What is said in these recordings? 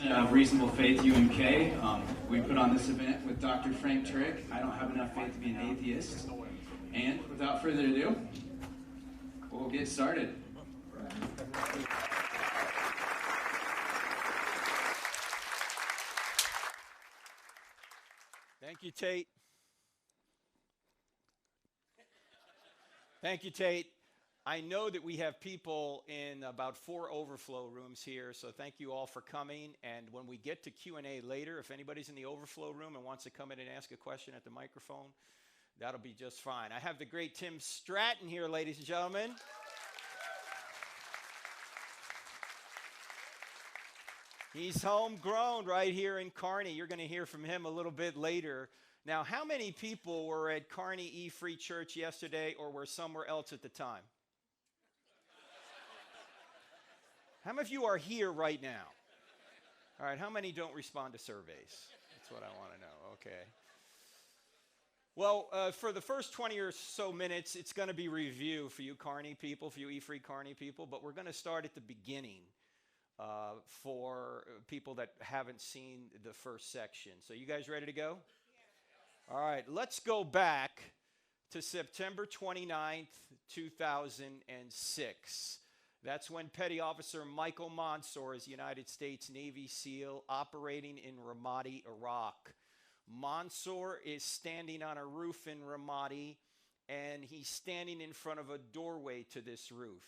Reasonable Faith UMK. We put on this event with Dr. Frank Turek. I don't have enough faith to be an atheist. And without further ado, we'll get started. Thank you, Tate. Thank you, Tate. I know that we have people in about 4 overflow rooms here, so thank you all for coming. And when we get to Q&A later, if anybody's in the overflow room and wants to come in and ask a question at the microphone, that'll be just fine. I have the great Tim Stratton here, ladies and gentlemen. He's homegrown right here in Kearney. You're going to hear from him a little bit later. Now, how many people were at Kearney E-Free Church yesterday or were somewhere else at the time? How many of you are here right now? All right, how many don't respond to surveys? That's what I want to know. Okay. Well, for the first 20 or so minutes, it's going to be review for you Kearney people, for you E-Free Kearney people, but we're going to start at the beginning for people that haven't seen the first section. So you guys ready to go? Yeah. All right, let's go back to September 29th, 2006. That's when Petty Officer Michael Mansour is United States Navy SEAL operating in Ramadi, Iraq. Mansour is standing on a roof in Ramadi, and he's standing in front of a doorway to this roof.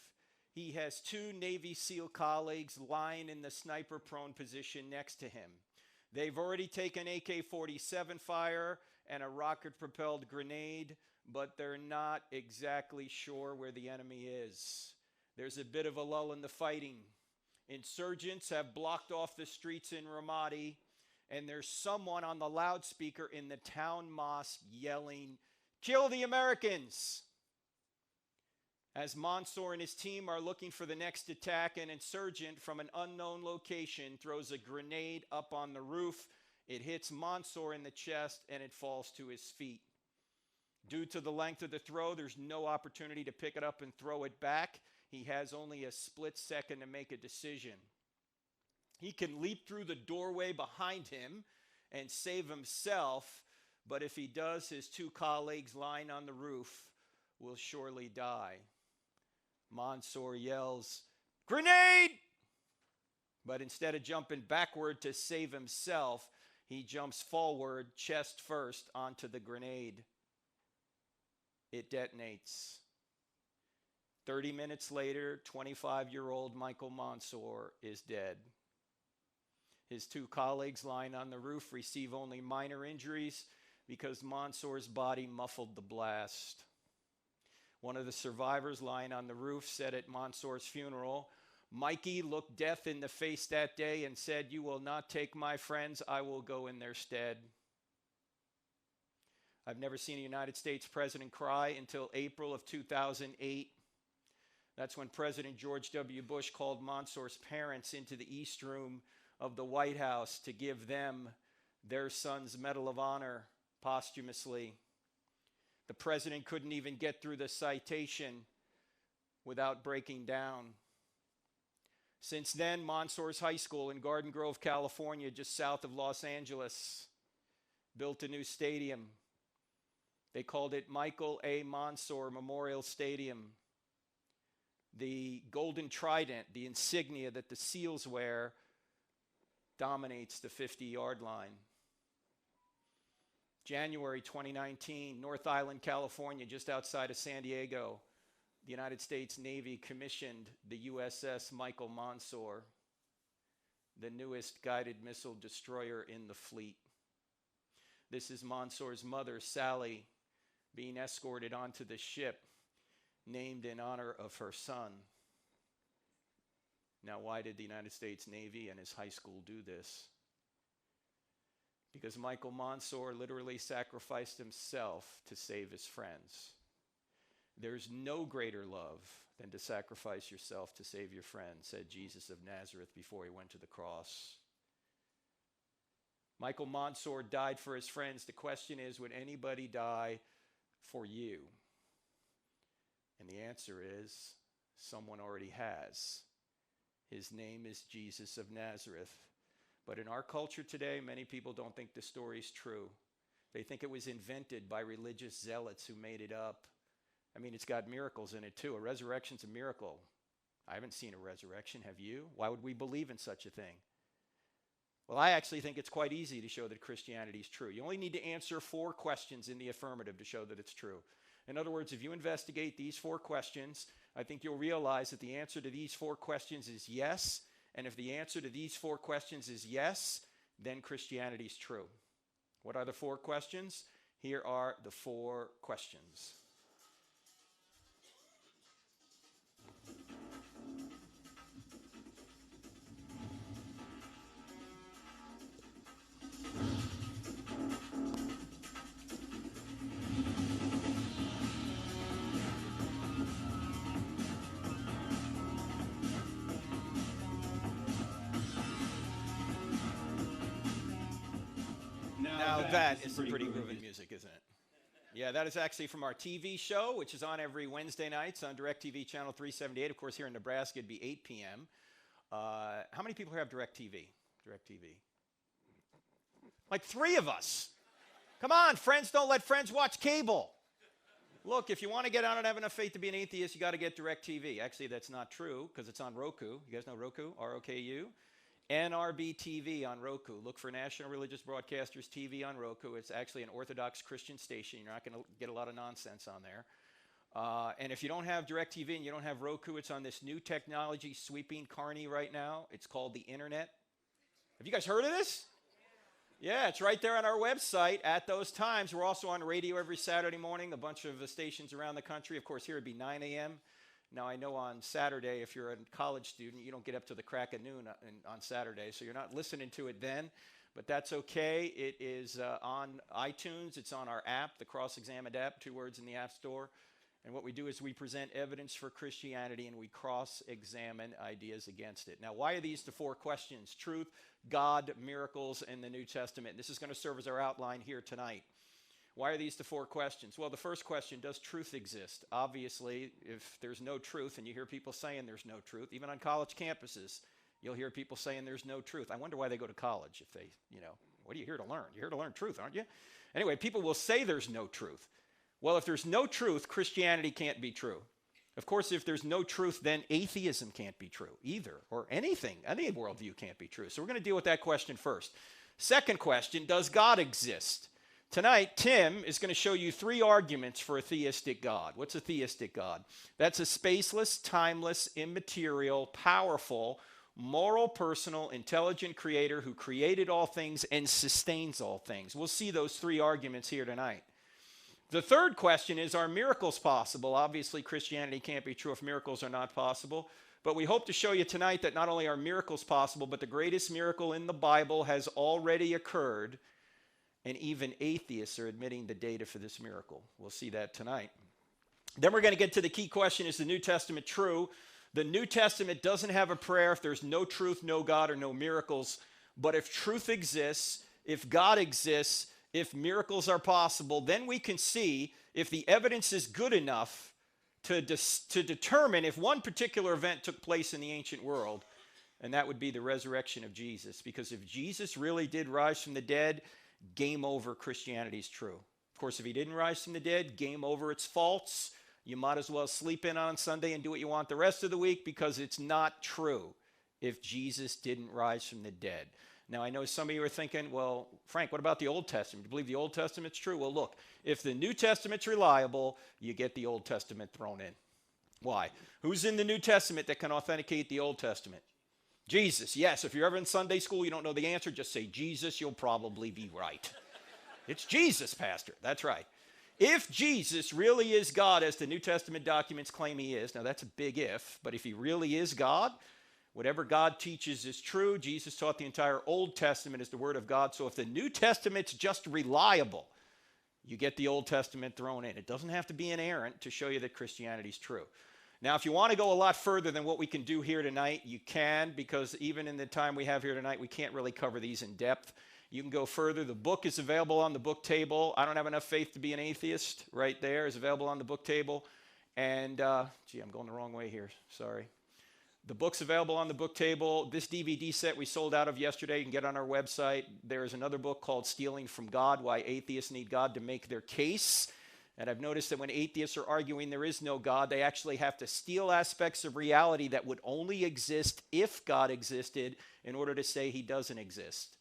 He has 2 Navy SEAL colleagues lying in the sniper-prone position next to him. They've already taken AK-47 fire and a rocket-propelled grenade, but they're not exactly sure where the enemy is. There's a bit of a lull in the fighting. Insurgents have blocked off the streets in Ramadi, and there's someone on the loudspeaker in the town mosque yelling, "Kill the Americans!" As Mansour and his team are looking for the next attack, an insurgent from an unknown location throws a grenade up on the roof. It hits Mansour in the chest, and it falls to his feet. Due to the length of the throw, there's no opportunity to pick it up and throw it back. He has only a split second to make a decision. He can leap through the doorway behind him and save himself, but if he does, his 2 colleagues lying on the roof will surely die. Mansour yells, "Grenade!" But instead of jumping backward to save himself, he jumps forward, chest first, onto the grenade. It detonates. 30 minutes later, 25-year-old Michael Mansour is dead. His 2 colleagues lying on the roof receive only minor injuries because Mansour's body muffled the blast. One of the survivors lying on the roof said at Mansour's funeral, "Mikey looked death in the face that day and said, 'You will not take my friends, I will go in their stead.'" I've never seen a United States president cry until April of 2008. That's when President George W. Bush called Mansour's parents into the East Room of the White House to give them their son's Medal of Honor posthumously. The president couldn't even get through the citation without breaking down. Since then, Mansour's High School in Garden Grove, California, just south of Los Angeles, built a new stadium. They called it Michael A. Mansour Memorial Stadium. The golden trident, the insignia that the SEALs wear, dominates the 50-yard line. January 2019, North Island, California, just outside of San Diego, the United States Navy commissioned the USS Michael Mansour, the newest guided missile destroyer in the fleet. This is Mansour's mother, Sally, being escorted onto the ship named in honor of her son. Now, why did the United States Navy and his high school do this? Because Michael Mansour literally sacrificed himself to save his friends. There's no greater love than to sacrifice yourself to save your friends, said Jesus of Nazareth before he went to the cross. Michael Mansour died for his friends. The question is, would anybody die for you? And the answer is, someone already has. His name is Jesus of Nazareth. But in our culture today, many people don't think the story is true. They think it was invented by religious zealots who made it up. I mean, it's got miracles in it too. A resurrection's a miracle. I haven't seen a resurrection, have you? Why would we believe in such a thing? Well, I actually think it's quite easy to show that Christianity is true. You only need to answer 4 questions in the affirmative to show that it's true. In other words, if you investigate these 4 questions, I think you'll realize that the answer to these 4 questions is yes. And if the answer to these 4 questions is yes, then Christianity is true. What are the 4 questions? Here are the 4 questions. Now that is some pretty groovy music, isn't it? Yeah, that is actually from our TV show, which is on every Wednesday nights on DirecTV channel 378. Of course, here in Nebraska, it'd be 8 p.m. How many people here have DirecTV? DirecTV. Like 3 of us. Come on, friends, don't let friends watch cable. Look, if you want to get on and have enough faith to be an atheist, you got to get DirecTV. Actually, that's not true because it's on Roku. You guys know Roku? R-O-K-U? NRB TV on Roku. Look for National Religious Broadcasters TV on Roku. It's actually an Orthodox Christian station. You're not going to get a lot of nonsense on there. And if you don't have DirecTV and you don't have Roku, it's on this new technology sweeping Kearney right now. It's called the Internet. Have you guys heard of this? Yeah, it's right there on our website at those times. We're also on radio every Saturday morning, a bunch of stations around the country. Of course, here it'd be 9 a.m. Now, I know on Saturday, if you're a college student, you don't get up to the crack of noon on Saturday, so you're not listening to it then, but that's okay. It is on iTunes. It's on our app, the Cross-Examined app, 2 words in the App Store. And what we do is we present evidence for Christianity, and we cross-examine ideas against it. Now, why are these the 4 questions? Truth, God, miracles, and the New Testament. This is going to serve as our outline here tonight. Why are these the 4 questions? Well, the first question, does truth exist? Obviously, if there's no truth, and you hear people saying there's no truth, even on college campuses, you'll hear people saying there's no truth. I wonder why they go to college if they, what are you here to learn? You're here to learn truth, aren't you? Anyway, people will say there's no truth. Well, if there's no truth, Christianity can't be true. Of course, if there's no truth, then atheism can't be true either, or anything, any worldview can't be true. So we're going to deal with that question first. Second question, does God exist? Tonight, Tim is going to show you 3 arguments for a theistic God. What's a theistic God? That's a spaceless, timeless, immaterial, powerful, moral, personal, intelligent creator who created all things and sustains all things. We'll see those 3 arguments here tonight. The third question is, are miracles possible? Obviously, Christianity can't be true if miracles are not possible. But we hope to show you tonight that not only are miracles possible, but the greatest miracle in the Bible has already occurred. And even atheists are admitting the data for this miracle. We'll see that tonight. Then we're going to get to the key question, is the New Testament true? The New Testament doesn't have a prayer if there's no truth, no God, or no miracles. But if truth exists, if God exists, if miracles are possible, then we can see if the evidence is good enough to determine if one particular event took place in the ancient world, and that would be the resurrection of Jesus. Because if Jesus really did rise from the dead, game over, Christianity's true. Of course, if he didn't rise from the dead, game over, it's false. You might as well sleep in on Sunday and do what you want the rest of the week because it's not true if Jesus didn't rise from the dead. Now, I know some of you are thinking, well, Frank, what about the Old Testament? Do you believe the Old Testament's true? Well, look, if the New Testament's reliable, you get the Old Testament thrown in. Why? Who's in the New Testament that can authenticate the Old Testament? Jesus, yes. If you're ever in Sunday school, you don't know the answer, just say Jesus, you'll probably be right. It's Jesus, Pastor. That's right. If Jesus really is God, as the New Testament documents claim he is, now that's a big if, but if he really is God, whatever God teaches is true. Jesus taught the entire Old Testament as the Word of God. So if the New Testament's just reliable, you get the Old Testament thrown in. It doesn't have to be inerrant to show you that Christianity's true. Now, if you want to go a lot further than what we can do here tonight, you can, because even in the time we have here tonight, we can't really cover these in depth. You can go further. The book is available on the book table. I don't have enough faith to be an atheist. Right there is available on the book table. And, I'm going the wrong way here. Sorry. The book's available on the book table. This DVD set we sold out of yesterday. You can get on our website. There is another book called Stealing from God, Why Atheists Need God to Make Their Case. And I've noticed that when atheists are arguing there is no God, they actually have to steal aspects of reality that would only exist if God existed in order to say he doesn't exist.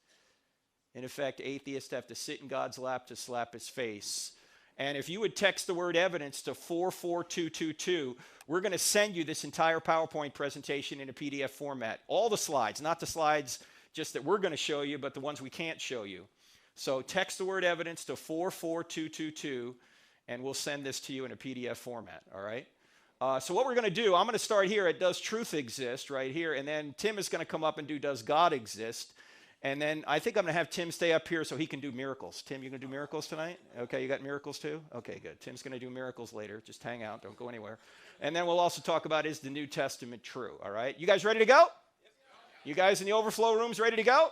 In effect, atheists have to sit in God's lap to slap his face. And if you would text the word evidence to 44222, we're going to send you this entire PowerPoint presentation in a PDF format. All the slides, not the slides just that we're going to show you, but the ones we can't show you. So text the word evidence to 44222, and we'll send this to you in a PDF format, all right? So what we're going to do, I'm going to start here at Does Truth Exist, right here, and then Tim is going to come up and do Does God Exist? And then I think I'm going to have Tim stay up here so he can do miracles. Tim, you going to do miracles tonight? Okay, you got miracles too? Okay, good. Tim's going to do miracles later. Just hang out. Don't go anywhere. And then we'll also talk about, is the New Testament true? All right? You guys ready to go? You guys in the overflow rooms ready to go?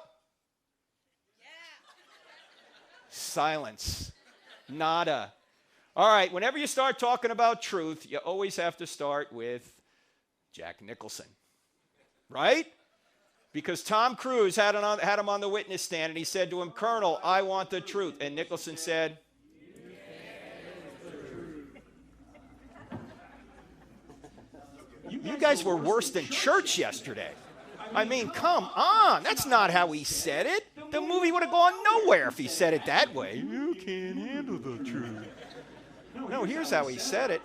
Yeah. Silence. Nada. All right, whenever you start talking about truth, you always have to start with Jack Nicholson. Right? Because Tom Cruise had him on the witness stand, and he said to him, Colonel, I want the truth. And Nicholson said, you guys were worse than church yesterday. I mean, come on. That's not how he said it. The movie would have gone nowhere if he said it that way. You can't handle the truth. No, here's how he said it.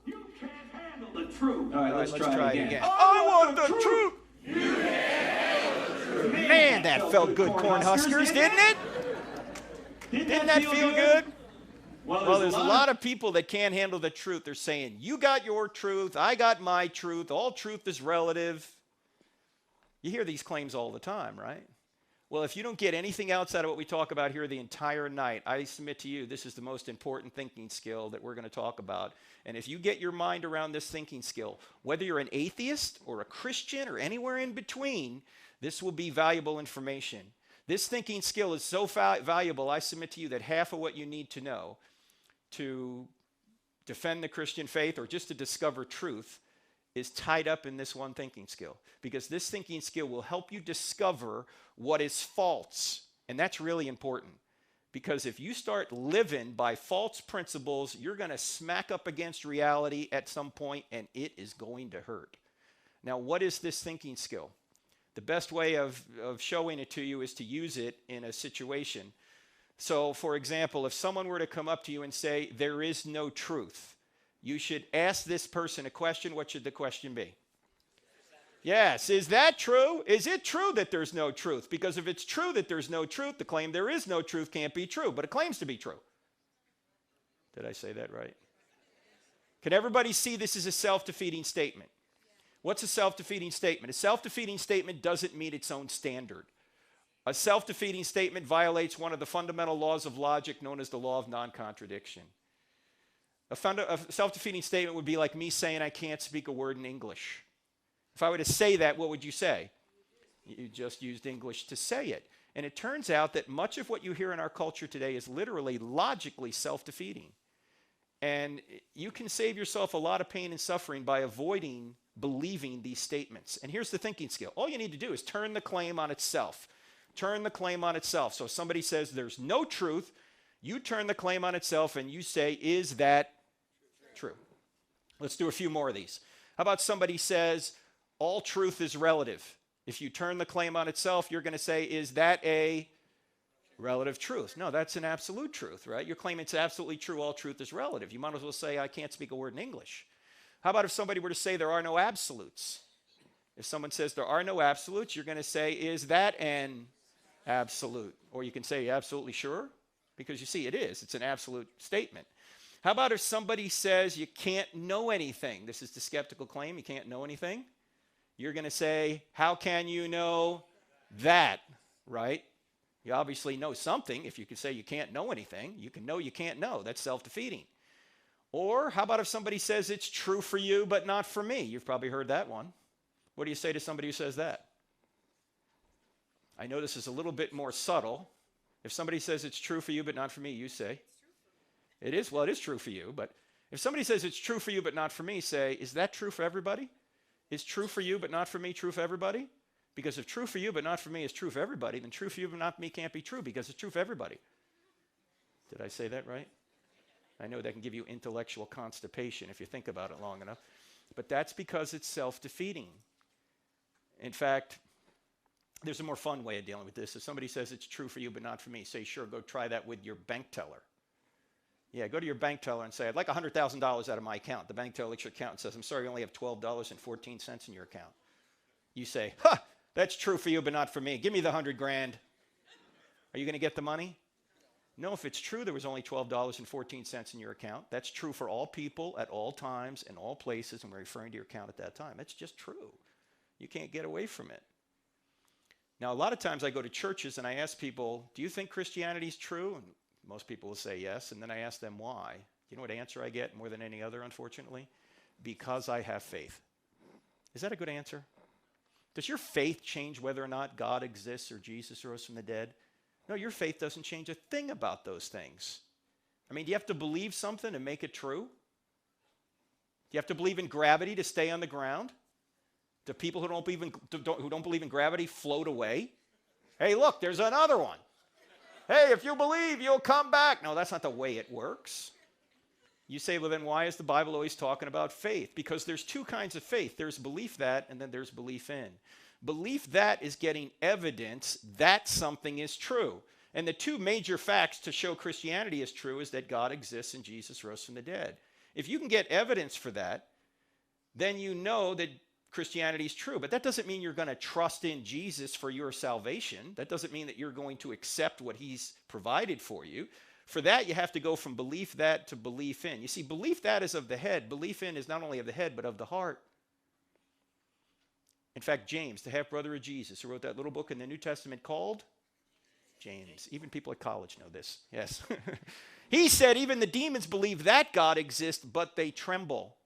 You can't handle the truth. All right, let's try it again. I want the truth. Man, that felt good, Cornhuskers, didn't it? Didn't that feel good? Well, there's a lot of people that can't handle the truth. They're saying, you got your truth, I got my truth, all truth is relative. You hear these claims all the time, right? Well, if you don't get anything else out of what we talk about here the entire night, I submit to you this is the most important thinking skill that we're going to talk about. And if you get your mind around this thinking skill, whether you're an atheist or a Christian or anywhere in between, this will be valuable information. This thinking skill is so valuable, I submit to you that half of what you need to know to defend the Christian faith or just to discover truth is tied up in this one thinking skill. Because this thinking skill will help you discover what is false. And that's really important. Because if you start living by false principles, you're going to smack up against reality at some point, and it is going to hurt. Now, what is this thinking skill? The best way of showing it to you is to use it in a situation. So, for example, if someone were to come up to you and say, there is no truth, you should ask this person a question. What should the question be? Yes. Is that true? Is it true that there's no truth? Because if it's true that there's no truth, the claim there is no truth can't be true, but it claims to be true. Did I say that right? Can everybody see this is a self-defeating statement? What's a self-defeating statement? A self-defeating statement doesn't meet its own standard. A self-defeating statement violates one of the fundamental laws of logic known as the law of non-contradiction. A self-defeating statement would be like me saying I can't speak a word in English. If I were to say that, what would you say? You just used English to say it. And it turns out that much of what you hear in our culture today is literally logically self-defeating. And you can save yourself a lot of pain and suffering by avoiding believing these statements. And here's the thinking skill. All you need to do is turn the claim on itself. Turn the claim on itself. So if somebody says there's no truth, you turn the claim on itself and you say, is that true? Let's do a few more of these. How about somebody says, all truth is relative. If you turn the claim on itself, you're going to say, is that a relative truth? No, that's an absolute truth, right? You're claiming it's absolutely true, all truth is relative. You might as well say, I can't speak a word in English. How about if somebody were to say there are no absolutes? If someone says there are no absolutes, you're going to say, is that an absolute? Or you can say, absolutely sure? Because you see, it is. It's an absolute statement. How about if somebody says you can't know anything? This is the skeptical claim, you can't know anything. You're going to say, how can you know that, right? You obviously know something. If you can say you can't know anything, you can know you can't know. That's self-defeating. Or how about if somebody says it's true for you but not for me? You've probably heard that one. What do you say to somebody who says that? I know this is a little bit more subtle. If somebody says it's true for you but not for me, you say, it is. Well, it is true for you. But if somebody says it's true for you but not for me, say, is that true for everybody? Is true for you but not for me true for everybody? Because if true for you but not for me is true for everybody, then true for you but not for me can't be true because it's true for everybody. Did I say that right? I know that can give you intellectual constipation if you think about it long enough. But that's because it's self-defeating. In fact, there's a more fun way of dealing with this. If somebody says it's true for you but not for me, say, sure, go try that with your bank teller. Yeah, go to your bank teller and say, I'd like $100,000 out of my account. The bank teller looks at your account and says, I'm sorry, you only have $12.14 in your account. You say, that's true for you but not for me. Give me the $100,000. Are you going to get the money? No, if it's true there was only $12.14 in your account, that's true for all people at all times and all places, and we're referring to your account at that time. It's just true. You can't get away from it. Now, a lot of times I go to churches and I ask people, do you think Christianity is true? And most people will say yes, and then I ask them why. You know what answer I get more than any other, unfortunately? Because I have faith. Is that a good answer? Does your faith change whether or not God exists or Jesus rose from the dead? No, your faith doesn't change a thing about those things. I mean, do you have to believe something to make it true? Do you have to believe in gravity to stay on the ground? Do people who don't believe in gravity float away? Hey, look, there's another one. Hey, if you believe, you'll come back. No, that's not the way it works. You say, well, then why is the Bible always talking about faith? Because there's two kinds of faith. There's belief that, and then there's belief in. Belief that is getting evidence that something is true. And the two major facts to show Christianity is true is that God exists and Jesus rose from the dead. If you can get evidence for that, then you know that Christianity is true. But that doesn't mean you're going to trust in Jesus for your salvation. That doesn't mean that you're going to accept what he's provided for you. For that, you have to go from belief that to belief in. You see, belief that is of the head. Belief in is not only of the head, but of the heart. In fact, James, the half-brother of Jesus, who wrote that little book in the New Testament called James. Even people at college know this. Yes. He said, even the demons believe that God exists, but they tremble.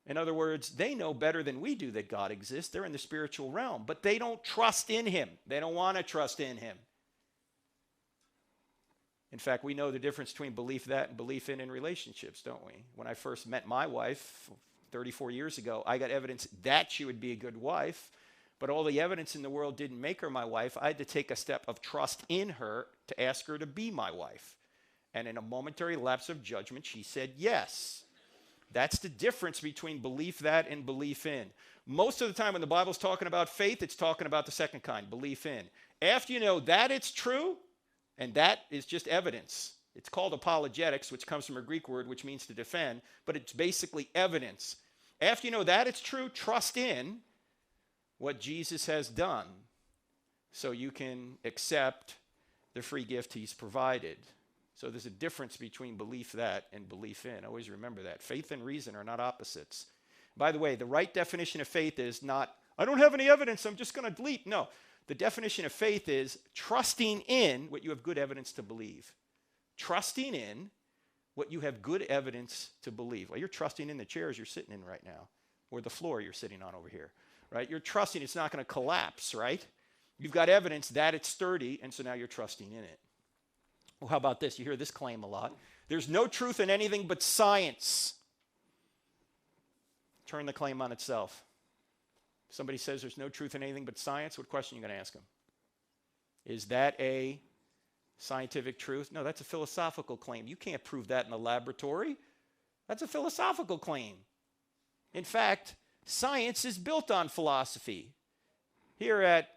In other words, they know better than we do that God exists. They're in the spiritual realm, but they don't trust in him. They don't want to trust in him. In fact, we know the difference between belief that and belief in relationships, don't we? When I first met my wife 34 years ago, I got evidence that she would be a good wife, but all the evidence in the world didn't make her my wife. I had to take a step of trust in her to ask her to be my wife. And in a momentary lapse of judgment, she said yes. That's the difference between belief that and belief in. Most of the time when the Bible's talking about faith, it's talking about the second kind, belief in. After you know that it's true, and that is just evidence. It's called apologetics, which comes from a Greek word which means to defend, but it's basically evidence. After you know that it's true, trust in what Jesus has done so you can accept the free gift he's provided. So there's a difference between belief that and belief in. Always remember that. Faith and reason are not opposites. By the way, the right definition of faith is not, I don't have any evidence, I'm just going to leap. No, the definition of faith is trusting in what you have good evidence to believe. Trusting in what you have good evidence to believe. Well, you're trusting in the chairs you're sitting in right now, or the floor you're sitting on over here, right? You're trusting it's not going to collapse, right? You've got evidence that it's sturdy, and so now you're trusting in it. Well, how about this? You hear this claim a lot. There's no truth in anything but science. Turn the claim on itself. Somebody says there's no truth in anything but science, what question are you going to ask them? Is that a scientific truth? No, that's a philosophical claim. You can't prove that in a laboratory. That's a philosophical claim. In fact, science is built on philosophy. Here at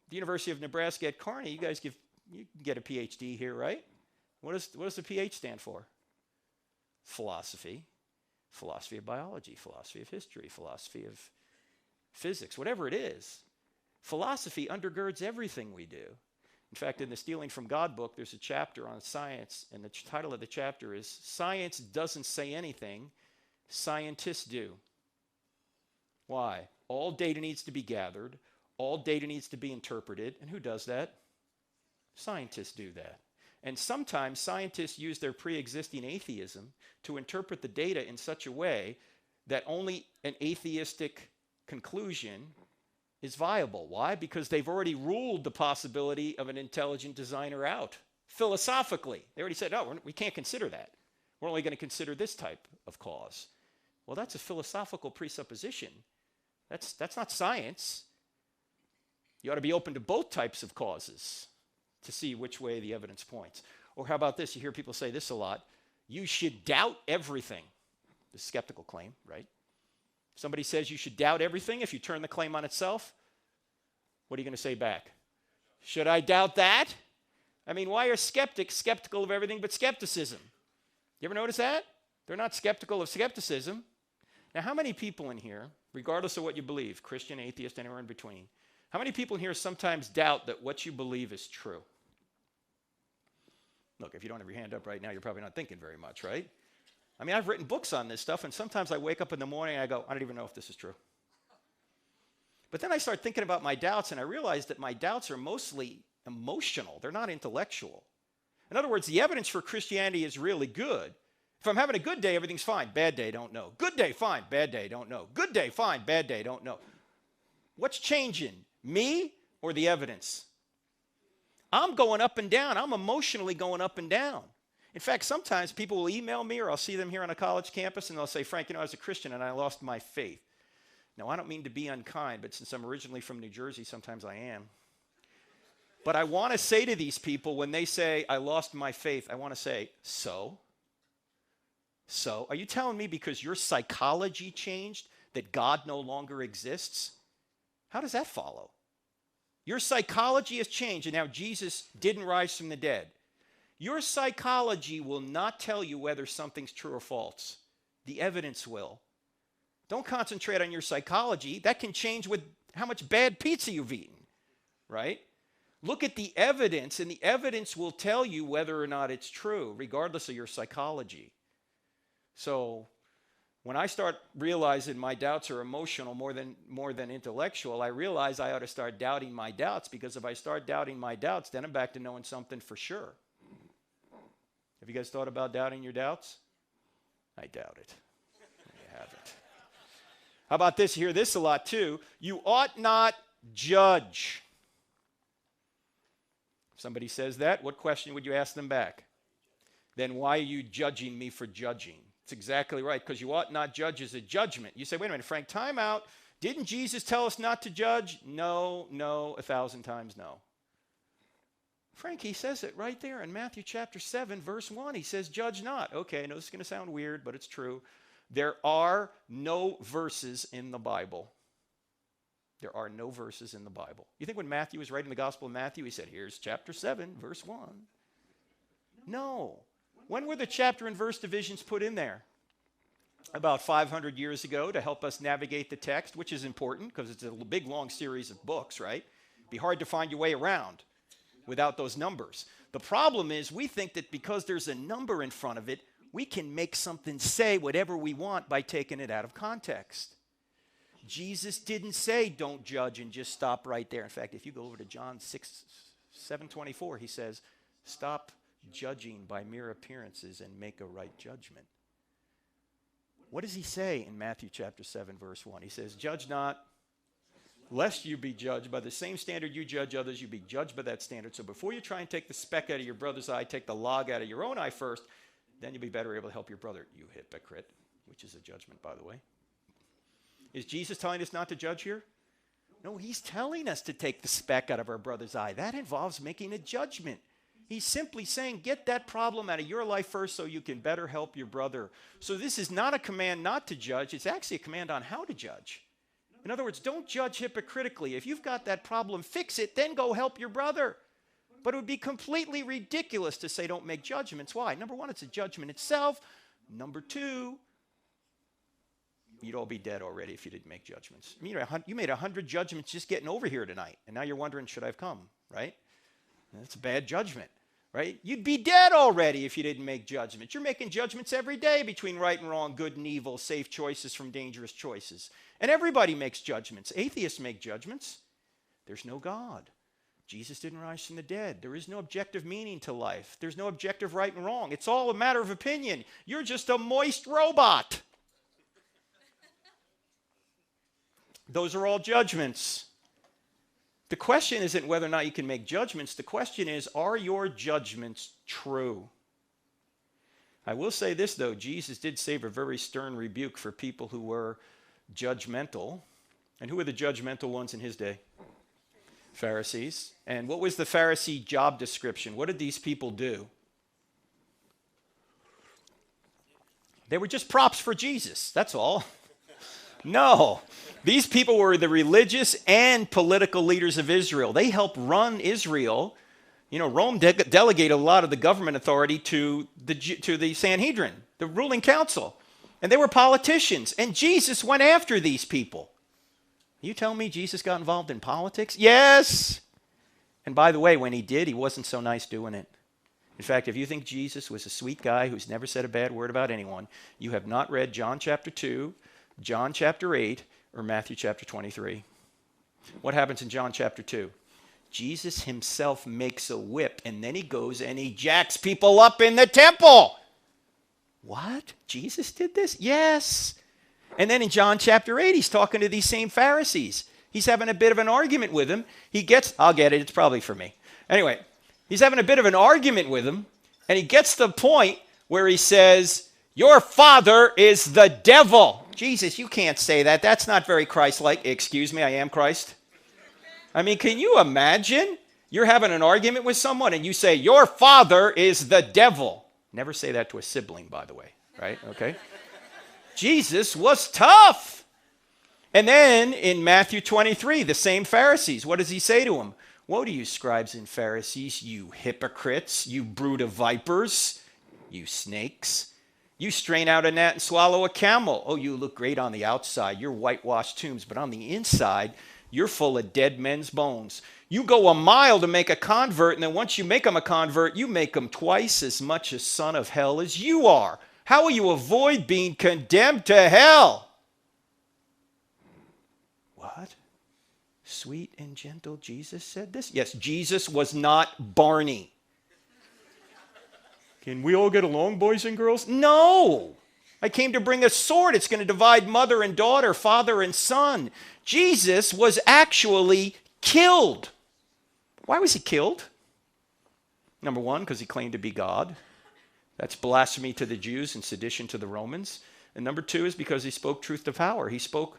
the University of Nebraska at Kearney, you guys you get a PhD here, right? What does the PH stand for? Philosophy. Philosophy of biology, philosophy of history, philosophy of physics, whatever it is. Philosophy undergirds everything we do. In fact, in the Stealing from God book, there's a chapter on science, and the title of the chapter is Science Doesn't Say Anything, Scientists Do. Why? All data needs to be gathered. All data needs to be interpreted. And who does that? Scientists do that. And sometimes scientists use their pre-existing atheism to interpret the data in such a way that only an atheistic conclusion is viable. Why? Because they've already ruled the possibility of an intelligent designer out. Philosophically, they already said, no, we can't consider that. We're only going to consider this type of cause. Well, that's a philosophical presupposition. That's not science. You ought to be open to both types of causes to see which way the evidence points. Or how about this? You hear people say this a lot. You should doubt everything. The skeptical claim, right? Somebody says you should doubt everything if you turn the claim on itself. What are you going to say back? Should I doubt that? I mean, why are skeptics skeptical of everything but skepticism? You ever notice that? They're not skeptical of skepticism. Now, how many people in here, regardless of what you believe, Christian, atheist, anywhere in between, how many people in here sometimes doubt that what you believe is true? Look, if you don't have your hand up right now, you're probably not thinking very much, right? I mean, I've written books on this stuff, and sometimes I wake up in the morning and I go, I don't even know if this is true. But then I start thinking about my doubts, and I realize that my doubts are mostly emotional. They're not intellectual. In other words, the evidence for Christianity is really good. If I'm having a good day, everything's fine. Bad day, don't know. Good day, fine. Bad day, don't know. Good day, fine. Bad day, don't know. What's changing? Me or the evidence? I'm going up and down. I'm emotionally going up and down. In fact, sometimes people will email me, or I'll see them here on a college campus, and they'll say, Frank, I was a Christian and I lost my faith. Now, I don't mean to be unkind, but since I'm originally from New Jersey, sometimes I am. But I want to say to these people, when they say, I lost my faith, I want to say, so? So? Are you telling me because your psychology changed that God no longer exists? How does that follow? Your psychology has changed, and now Jesus didn't rise from the dead. Your psychology will not tell you whether something's true or false. The evidence will. Don't concentrate on your psychology. That can change with how much bad pizza you've eaten, right? Look at the evidence, and the evidence will tell you whether or not it's true, regardless of your psychology. So when I start realizing my doubts are emotional more than intellectual, I realize I ought to start doubting my doubts, because if I start doubting my doubts, then I'm back to knowing something for sure. Have you guys thought about doubting your doubts? I doubt it. You haven't. How about this? You hear this a lot too. You ought not judge. If somebody says that, what question would you ask them back? Then why are you judging me for judging? It's exactly right, because you ought not judge is a judgment. You say, wait a minute, Frank, time out. Didn't Jesus tell us not to judge? No, 1,000 times no. Frank, he says it right there in Matthew chapter 7, verse 1. He says, judge not. Okay, I know this is going to sound weird, but it's true. There are no verses in the Bible. There are no verses in the Bible. You think when Matthew was writing the Gospel of Matthew, he said, here's chapter 7, verse 1. No. When were the chapter and verse divisions put in there? About 500 years ago, to help us navigate the text, which is important because it's a big, long series of books, right? It'd be hard to find your way around without those numbers. The problem is we think that because there's a number in front of it, we can make something say whatever we want by taking it out of context. Jesus didn't say don't judge and just stop right there. In fact, if you go over to John 7:24, he says, stop judging by mere appearances and make a right judgment. What does he say in Matthew chapter 7, verse 1? He says, judge not, lest you be judged. By the same standard you judge others, you be judged by that standard. So before you try and take the speck out of your brother's eye, take the log out of your own eye first, then you'll be better able to help your brother, you hypocrite, which is a judgment, by the way. Is Jesus telling us not to judge here? No, he's telling us to take the speck out of our brother's eye. That involves making a judgment. He's simply saying, get that problem out of your life first so you can better help your brother. So this is not a command not to judge. It's actually a command on how to judge. In other words, don't judge hypocritically. If you've got that problem, fix it, then go help your brother. But it would be completely ridiculous to say don't make judgments. Why? Number one, it's a judgment itself. Number two, you'd all be dead already if you didn't make judgments. You made 100 judgments just getting over here tonight, and now you're wondering, should I have come, right? That's a bad judgment, right? You'd be dead already if you didn't make judgments. You're making judgments every day between right and wrong, good and evil, safe choices from dangerous choices. And everybody makes judgments. Atheists make judgments. There's no God. Jesus didn't rise from the dead. There is no objective meaning to life. There's no objective right and wrong. It's all a matter of opinion. You're just a moist robot. Those are all judgments. The question isn't whether or not you can make judgments. The question is, are your judgments true? I will say this, though. Jesus did save a very stern rebuke for people who were judgmental. And who were the judgmental ones in his day? Pharisees. And what was the Pharisee job description? What did these people do? They were just props for Jesus, that's all. No, these people were the religious and political leaders of Israel. They helped run Israel. You know, Rome delegated a lot of the government authority to the Sanhedrin, the ruling council. And they were politicians. And Jesus went after these people. You tell me Jesus got involved in politics? Yes. And by the way, when he did, he wasn't so nice doing it. In fact, if you think Jesus was a sweet guy who's never said a bad word about anyone, you have not read John chapter 2, John chapter 8, or Matthew chapter 23. What happens in John chapter 2? Jesus himself makes a whip, and then he goes and he jacks people up in the temple. What? Jesus did this? Yes. And then in John chapter 8, he's talking to these same Pharisees. He's having a bit of an argument with them. I'll get it, it's probably for me. Anyway, he's having a bit of an argument with them, and he gets to the point where he says, your father is the devil. Jesus, you can't say that. That's not very Christ-like. Excuse me, I am Christ. I mean, can you imagine? You're having an argument with someone, and you say, your father is the devil. Never say that to a sibling, by the way, right? Okay. Jesus was tough. And then in Matthew 23, the same Pharisees, what does he say to them? Woe to you, scribes and Pharisees, you hypocrites, you brood of vipers, you snakes. You strain out a gnat and swallow a camel. Oh, you look great on the outside. You're whitewashed tombs, but on the inside, you're full of dead men's bones. You go a mile to make a convert, and then once you make them a convert, you make them twice as much a son of hell as you are. How will you avoid being condemned to hell? What? Sweet and gentle Jesus said this? Yes, Jesus was not Barney. Can we all get along, boys and girls? No. I came to bring a sword. It's going to divide mother and daughter, father and son. Jesus was actually killed. Why was he killed? Number one, because he claimed to be God. That's blasphemy to the Jews and sedition to the Romans. And number two is because he spoke truth to power. He spoke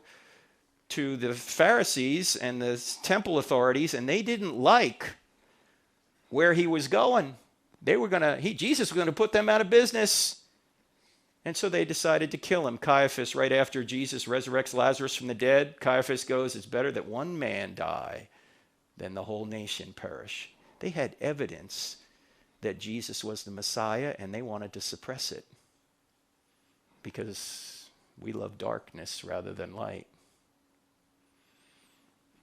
to the Pharisees and the temple authorities, and they didn't like where he was going. Jesus was going to put them out of business. And so they decided to kill him. Caiaphas, right after Jesus resurrects Lazarus from the dead, Caiaphas goes, it's better that one man die than the whole nation perish. They had evidence that Jesus was the Messiah, and they wanted to suppress it because we love darkness rather than light.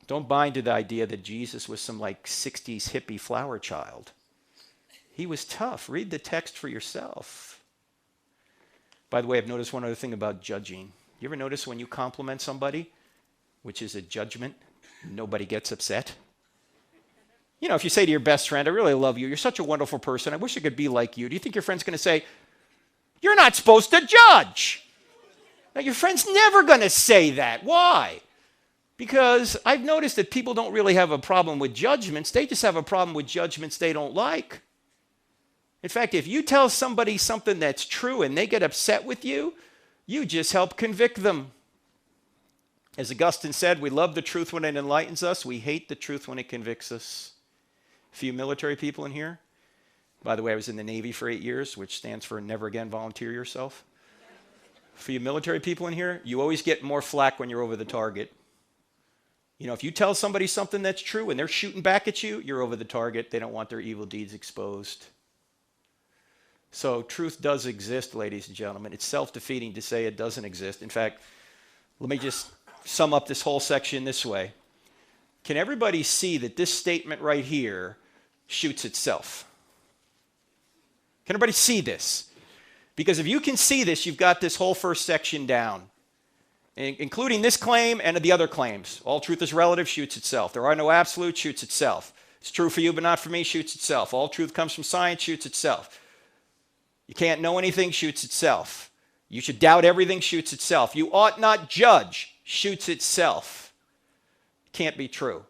Don't buy into the idea that Jesus was some 60s hippie flower child. He was tough. Read the text for yourself. By the way, I've noticed one other thing about judging. You ever notice when you compliment somebody, which is a judgment, nobody gets upset? You know, if you say to your best friend, I really love you. You're such a wonderful person. I wish I could be like you. Do you think your friend's going to say, you're not supposed to judge? Now, your friend's never going to say that. Why? Because I've noticed that people don't really have a problem with judgments. They just have a problem with judgments they don't like. In fact, if you tell somebody something that's true and they get upset with you, you just help convict them. As Augustine said, we love the truth when it enlightens us. We hate the truth when it convicts us. A few military people in here. By the way, I was in the Navy for 8 years, which stands for never again volunteer yourself. A few military people in here, you always get more flack when you're over the target. You know, if you tell somebody something that's true and they're shooting back at you, you're over the target. They don't want their evil deeds exposed. So truth does exist, ladies and gentlemen. It's self-defeating to say it doesn't exist. In fact, let me just sum up this whole section this way. Can everybody see that this statement right here shoots itself? Can everybody see this? Because if you can see this, you've got this whole first section down, including this claim and the other claims. All truth is relative, shoots itself. There are no absolutes, shoots itself. It's true for you but not for me, shoots itself. All truth comes from science, shoots itself. You can't know anything, shoots itself. You should doubt everything, shoots itself. You ought not judge, shoots itself. Can't be true.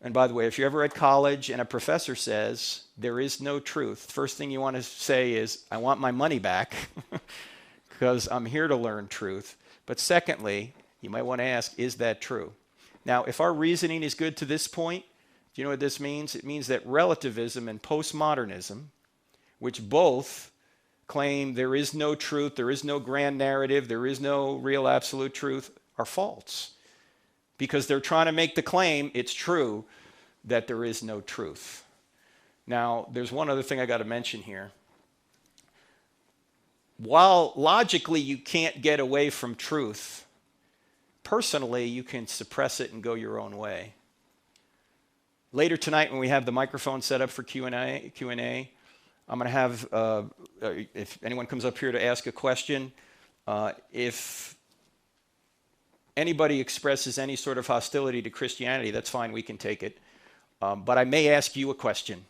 And by the way, if you're ever at college and a professor says there is no truth, first thing you want to say is, I want my money back because I'm here to learn truth. But secondly, You might want to ask, is that true? Now, if our reasoning is good to this point, do you know what this means? It means that relativism and postmodernism, which both claim there is no truth, there is no grand narrative, there is no real absolute truth, are false. Because they're trying to make the claim, it's true, that there is no truth. Now, there's one other thing I got to mention here. While logically you can't get away from truth, personally you can suppress it and go your own way. Later tonight when we have the microphone set up for Q&A, I'm going to have, if anyone comes up here to ask a question, if anybody expresses any sort of hostility to Christianity, that's fine, we can take it. But I may ask you a question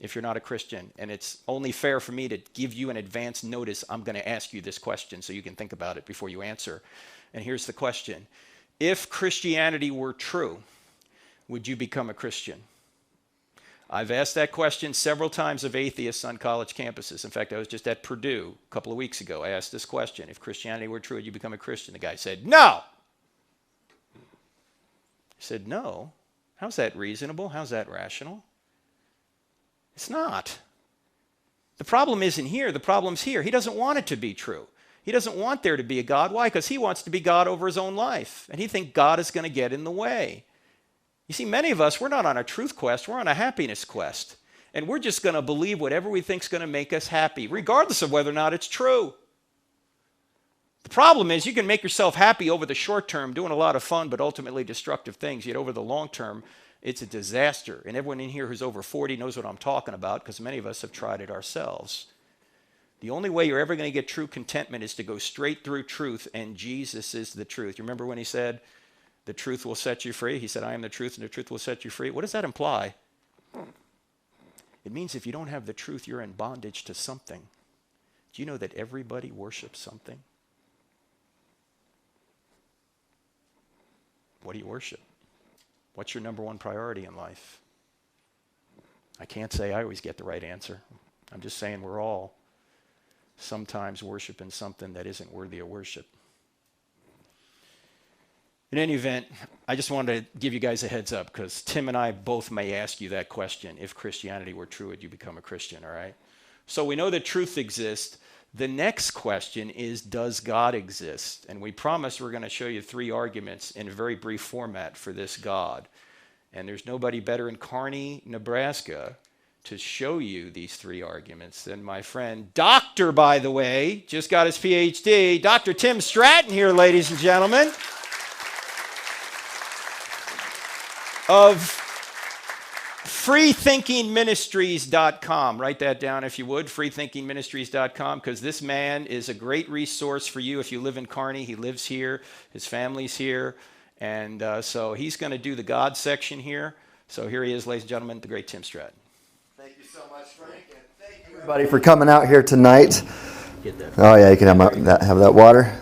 if you're not a Christian, and it's only fair for me to give you an advance notice. I'm going to ask you this question so you can think about it before you answer. And here's the question. If Christianity were true, would you become a Christian? I've asked that question several times of atheists on college campuses. In fact, I was just at Purdue a couple of weeks ago. I asked this question. If Christianity were true, would you become a Christian? The guy said, no. I said, no? How's that reasonable? How's that rational? It's not. The problem isn't here. The problem's here. He doesn't want it to be true. He doesn't want there to be a God. Why? Because he wants to be God over his own life. And he thinks God is going to get in the way. You see, many of us, we're not on a truth quest. We're on a happiness quest. And we're just going to believe whatever we think is going to make us happy, regardless of whether or not it's true. The problem is you can make yourself happy over the short term, doing a lot of fun, but ultimately destructive things. Yet over the long term, it's a disaster. And everyone in here who's over 40 knows what I'm talking about because many of us have tried it ourselves. The only way you're ever going to get true contentment is to go straight through truth, and Jesus is the truth. You remember when he said, the truth will set you free? He said, I am the truth, and the truth will set you free. What does that imply? It means if you don't have the truth, you're in bondage to something. Do you know that everybody worships something? What do you worship? What's your number one priority in life? I can't say I always get the right answer. I'm just saying we're all sometimes worshiping something that isn't worthy of worship. In any event, I just wanted to give you guys a heads up because Tim and I both may ask you that question. If Christianity were true, would you become a Christian, all right? So we know that truth exists. The next question is, does God exist? And we promise we're going to show you 3 arguments in a very brief format for this God. And there's nobody better in Kearney, Nebraska, to show you these 3 arguments than my friend, Dr., by the way, just got his PhD, Dr. Tim Stratton here, ladies and gentlemen, of freethinkingministries.com. Write that down if you would, freethinkingministries.com, because this man is a great resource for you if you live in Kearney. He lives here. His family's here. And so he's going to do the God section here. So here he is, ladies and gentlemen, the great Tim Stratton. Thank you so much, Frank. And thank you, everybody, for coming out here tonight. Get that. Oh, yeah, you can have that water.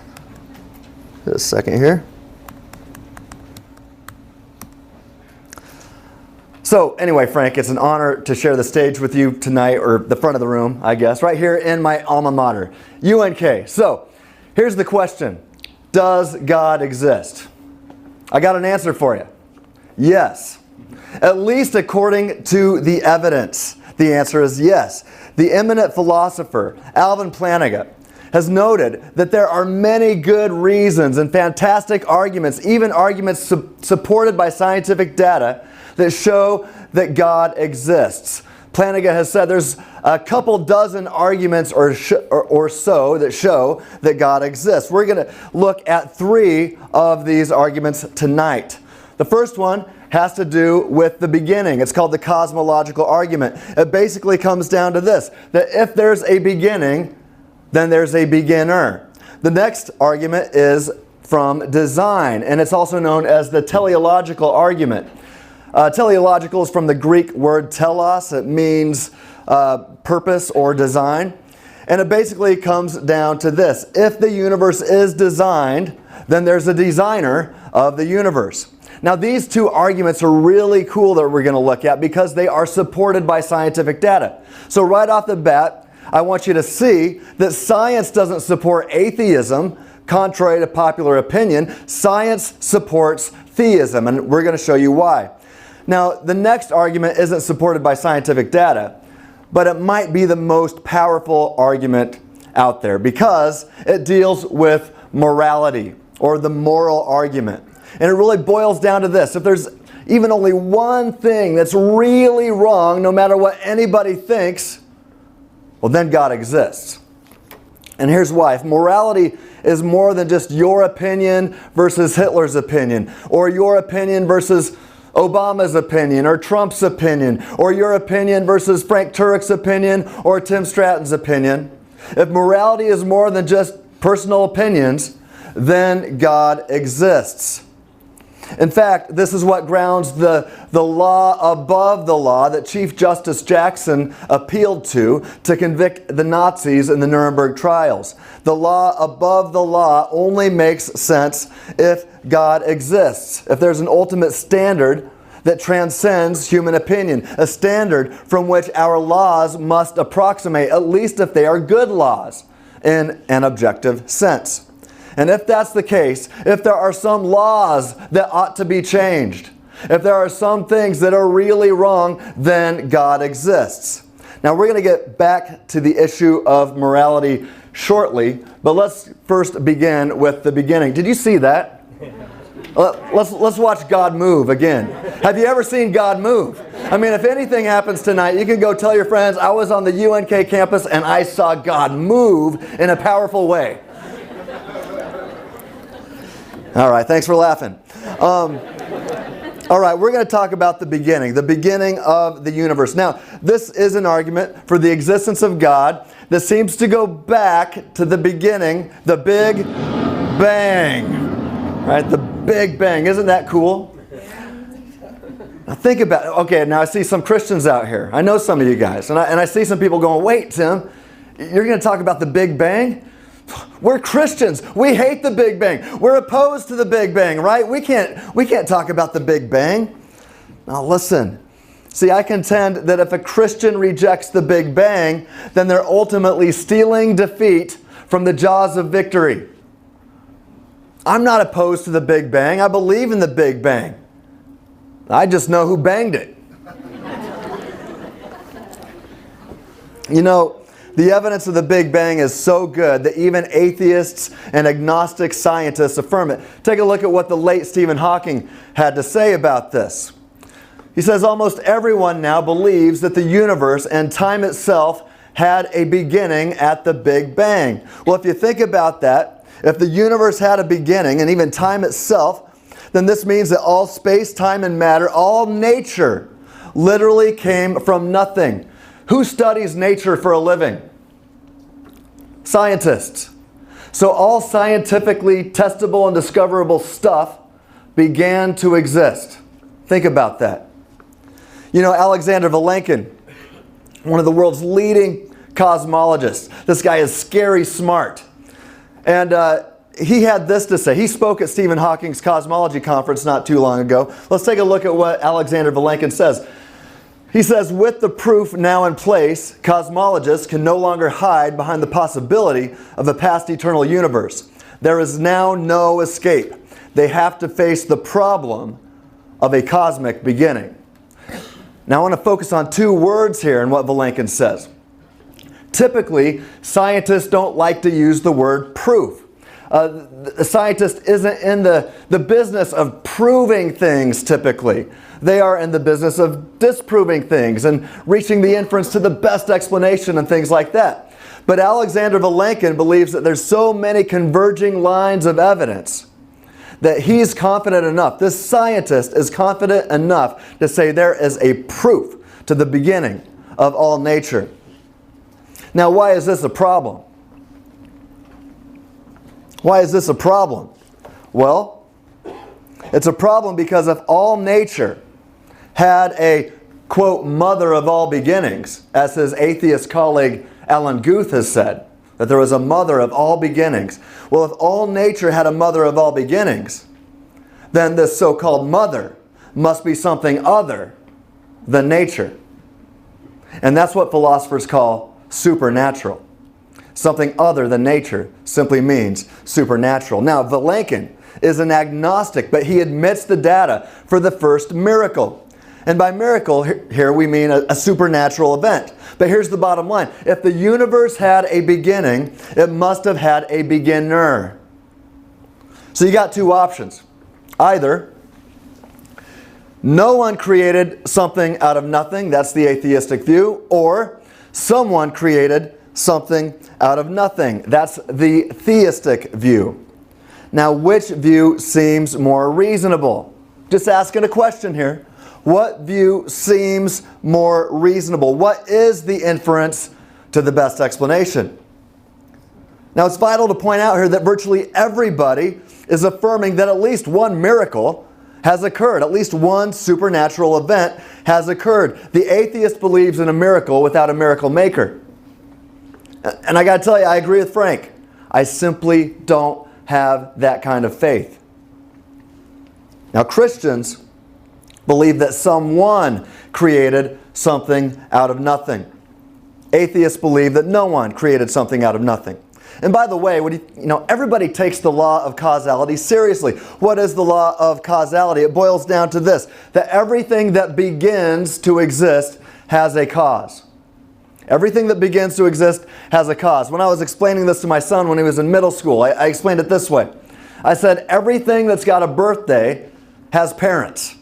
Just a second here. So anyway, Frank, it's an honor to share the stage with you tonight, or the front of the room, I guess, right here in my alma mater, UNK. So here's the question. Does God exist? I got an answer for you. Yes. At least according to the evidence, the answer is yes. The eminent philosopher, Alvin Plantinga, has noted that there are many good reasons and fantastic arguments, even arguments supported by scientific data, that show that God exists. Plantinga has said there's a couple dozen arguments or so that show that God exists. We're going to look at 3 of these arguments tonight. The first one has to do with the beginning. It's called the Cosmological Argument. It basically comes down to this, that if there's a beginning, then there's a beginner. The next argument is from design, and it's also known as the Teleological Argument. Teleological is from the Greek word telos. It means purpose or design. And it basically comes down to this. If the universe is designed, then there's a designer of the universe. Now these 2 arguments are really cool that we're going to look at because they are supported by scientific data. So right off the bat, I want you to see that science doesn't support atheism, contrary to popular opinion, science supports theism, and we're going to show you why. Now, the next argument isn't supported by scientific data, but it might be the most powerful argument out there because it deals with morality, or the moral argument. And it really boils down to this: if there's even only one thing that's really wrong, no matter what anybody thinks, well, then God exists. And here's why. If morality is more than just your opinion versus Hitler's opinion, or your opinion versus Obama's opinion, or Trump's opinion, or your opinion versus Frank Turek's opinion, or Tim Stratton's opinion, if morality is more than just personal opinions, then God exists. In fact, this is what grounds the law above the law that Chief Justice Jackson appealed to convict the Nazis in the Nuremberg trials. The law above the law only makes sense if God exists, if there's an ultimate standard that transcends human opinion, a standard from which our laws must approximate, at least if they are good laws in an objective sense. And if that's the case, if there are some laws that ought to be changed, if there are some things that are really wrong, then God exists. Now, we're going to get back to the issue of morality shortly, but let's first begin with the beginning. Did you see that? Let's watch God move again. Have you ever seen God move? I mean, if anything happens tonight, you can go tell your friends, I was on the UNK campus and I saw God move in a powerful way. All right, thanks for laughing. All right, we're going to talk about the beginning of the universe. Now, this is an argument for the existence of God that seems to go back to the beginning, the Big Bang. Right, the Big Bang. Isn't that cool? Now think about it. Okay, now I see some Christians out here. I know some of you guys. And I see some people going, wait, Tim, you're going to talk about the Big Bang? We're Christians. We hate the Big Bang. We're opposed to the Big Bang, right? We can't talk about the Big Bang. Now listen. See, I contend that if a Christian rejects the Big Bang, then they're ultimately stealing defeat from the jaws of victory. I'm not opposed to the Big Bang. I believe in the Big Bang. I just know who banged it. You know, the evidence of the Big Bang is so good that even atheists and agnostic scientists affirm it. Take a look at what the late Stephen Hawking had to say about this. He says almost everyone now believes that the universe and time itself had a beginning at the Big Bang. Well, if you think about that, if the universe had a beginning and even time itself, then this means that all space, time, and matter, all nature, literally came from nothing. Who studies nature for a living? Scientists. So all scientifically testable and discoverable stuff began to exist. Think about that. You know, Alexander Vilenkin, one of the world's leading cosmologists. This guy is scary smart. And he had this to say. He spoke at Stephen Hawking's cosmology conference not too long ago. Let's take a look at what Alexander Vilenkin says. He says, with the proof now in place, cosmologists can no longer hide behind the possibility of a past eternal universe. There is now no escape. They have to face the problem of a cosmic beginning. Now I want to focus on two words here in what Vilenkin says. Typically, scientists don't like to use the word proof. A scientist isn't in the business of proving things typically. They are in the business of disproving things and reaching the inference to the best explanation and things like that. But Alexander Vilenkin believes that there's so many converging lines of evidence that he's confident enough, this scientist is confident enough to say there is a proof to the beginning of all nature. Now, why is this a problem? Why is this a problem? Well, it's a problem because if all nature had a, quote, mother of all beginnings, as his atheist colleague Alan Guth has said, that there was a mother of all beginnings. Well, if all nature had a mother of all beginnings, then this so-called mother must be something other than nature. And that's what philosophers call supernatural. something other than nature, simply means supernatural. Now, Vilenkin is an agnostic, but he admits the data for the first miracle. And by miracle, here we mean a supernatural event. But here's the bottom line. If the universe had a beginning, it must have had a beginner. So you got two options. Either no one created something out of nothing, that's the atheistic view, or someone created something out of nothing, that's the theistic view. Now, which view seems more reasonable? Just asking a question here. What view seems more reasonable? What is the inference to the best explanation? Now, it's vital to point out here that virtually everybody is affirming that at least one miracle has occurred. At least one supernatural event has occurred. The atheist believes in a miracle without a miracle maker. And I got to tell you, I agree with Frank. I simply don't have that kind of faith. Now, Christians believe that someone created something out of nothing. Atheists believe that no one created something out of nothing. And by the way, everybody takes the law of causality seriously. What is the law of causality? It boils down to this, that everything that begins to exist has a cause. Everything that begins to exist has a cause. When I was explaining this to my son when he was in middle school, I explained it this way. I said, everything that's got a birthday has parents.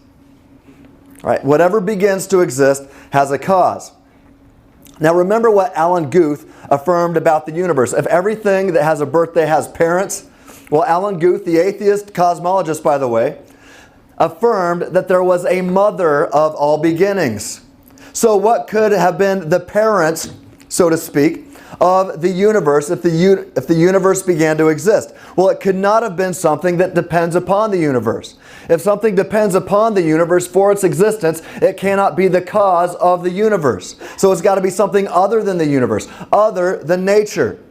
All right, whatever begins to exist has a cause. Now remember what Alan Guth affirmed about the universe. If everything that has a birthday has parents, well, Alan Guth, the atheist cosmologist, by the way, affirmed that there was a mother of all beginnings. So what could have been the parents, so to speak, of the universe if the universe began to exist? Well, it could not have been something that depends upon the universe. If something depends upon the universe for its existence, it cannot be the cause of the universe. So it's got to be something other than the universe, other than nature.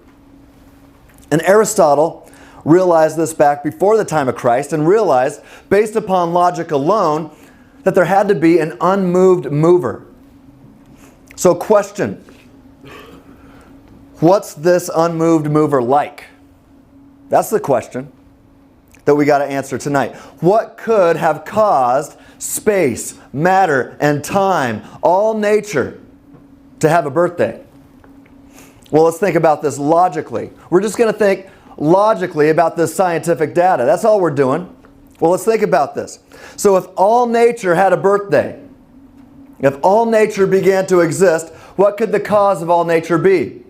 And Aristotle realized this back before the time of Christ and realized, based upon logic alone, that there had to be an unmoved mover. So question, what's this unmoved mover like? That's the question that we got to answer tonight. What could have caused space, matter, and time, all nature, to have a birthday? Well, let's think about this logically. We're just going to think logically about this scientific data. That's all we're doing. Well, let's think about this. So if all nature had a birthday, if all nature began to exist, what could the cause of all nature be?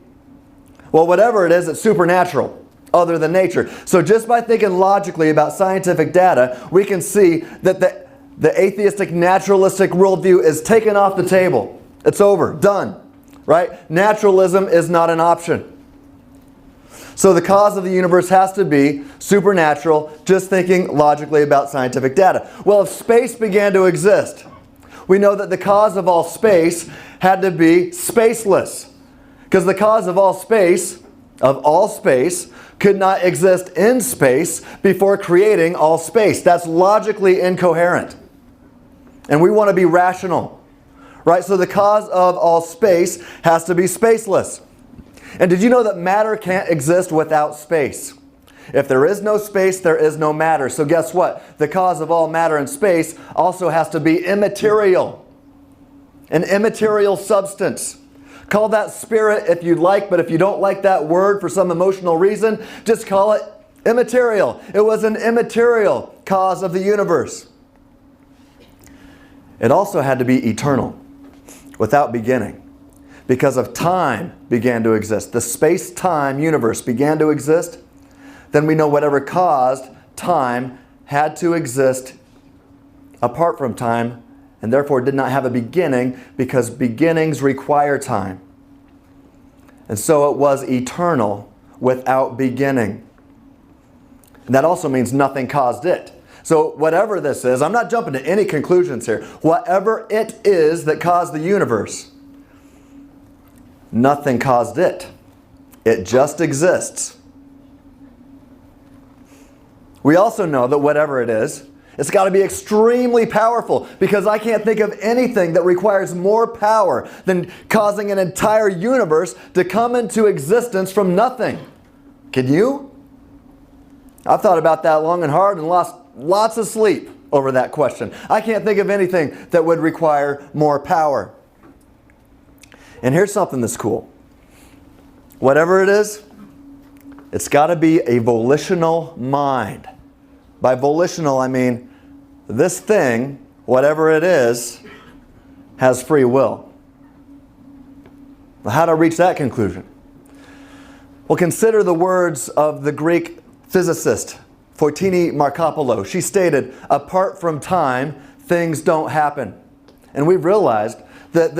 Well, whatever it is, it's supernatural, other than nature. So just by thinking logically about scientific data, we can see that the atheistic naturalistic worldview is taken off the table. It's over, done, right? Naturalism is not an option. So the cause of the universe has to be supernatural, just thinking logically about scientific data. Well, if space began to exist, we know that the cause of all space had to be spaceless. Because the cause of all space, could not exist in space before creating all space. That's logically incoherent. And we want to be rational. Right? So the cause of all space has to be spaceless. And did you know that matter can't exist without space? If there is no space, there is no matter. So guess what? The cause of all matter and space also has to be immaterial. An immaterial substance. Call that spirit if you'd like, but if you don't like that word for some emotional reason, just call it immaterial. It was an immaterial cause of the universe. It also had to be eternal, without beginning. Because if time began to exist, the space-time universe began to exist, then we know whatever caused time had to exist apart from time, and therefore did not have a beginning, because beginnings require time. And so it was eternal without beginning. And that also means nothing caused it. So whatever this is, I'm not jumping to any conclusions here. Whatever it is that caused the universe, nothing caused it. It just exists. We also know that whatever it is It's got to be extremely powerful, because I can't think of anything that requires more power than causing an entire universe to come into existence from nothing. Can you? I've thought about that long and hard and lost lots of sleep over that question. I can't think of anything that would require more power. And here's something that's cool. Whatever it is, it's got to be a volitional mind. By volitional, I mean this thing, whatever it is, has free will. How to reach that conclusion? Well, consider the words of the Greek physicist Foitini Markopoulou. She stated, apart from time, things don't happen. And we've realized that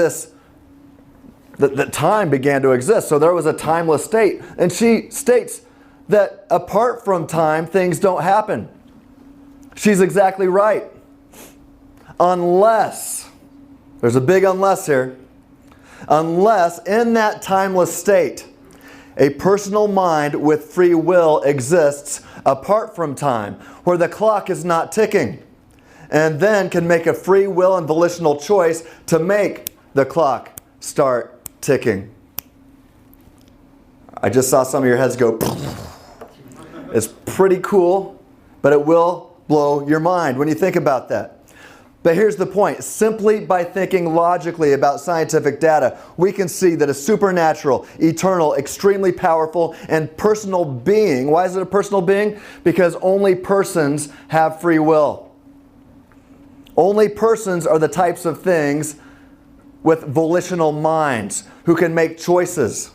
that time began to exist. So there was a timeless state. And she states that apart from time, things don't happen. She's exactly right. Unless, there's a big unless here, unless in that timeless state, a personal mind with free will exists apart from time, where the clock is not ticking, and then can make a free will and volitional choice to make the clock start ticking. I just saw some of your heads go. It's pretty cool, but it will blow your mind when you think about that. But here's the point. Simply by thinking logically about scientific data, we can see that a supernatural, eternal, extremely powerful, and personal being. Why is it a personal being? Because only persons have free will. Only persons are the types of things with volitional minds who can make choices.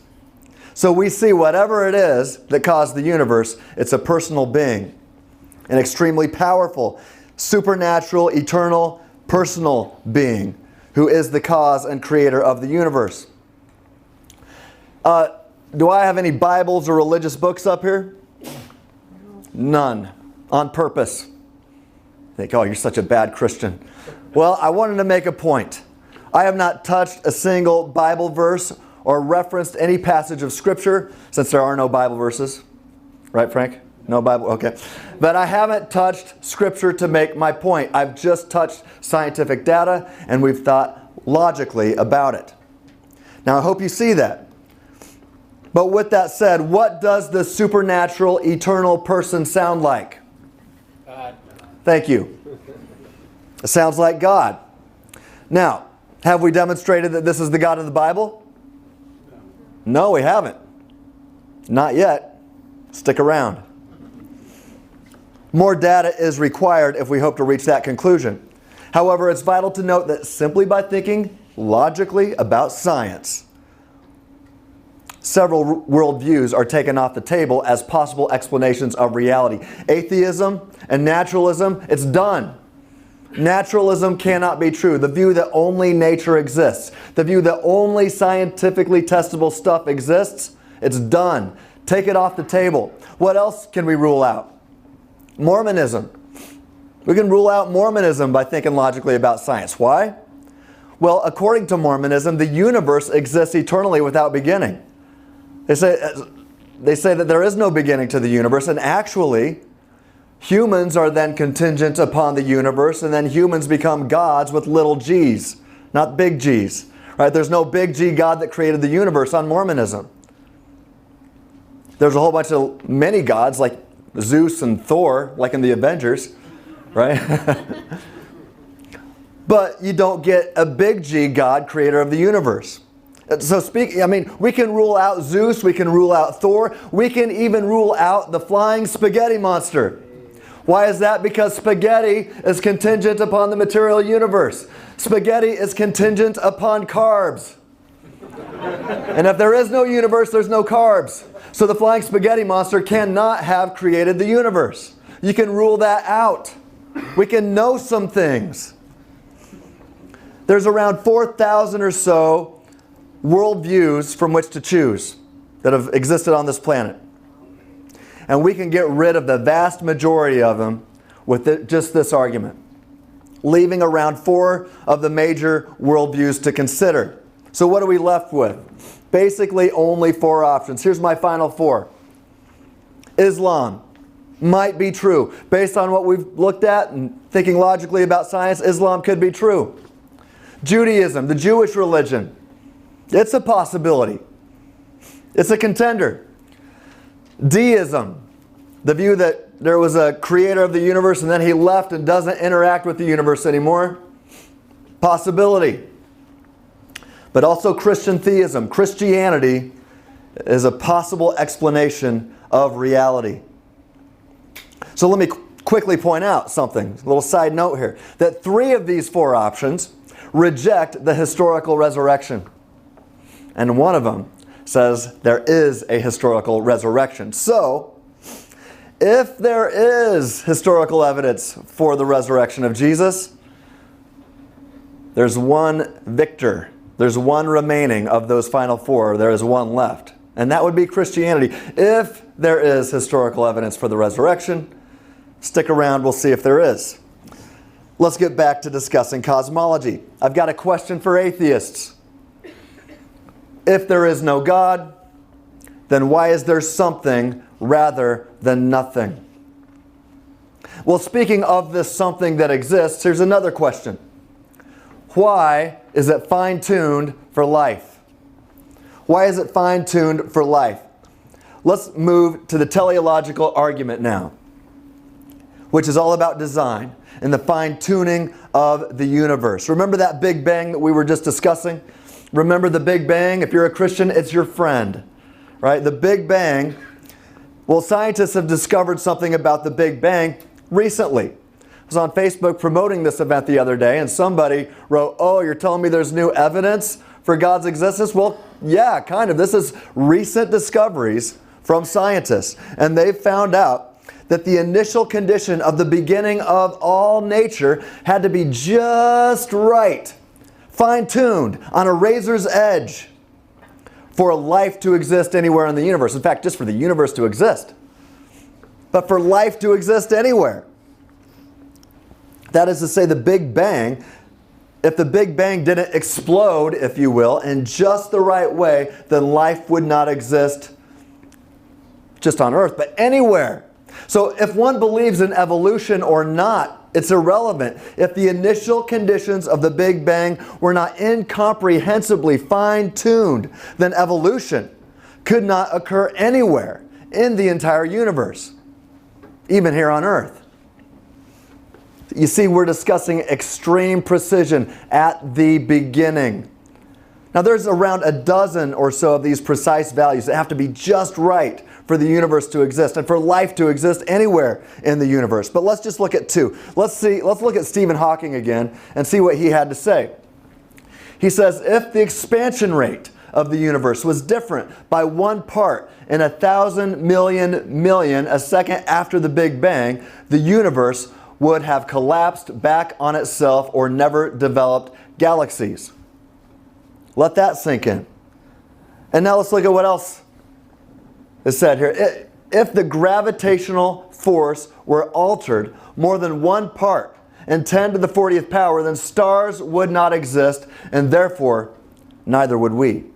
So we see whatever it is that caused the universe, it's a personal being. An extremely powerful, supernatural, eternal, personal being who is the cause and creator of the universe. Do I have any Bibles or religious books up here? None. On purpose. Think, oh, you're such a bad Christian. Well, I wanted to make a point. I have not touched a single Bible verse or referenced any passage of Scripture, since there are no Bible verses. Right, Frank? No Bible? Okay. But I haven't touched Scripture to make my point. I've just touched scientific data, and we've thought logically about it. Now, I hope you see that. But with that said, what does the supernatural, eternal person sound like? God. Thank you. It sounds like God. Now, have we demonstrated that this is the God of the Bible? No, we haven't. Not yet. Stick around. More data is required if we hope to reach that conclusion. However, it's vital to note that simply by thinking logically about science, several worldviews are taken off the table as possible explanations of reality. Atheism and naturalism, it's done. Naturalism cannot be true. The view that only nature exists, the view that only scientifically testable stuff exists, it's done. Take it off the table. What else can we rule out? Mormonism. We can rule out Mormonism by thinking logically about science. Why? Well, according to Mormonism, the universe exists eternally without beginning. They say that there is no beginning to the universe, and actually, humans are then contingent upon the universe, and then humans become gods with little g's, not big G's. Right? There's no big G God that created the universe on Mormonism. There's a whole bunch of many gods like Zeus and Thor, like in the Avengers, right? But you don't get a big G God, creator of the universe. So we can rule out Zeus, we can rule out Thor, we can even rule out the flying spaghetti monster. Why is that? Because spaghetti is contingent upon the material universe. Spaghetti is contingent upon carbs. And if there is no universe, there's no carbs. So the flying spaghetti monster cannot have created the universe. You can rule that out. We can know some things. There's around 4,000 or so worldviews from which to choose that have existed on this planet. And we can get rid of the vast majority of them with just this argument, leaving around 4 of the major worldviews to consider. So what are we left with? Basically only 4 options. Here's my final 4. Islam. might be true. Based on what we've looked at and thinking logically about science, Islam could be true. Judaism, the Jewish religion, it's a possibility. It's a contender. Deism, the view that there was a creator of the universe and then he left and doesn't interact with the universe anymore, possibility. But also Christian theism. Christianity is a possible explanation of reality. So let me quickly point out something, a little side note here, that 3 of these 4 options reject the historical resurrection. And one of them says there is a historical resurrection. So, if there is historical evidence for the resurrection of Jesus, there's one victor. There's one remaining of those final 4. There is one left. And that would be Christianity. If there is historical evidence for the resurrection, stick around, we'll see if there is. Let's get back to discussing cosmology. I've got a question for atheists. If there is no God, then why is there something rather than nothing? Well, speaking of this something that exists, here's another question. Why is it fine-tuned for life? Why is it fine-tuned for life? Let's move to the teleological argument now, which is all about design and the fine-tuning of the universe. Remember that Big Bang that we were just discussing? Remember the Big Bang? If you're a Christian, it's your friend, right? The Big Bang, well, scientists have discovered something about the Big Bang recently. I was on Facebook promoting this event the other day, and somebody wrote, "Oh, you're telling me there's new evidence for God's existence?" Well, yeah, kind of. This is recent discoveries from scientists, and they've found out that the initial condition of the beginning of all nature had to be just right, fine-tuned, on a razor's edge for life to exist anywhere in the universe. In fact, just for the universe to exist. But for life to exist anywhere. That is to say, the Big Bang, if the Big Bang didn't explode, if you will, in just the right way, then life would not exist just on Earth, but anywhere. So if one believes in evolution or not, it's irrelevant. If the initial conditions of the Big Bang were not incomprehensibly fine-tuned, then evolution could not occur anywhere in the entire universe, even here on Earth. You see, we're discussing extreme precision at the beginning. Now, there's around a dozen or so of these precise values that have to be just right for the universe to exist and for life to exist anywhere in the universe. But let's just look at 2. Let's look at Stephen Hawking again and see what he had to say. He says, if the expansion rate of the universe was different by 1 part in 1,000 million a second after the Big Bang, the universe would have collapsed back on itself or never developed galaxies. Let that sink in. And now let's look at what else is said here. If the gravitational force were altered more than 1 part in 10 to the 40th power, then stars would not exist, and therefore neither would we.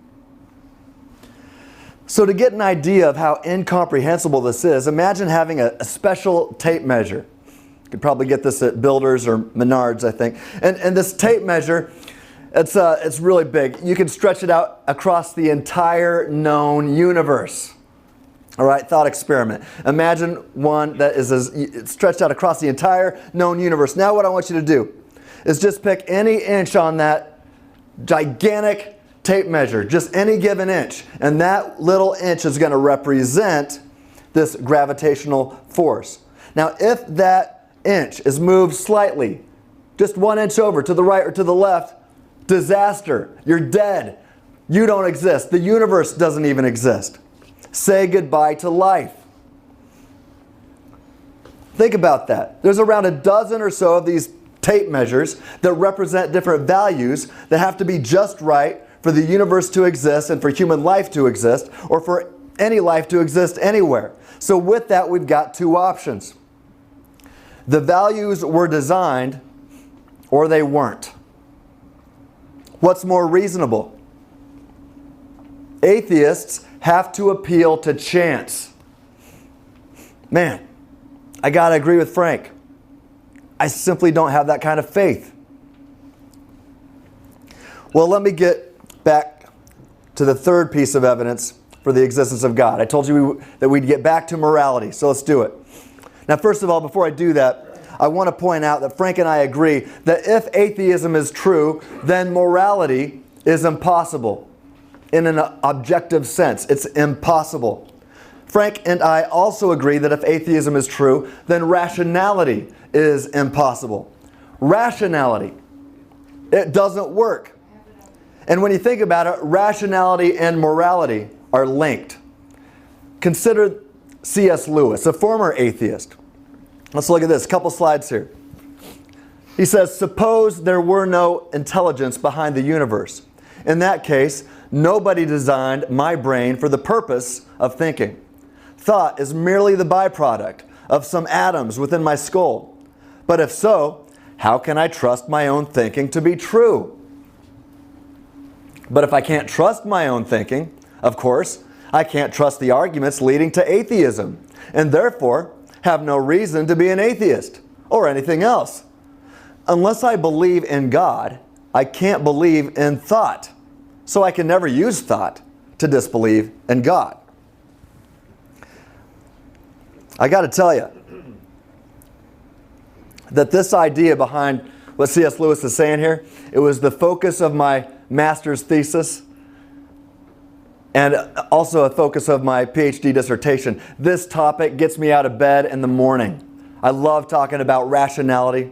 So to get an idea of how incomprehensible this is, imagine having a special tape measure. You could probably get this at Builders or Menards, I think. And this tape measure, it's really big. You can stretch it out across the entire known universe. All right, thought experiment. Imagine one that is stretched out across the entire known universe. Now what I want you to do is just pick any inch on that gigantic tape measure, just any given inch. And that little inch is going to represent this gravitational force. Now if that inch is moved slightly, just 1 inch over to the right or to the left, disaster. You're dead. You don't exist. The universe doesn't even exist. Say goodbye to life. Think about that. There's around a dozen or so of these tape measures that represent different values that have to be just right for the universe to exist and for human life to exist, or for any life to exist anywhere. So with that, we've got 2 options. The values were designed or they weren't. What's more reasonable? Atheists have to appeal to chance. Man, I got to agree with Frank. I simply don't have that kind of faith. Well, let me get back to the third piece of evidence for the existence of God. I told you that we'd get back to morality, so let's do it. Now, first of all, before I do that, I want to point out that Frank and I agree that if atheism is true, then morality is impossible. In an objective sense, it's impossible. Frank and I also agree that if atheism is true, then rationality is impossible. Rationality, it doesn't work. And when you think about it, rationality and morality are linked. Consider C.S. Lewis, a former atheist. Let's look at this, a couple slides here. He says, suppose there were no intelligence behind the universe. In that case, nobody designed my brain for the purpose of thinking. Thought is merely the byproduct of some atoms within my skull. But if so, how can I trust my own thinking to be true? But if I can't trust my own thinking, of course, I can't trust the arguments leading to atheism, and therefore have no reason to be an atheist or anything else. Unless I believe in God, I can't believe in thought. So I can never use thought to disbelieve in God. I got to tell you that this idea behind what C.S. Lewis is saying here, it was the focus of my master's thesis and also a focus of my PhD dissertation. This topic gets me out of bed in the morning. I love talking about rationality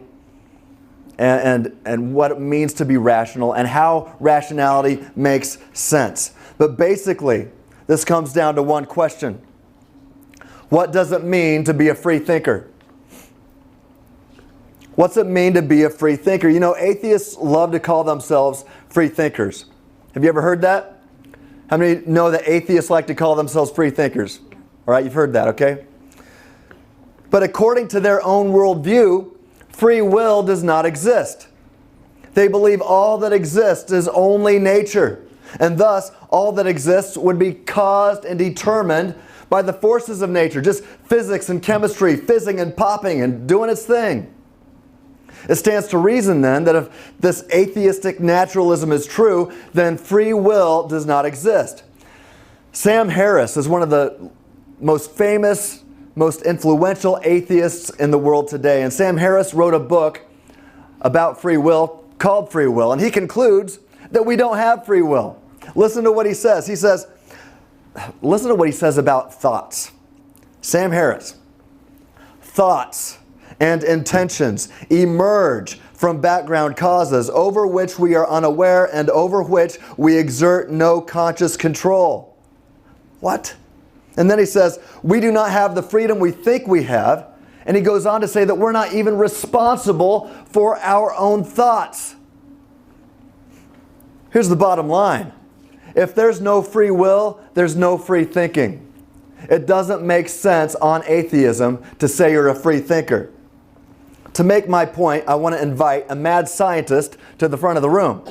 and what it means to be rational and how rationality makes sense. But basically, this comes down to one question. What does it mean to be a free thinker? What's it mean to be a free thinker? You know, atheists love to call themselves free thinkers. Have you ever heard that? How many know that atheists like to call themselves free thinkers? All right, you've heard that, okay? But according to their own worldview, free will does not exist. They believe all that exists is only nature, and thus all that exists would be caused and determined by the forces of nature, just physics and chemistry, fizzing and popping and doing its thing. It stands to reason then that if this atheistic naturalism is true, then free will does not exist. Sam Harris is one of the most famous, most influential atheists in the world today. And Sam Harris wrote a book about free will called Free Will. And he concludes that we don't have free will. Listen to what he says. Listen to what he says about thoughts. Sam Harris. Thoughts and intentions emerge from background causes over which we are unaware and over which we exert no conscious control. What? And then he says, we do not have the freedom we think we have. And he goes on to say that we're not even responsible for our own thoughts. Here's the bottom line. If there's no free will, there's no free thinking. It doesn't make sense on atheism to say you're a free thinker. To make my point, I want to invite a mad scientist to the front of the room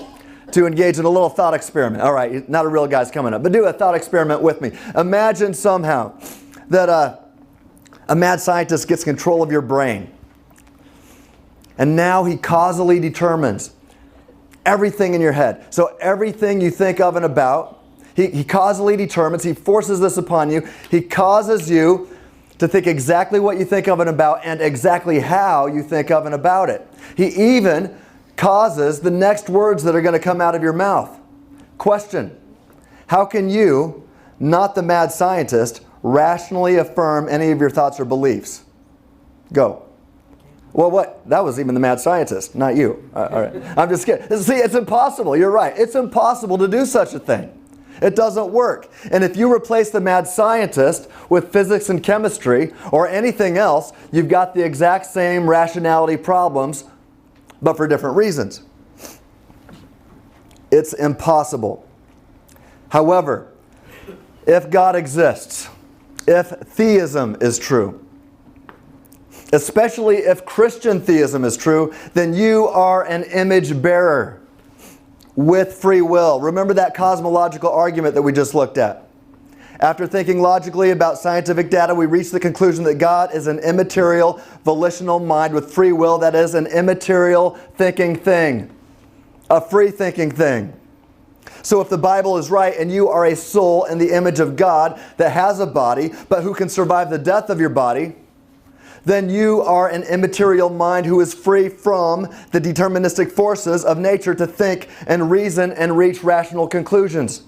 to engage in a little thought experiment. All right, not a real guy's coming up, but do a thought experiment with me. Imagine somehow that a mad scientist gets control of your brain. And now he causally determines everything in your head. So everything you think of and about, he causally determines, he forces this upon you. He causes you to think exactly what you think of and about and exactly how you think of and about it. He even causes the next words that are going to come out of your mouth. Question: how can you, not the mad scientist, rationally affirm any of your thoughts or beliefs? Go. Well, what? That was even the mad scientist, not you. All right. I'm just kidding. See, it's impossible. You're right. It's impossible to do such a thing. It doesn't work. And if you replace the mad scientist with physics and chemistry or anything else, you've got the exact same rationality problems, but for different reasons. It's impossible. However, if God exists, if theism is true, especially if Christian theism is true, then you are an image bearer with free will. Remember that cosmological argument that we just looked at. After thinking logically about scientific data, we reach the conclusion that God is an immaterial, volitional mind with free will, that is, an immaterial thinking thing, a free thinking thing. So if the Bible is right and you are a soul in the image of God that has a body, but who can survive the death of your body, then you are an immaterial mind who is free from the deterministic forces of nature to think and reason and reach rational conclusions.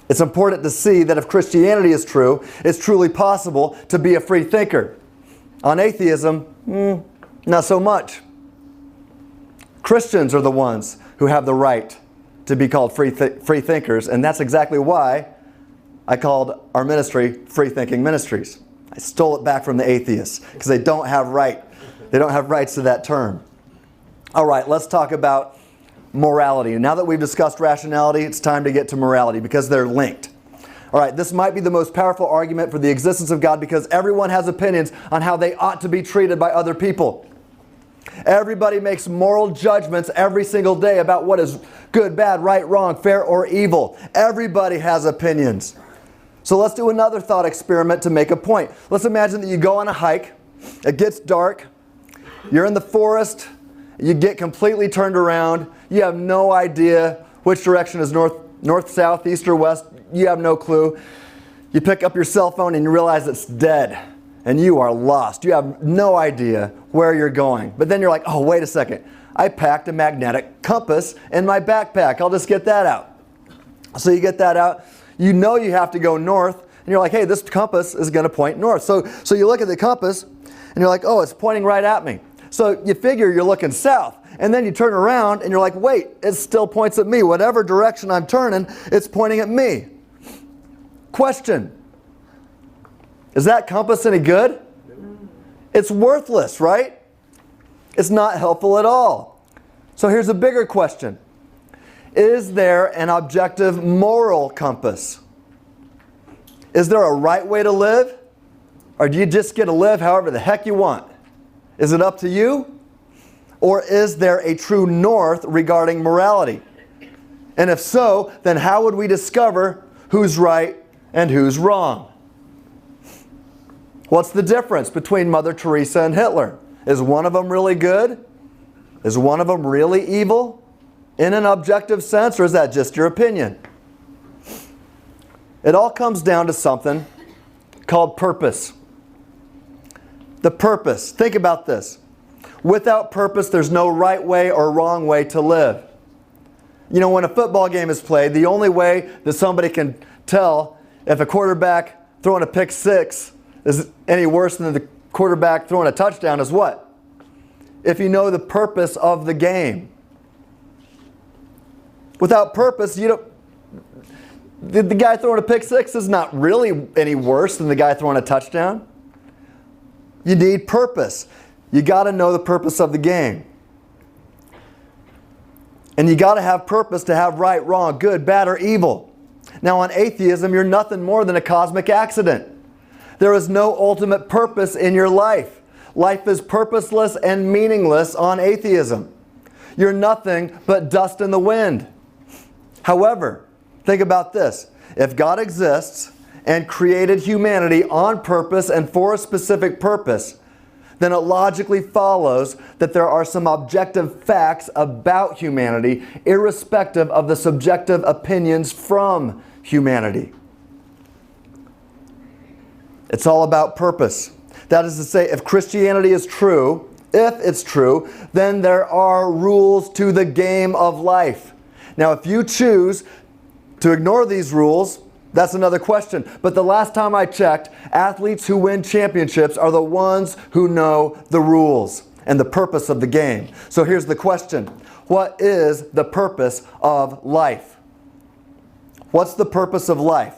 It's important to see that if Christianity is true, it's truly possible to be a free thinker. On atheism, not so much. Christians are the ones who have the right to be called free thinkers, and that's exactly why I called our ministry Free Thinking Ministries. I stole it back from the atheists because they don't have rights to that term. All right, let's talk about morality. And now that we've discussed rationality, it's time to get to morality because they're linked. All right, this might be the most powerful argument for the existence of God because everyone has opinions on how they ought to be treated by other people. Everybody makes moral judgments every single day about what is good, bad, right, wrong, fair, or evil. Everybody has opinions. So let's do another thought experiment to make a point. Let's imagine that you go on a hike, it gets dark, you're in the forest, you get completely turned around, you have no idea which direction is north, south, east, or west, you have no clue. You pick up your cell phone and you realize it's dead. And you are lost. You have no idea where you're going. But then you're like, oh, wait a second. I packed a magnetic compass in my backpack. I'll just get that out. So you get that out. You know you have to go north. And you're like, hey, this compass is going to point north. So you look at the compass and you're like, oh, it's pointing right at me. So you figure you're looking south. And then you turn around and you're like, wait, it still points at me. Whatever direction I'm turning, it's pointing at me. Question. Is that compass any good? It's worthless, right? It's not helpful at all. So here's a bigger question. Is there an objective moral compass? Is there a right way to live? Or do you just get to live however the heck you want? Is it up to you? Or is there a true north regarding morality? And if so, then how would we discover who's right and who's wrong? What's the difference between Mother Teresa and Hitler? Is one of them really good? Is one of them really evil? In an objective sense, or is that just your opinion? It all comes down to something called purpose. The purpose. Think about this. Without purpose, there's no right way or wrong way to live. You know, when a football game is played, the only way that somebody can tell if a quarterback throwing a pick six is any worse than the quarterback throwing a touchdown is what? If you know the purpose of the game. Without purpose, the guy throwing a pick six is not really any worse than the guy throwing a touchdown. You need purpose. You got to know the purpose of the game. And you got to have purpose to have right, wrong, good, bad, or evil. Now on atheism, you're nothing more than a cosmic accident. There is no ultimate purpose in your life. Life is purposeless and meaningless on atheism. You're nothing but dust in the wind. However, think about this. If God exists and created humanity on purpose and for a specific purpose, then it logically follows that there are some objective facts about humanity, irrespective of the subjective opinions from humanity. It's all about purpose. That is to say, if Christianity is true, if it's true, then there are rules to the game of life. Now, if you choose to ignore these rules, that's another question. But the last time I checked, athletes who win championships are the ones who know the rules and the purpose of the game. So here's the question. What is the purpose of life? What's the purpose of life?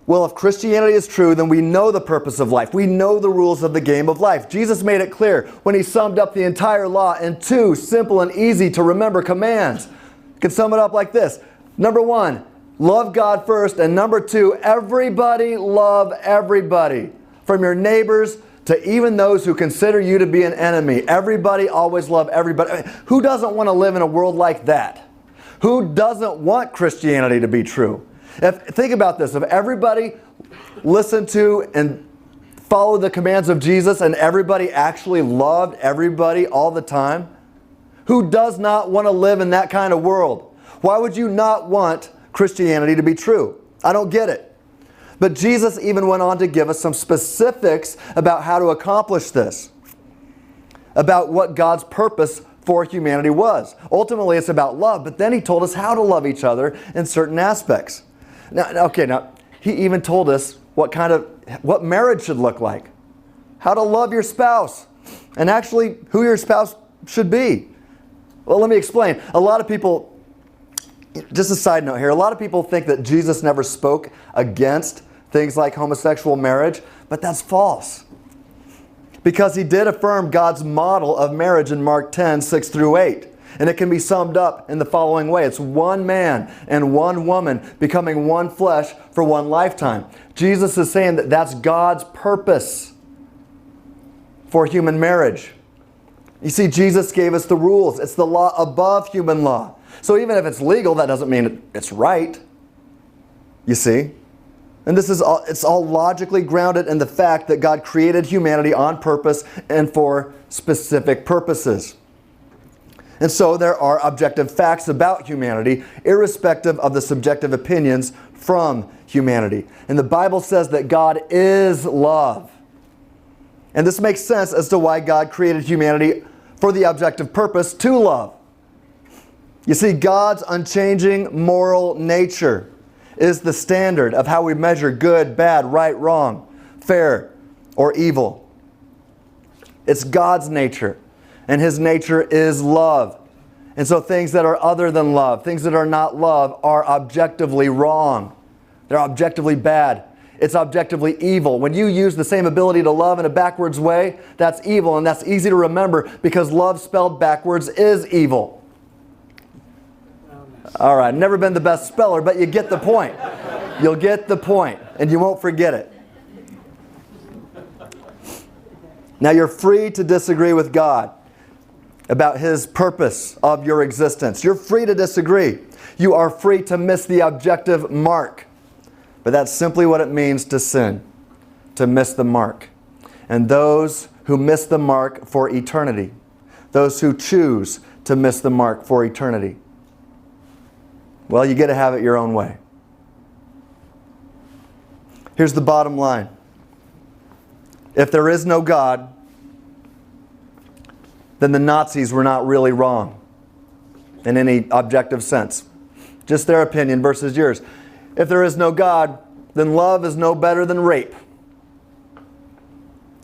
Well, if Christianity is true, then we know the purpose of life. We know the rules of the game of life. Jesus made it clear when he summed up the entire law in 2 simple and easy to remember commands. You can sum it up like this. Number 1, love God first. And number 2, everybody love everybody. From your neighbors to even those who consider you to be an enemy. Everybody always love everybody. I mean, who doesn't want to live in a world like that? Who doesn't want Christianity to be true? Think about this. If everybody listened to and followed the commands of Jesus and everybody actually loved everybody all the time, who does not want to live in that kind of world? Why would you not want Christianity to be true? I don't get it. But Jesus even went on to give us some specifics about how to accomplish this, about what God's purpose for humanity was. Ultimately, it's about love, but then he told us how to love each other in certain aspects. Now, he even told us what marriage should look like, how to love your spouse, and actually who your spouse should be. Well, let me explain. A lot of people, just a side note here, a lot of people think that Jesus never spoke against things like homosexual marriage, but that's false. Because he did affirm God's model of marriage in Mark 10, 6 through 8. And it can be summed up in the following way. It's one man and one woman becoming one flesh for one lifetime. Jesus is saying that that's God's purpose for human marriage. You see, Jesus gave us the rules. It's the law above human law. So even if it's legal, that doesn't mean it's right. You see? And it's all logically grounded in the fact that God created humanity on purpose and for specific purposes. And so there are objective facts about humanity, irrespective of the subjective opinions from humanity. And the Bible says that God is love. And this makes sense as to why God created humanity for the objective purpose to love. You see, God's unchanging moral nature is the standard of how we measure good, bad, right, wrong, fair, or evil. It's God's nature, and his nature is love. And so things that are other than love, things that are not love, are objectively wrong. They're objectively bad. It's objectively evil. When you use the same ability to love in a backwards way, that's evil, and that's easy to remember because love spelled backwards is evil. All right, never been the best speller, but you get the point. You'll get the point, and you won't forget it. Now, you're free to disagree with God about his purpose of your existence. You're free to disagree. You are free to miss the objective mark. But that's simply what it means to sin, to miss the mark. And those who miss the mark for eternity, those who choose to miss the mark for eternity, well, you get to have it your own way. Here's the bottom line. If there is no God, then the Nazis were not really wrong in any objective sense. Just their opinion versus yours. If there is no God, then love is no better than rape.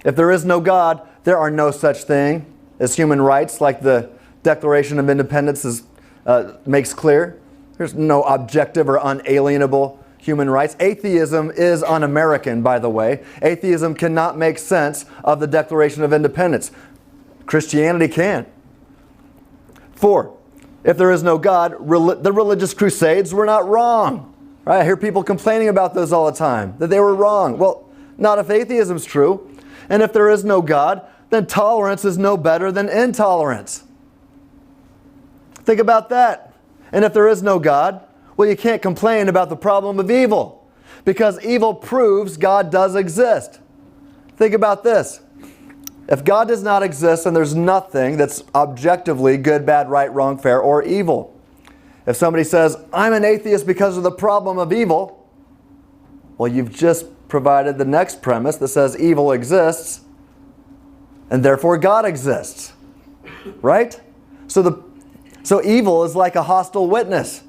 If there is no God, there are no such thing as human rights, like the Declaration of Independence makes clear. There's no objective or unalienable human rights. Atheism is un-American, by the way. Atheism cannot make sense of the Declaration of Independence. Christianity can. 4, if there is no God, the religious crusades were not wrong. Right? I hear people complaining about those all the time, that they were wrong. Well, not if atheism's true. And if there is no God, then tolerance is no better than intolerance. Think about that. And if there is no God, well, you can't complain about the problem of evil, because evil proves God does exist. Think about this. If God does not exist, then there's nothing that's objectively good, bad, right, wrong, fair, or evil. If somebody says, I'm an atheist because of the problem of evil, well, you've just provided the next premise that says evil exists, and therefore God exists. Right? So evil is like a hostile witness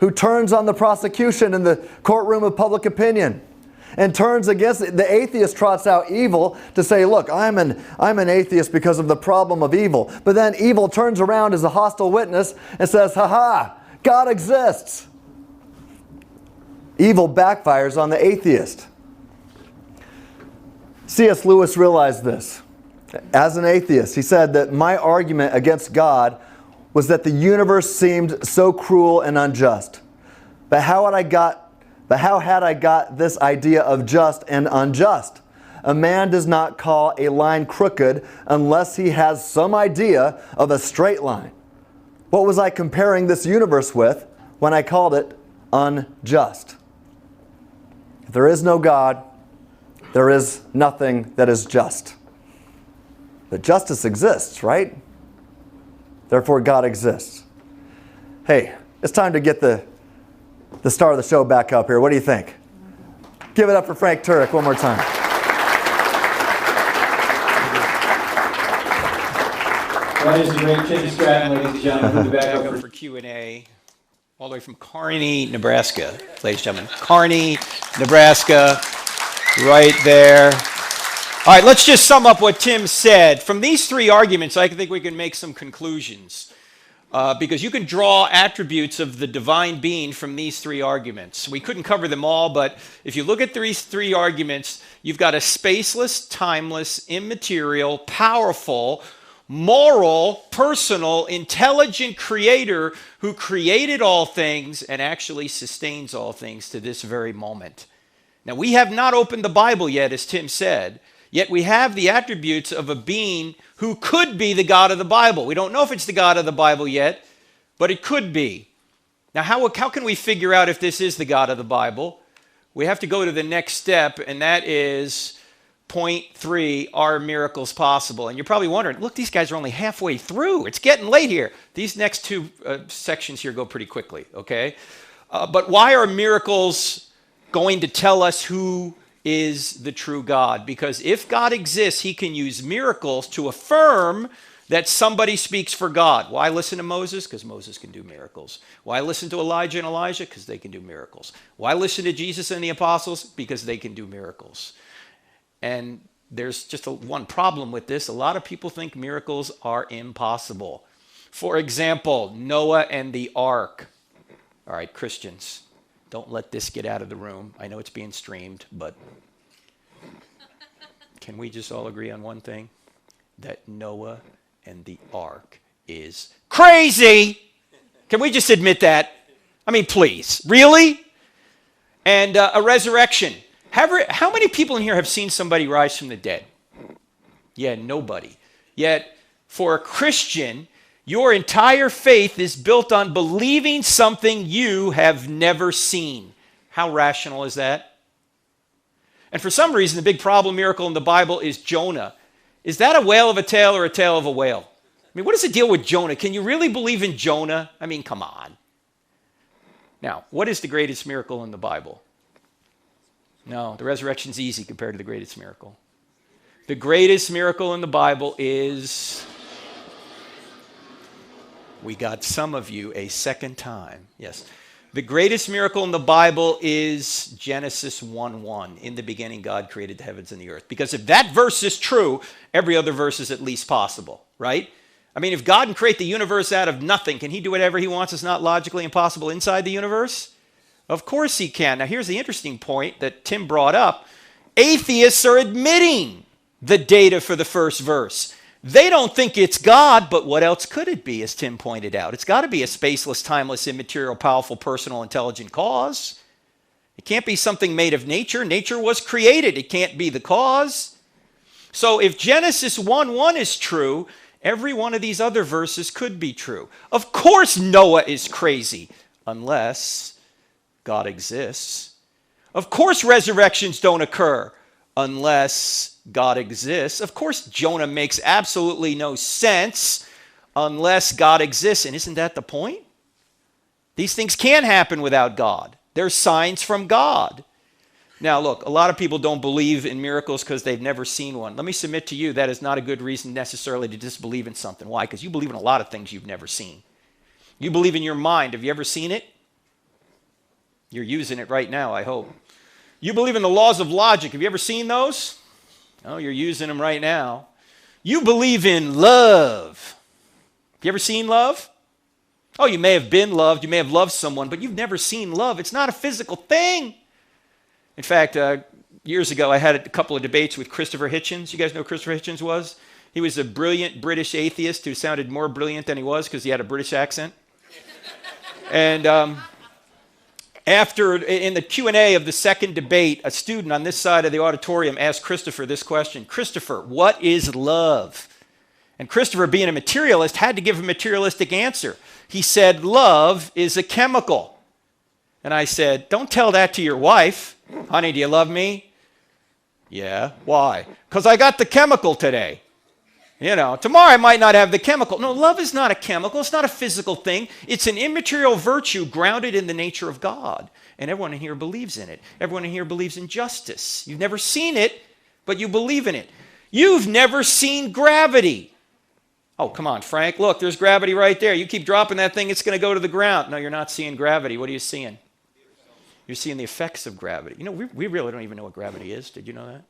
who turns on the prosecution in the courtroom of public opinion and turns against it. The atheist trots out evil to say, look, I'm an atheist because of the problem of evil. But then evil turns around as a hostile witness and says, ha-ha, God exists. Evil backfires on the atheist. C.S. Lewis realized this. As an atheist, he said that my argument against God was that the universe seemed so cruel and unjust. But how had I got this idea of just and unjust? A man does not call a line crooked unless he has some idea of a straight line. What was I comparing this universe with when I called it unjust? If there is no God, there is nothing that is just. But justice exists, right? Therefore, God exists. Hey, it's time to get the star of the show back up here. What do you think? Give it up for Frank Turek one more time. That is the great Tim Stratton, ladies and gentlemen. We'll be back up for Q&A. All the way from Kearney, Nebraska, ladies and gentlemen. Kearney, Nebraska, right there. All right, let's just sum up what Tim said. From these three arguments, I think we can make some conclusions. Because you can draw attributes of the divine being from these three arguments. We couldn't cover them all, but if you look at these three arguments, you've got a spaceless, timeless, immaterial, powerful, moral, personal, intelligent creator who created all things and actually sustains all things to this very moment. Now, we have not opened the Bible yet, as Tim said, yet we have the attributes of a being who could be the God of the Bible. We don't know if it's the God of the Bible yet, but it could be. Now, how can we figure out if this is the God of the Bible? We have to go to the next step, and that is point 3, are miracles possible? And you're probably wondering, look, these guys are only halfway through. It's getting late here. These next two sections here go pretty quickly, okay? But why are miracles going to tell us who is the true God? Because if God exists, he can use miracles to affirm that somebody speaks for God. Why listen to Moses? Because Moses can do miracles. Why listen to Elijah and Elijah? Because they can do miracles. Why listen to Jesus and the apostles? Because they can do miracles. And there's just one problem with this. A lot of people think miracles are impossible. For example, Noah and the ark. All right, Christians, don't let this get out of the room. I know it's being streamed, but can we just all agree on one thing? That Noah and the ark is crazy. Can we just admit that? I mean, please. Really? And a resurrection. How many people in here have seen somebody rise from the dead? Yeah, nobody. Yet, for a Christian, your entire faith is built on believing something you have never seen. How rational is that? And for some reason, the big problem miracle in the Bible is Jonah. Is that a whale of a tale or a tale of a whale? I mean, what is the deal with Jonah? Can you really believe in Jonah? I mean, come on. Now, what is the greatest miracle in the Bible? No, the resurrection's easy compared to the greatest miracle. The greatest miracle in the Bible is... We got some of you a second time. Yes. The greatest miracle in the Bible is Genesis 1:1. In the beginning, God created the heavens and the earth. Because if that verse is true, every other verse is at least possible, right? I mean, if God can create the universe out of nothing, can he do whatever he wants? It's not logically impossible inside the universe? Of course he can. Now, here's the interesting point that Tim brought up. Atheists are admitting the data for the first verse. They don't think it's God, but what else could it be, as Tim pointed out? It's got to be a spaceless, timeless, immaterial, powerful, personal, intelligent cause. It can't be something made of nature. Nature was created. It can't be the cause. So if Genesis 1:1 is true, every one of these other verses could be true. Of course Noah is crazy, unless God exists. Of course resurrections don't occur, unless God exists. Of course, Jonah makes absolutely no sense unless God exists. And isn't that the point? These things can't happen without God. They're signs from God. Now, look, a lot of people don't believe in miracles because they've never seen one. Let me submit to you that is not a good reason necessarily to disbelieve in something. Why? Because you believe in a lot of things you've never seen. You believe in your mind. Have you ever seen it? You're using it right now, I hope. You believe in the laws of logic. Have you ever seen those? Oh, you're using them right now. You believe in love. Have you ever seen love? Oh, you may have been loved. You may have loved someone, but you've never seen love. It's not a physical thing. In fact, years ago, I had a couple of debates with Christopher Hitchens. You guys know who Christopher Hitchens was? He was a brilliant British atheist who sounded more brilliant than he was because he had a British accent. And in the Q&A of the second debate, a student on this side of the auditorium asked Christopher this question. Christopher, what is love? And Christopher, being a materialist, had to give a materialistic answer. He said, love is a chemical. And I said, don't tell that to your wife. Honey, do you love me? Yeah. Why? Because I got the chemical today. You know, tomorrow I might not have the chemical. No, love is not a chemical. It's not a physical thing. It's an immaterial virtue grounded in the nature of God. And everyone in here believes in it. Everyone in here believes in justice. You've never seen it, but you believe in it. You've never seen gravity. Oh, come on, Frank. Look, there's gravity right there. You keep dropping that thing, it's going to go to the ground. No, you're not seeing gravity. What are you seeing? You're seeing the effects of gravity. You know, we really don't even know what gravity is. Did you know that?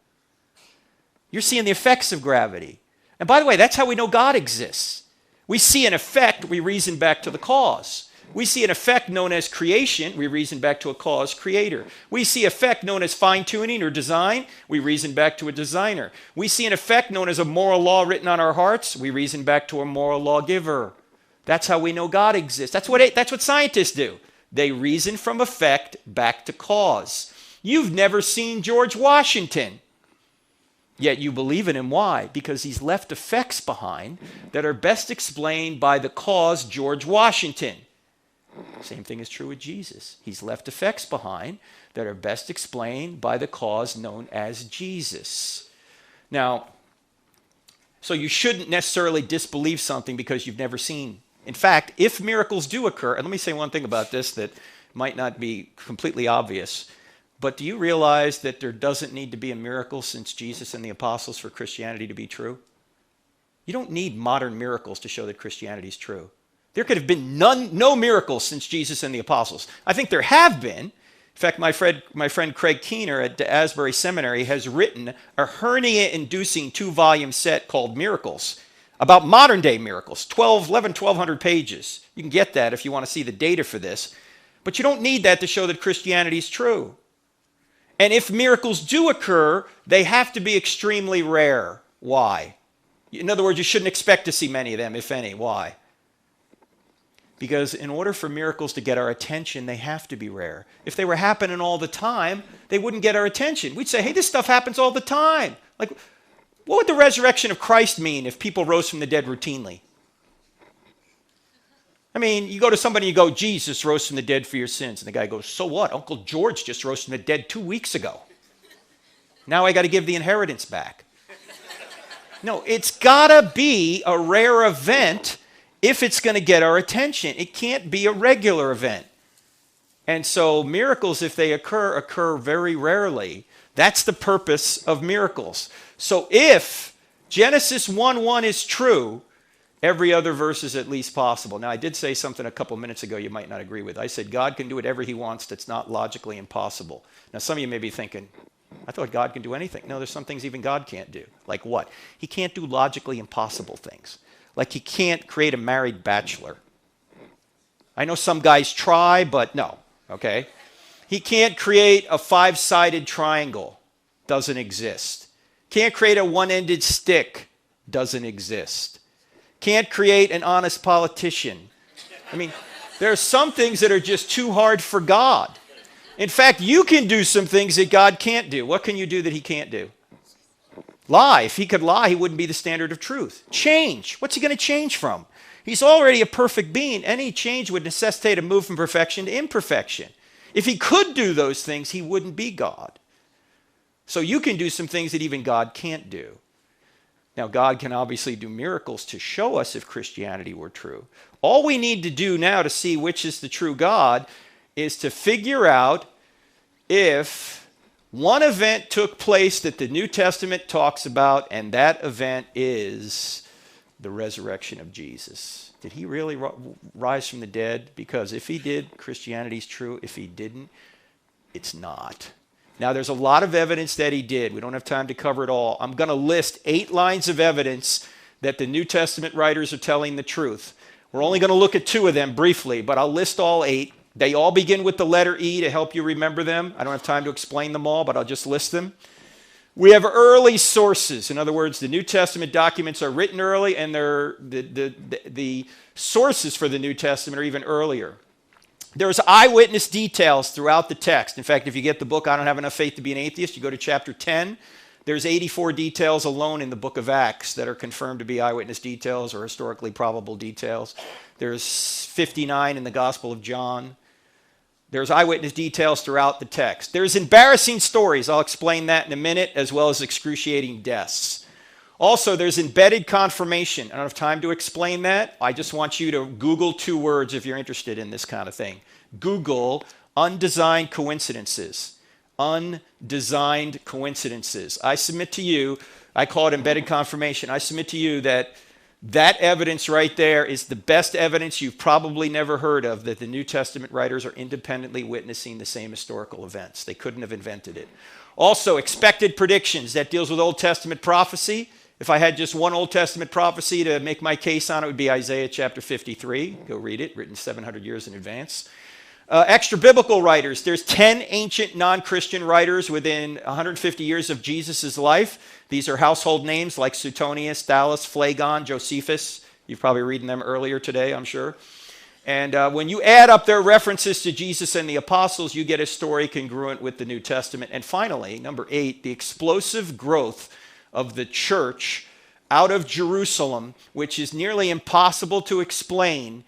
You're seeing the effects of gravity. And by the way, that's how we know God exists. We see an effect, we reason back to the cause. We see an effect known as creation, we reason back to a cause, creator. We see effect known as fine-tuning or design, we reason back to a designer. We see an effect known as a moral law written on our hearts, we reason back to a moral lawgiver. That's how we know God exists. That's what scientists do. They reason from effect back to cause. You've never seen George Washington. Yet you believe in him. Why? Because he's left effects behind that are best explained by the cause George Washington. Same thing is true with Jesus. He's left effects behind that are best explained by the cause known as Jesus. Now, so you shouldn't necessarily disbelieve something because you've never seen. In fact, if miracles do occur, and let me say one thing about this that might not be completely obvious, but do you realize that there doesn't need to be a miracle since Jesus and the apostles for Christianity to be true? You don't need modern miracles to show that Christianity is true. There could have been no miracles since Jesus and the apostles. I think there have been. In fact, my friend Craig Keener at Asbury Seminary has written a hernia-inducing 2-volume set called Miracles, about modern-day miracles, 1,200 pages. You can get that if you want to see the data for this. But you don't need that to show that Christianity is true. And if miracles do occur, they have to be extremely rare. Why? In other words, you shouldn't expect to see many of them, if any. Why? Because in order for miracles to get our attention, they have to be rare. If they were happening all the time, they wouldn't get our attention. We'd say, hey, this stuff happens all the time. Like, what would the resurrection of Christ mean if people rose from the dead routinely? I mean, you go to somebody and you go, Jesus rose from the dead for your sins. And the guy goes, so what? Uncle George just rose from the dead 2 weeks ago. Now I got to give the inheritance back. No, it's got to be a rare event if it's going to get our attention. It can't be a regular event. And so miracles, if they occur very rarely. That's the purpose of miracles. So if Genesis 1:1 is true, every other verse is at least possible. Now, I did say something a couple minutes ago you might not agree with. I said God can do whatever he wants that's not logically impossible. Now, some of you may be thinking, I thought God can do anything. No, there's some things even God can't do. Like what? He can't do logically impossible things. Like he can't create a married bachelor. I know some guys try, but no, okay? He can't create a 5-sided triangle. Doesn't exist. Can't create a one-ended stick. Doesn't exist. Can't create an honest politician. I mean, there are some things that are just too hard for God. In fact, you can do some things that God can't do. What can you do that he can't do? Lie. If he could lie, he wouldn't be the standard of truth. Change. What's he going to change from? He's already a perfect being. Any change would necessitate a move from perfection to imperfection. If he could do those things, he wouldn't be God. So you can do some things that even God can't do. Now, God can obviously do miracles to show us if Christianity were true. All we need to do now to see which is the true God is to figure out if one event took place that the New Testament talks about, and that event is the resurrection of Jesus. Did he really rise from the dead? Because if he did, Christianity is true. If he didn't, it's not. Now, there's a lot of evidence that he did. We don't have time to cover it all. I'm going to list 8 lines of evidence that the New Testament writers are telling the truth. We're only going to look at 2 of them briefly, but I'll list all 8. They all begin with the letter E to help you remember them. I don't have time to explain them all, but I'll just list them. We have early sources. In other words, the New Testament documents are written early, and the sources for the New Testament are even earlier. There's eyewitness details throughout the text. In fact, if you get the book, I Don't Have Enough Faith to Be an Atheist, you go to chapter 10. There's 84 details alone in the book of Acts that are confirmed to be eyewitness details or historically probable details. There's 59 in the Gospel of John. There's eyewitness details throughout the text. There's embarrassing stories. I'll explain that in a minute, as well as excruciating deaths. Also, there's embedded confirmation. I don't have time to explain that. I just want you to Google 2 words if you're interested in this kind of thing. Google undesigned coincidences. Undesigned coincidences. I submit to you, I call it embedded confirmation. I submit to you that that evidence right there is the best evidence you've probably never heard of that the New Testament writers are independently witnessing the same historical events. They couldn't have invented it. Also, expected predictions. That deals with Old Testament prophecy. If I had just one Old Testament prophecy to make my case on it, would be Isaiah chapter 53. Go read it, written 700 years in advance. Extra biblical writers. There's 10 ancient non-Christian writers within 150 years of Jesus' life. These are household names like Suetonius, Thallus, Phlegon, Josephus. You've probably read them earlier today, I'm sure. And when you add up their references to Jesus and the apostles, you get a story congruent with the New Testament. And finally, number 8, the explosive growth of the church out of Jerusalem, which is nearly impossible to explain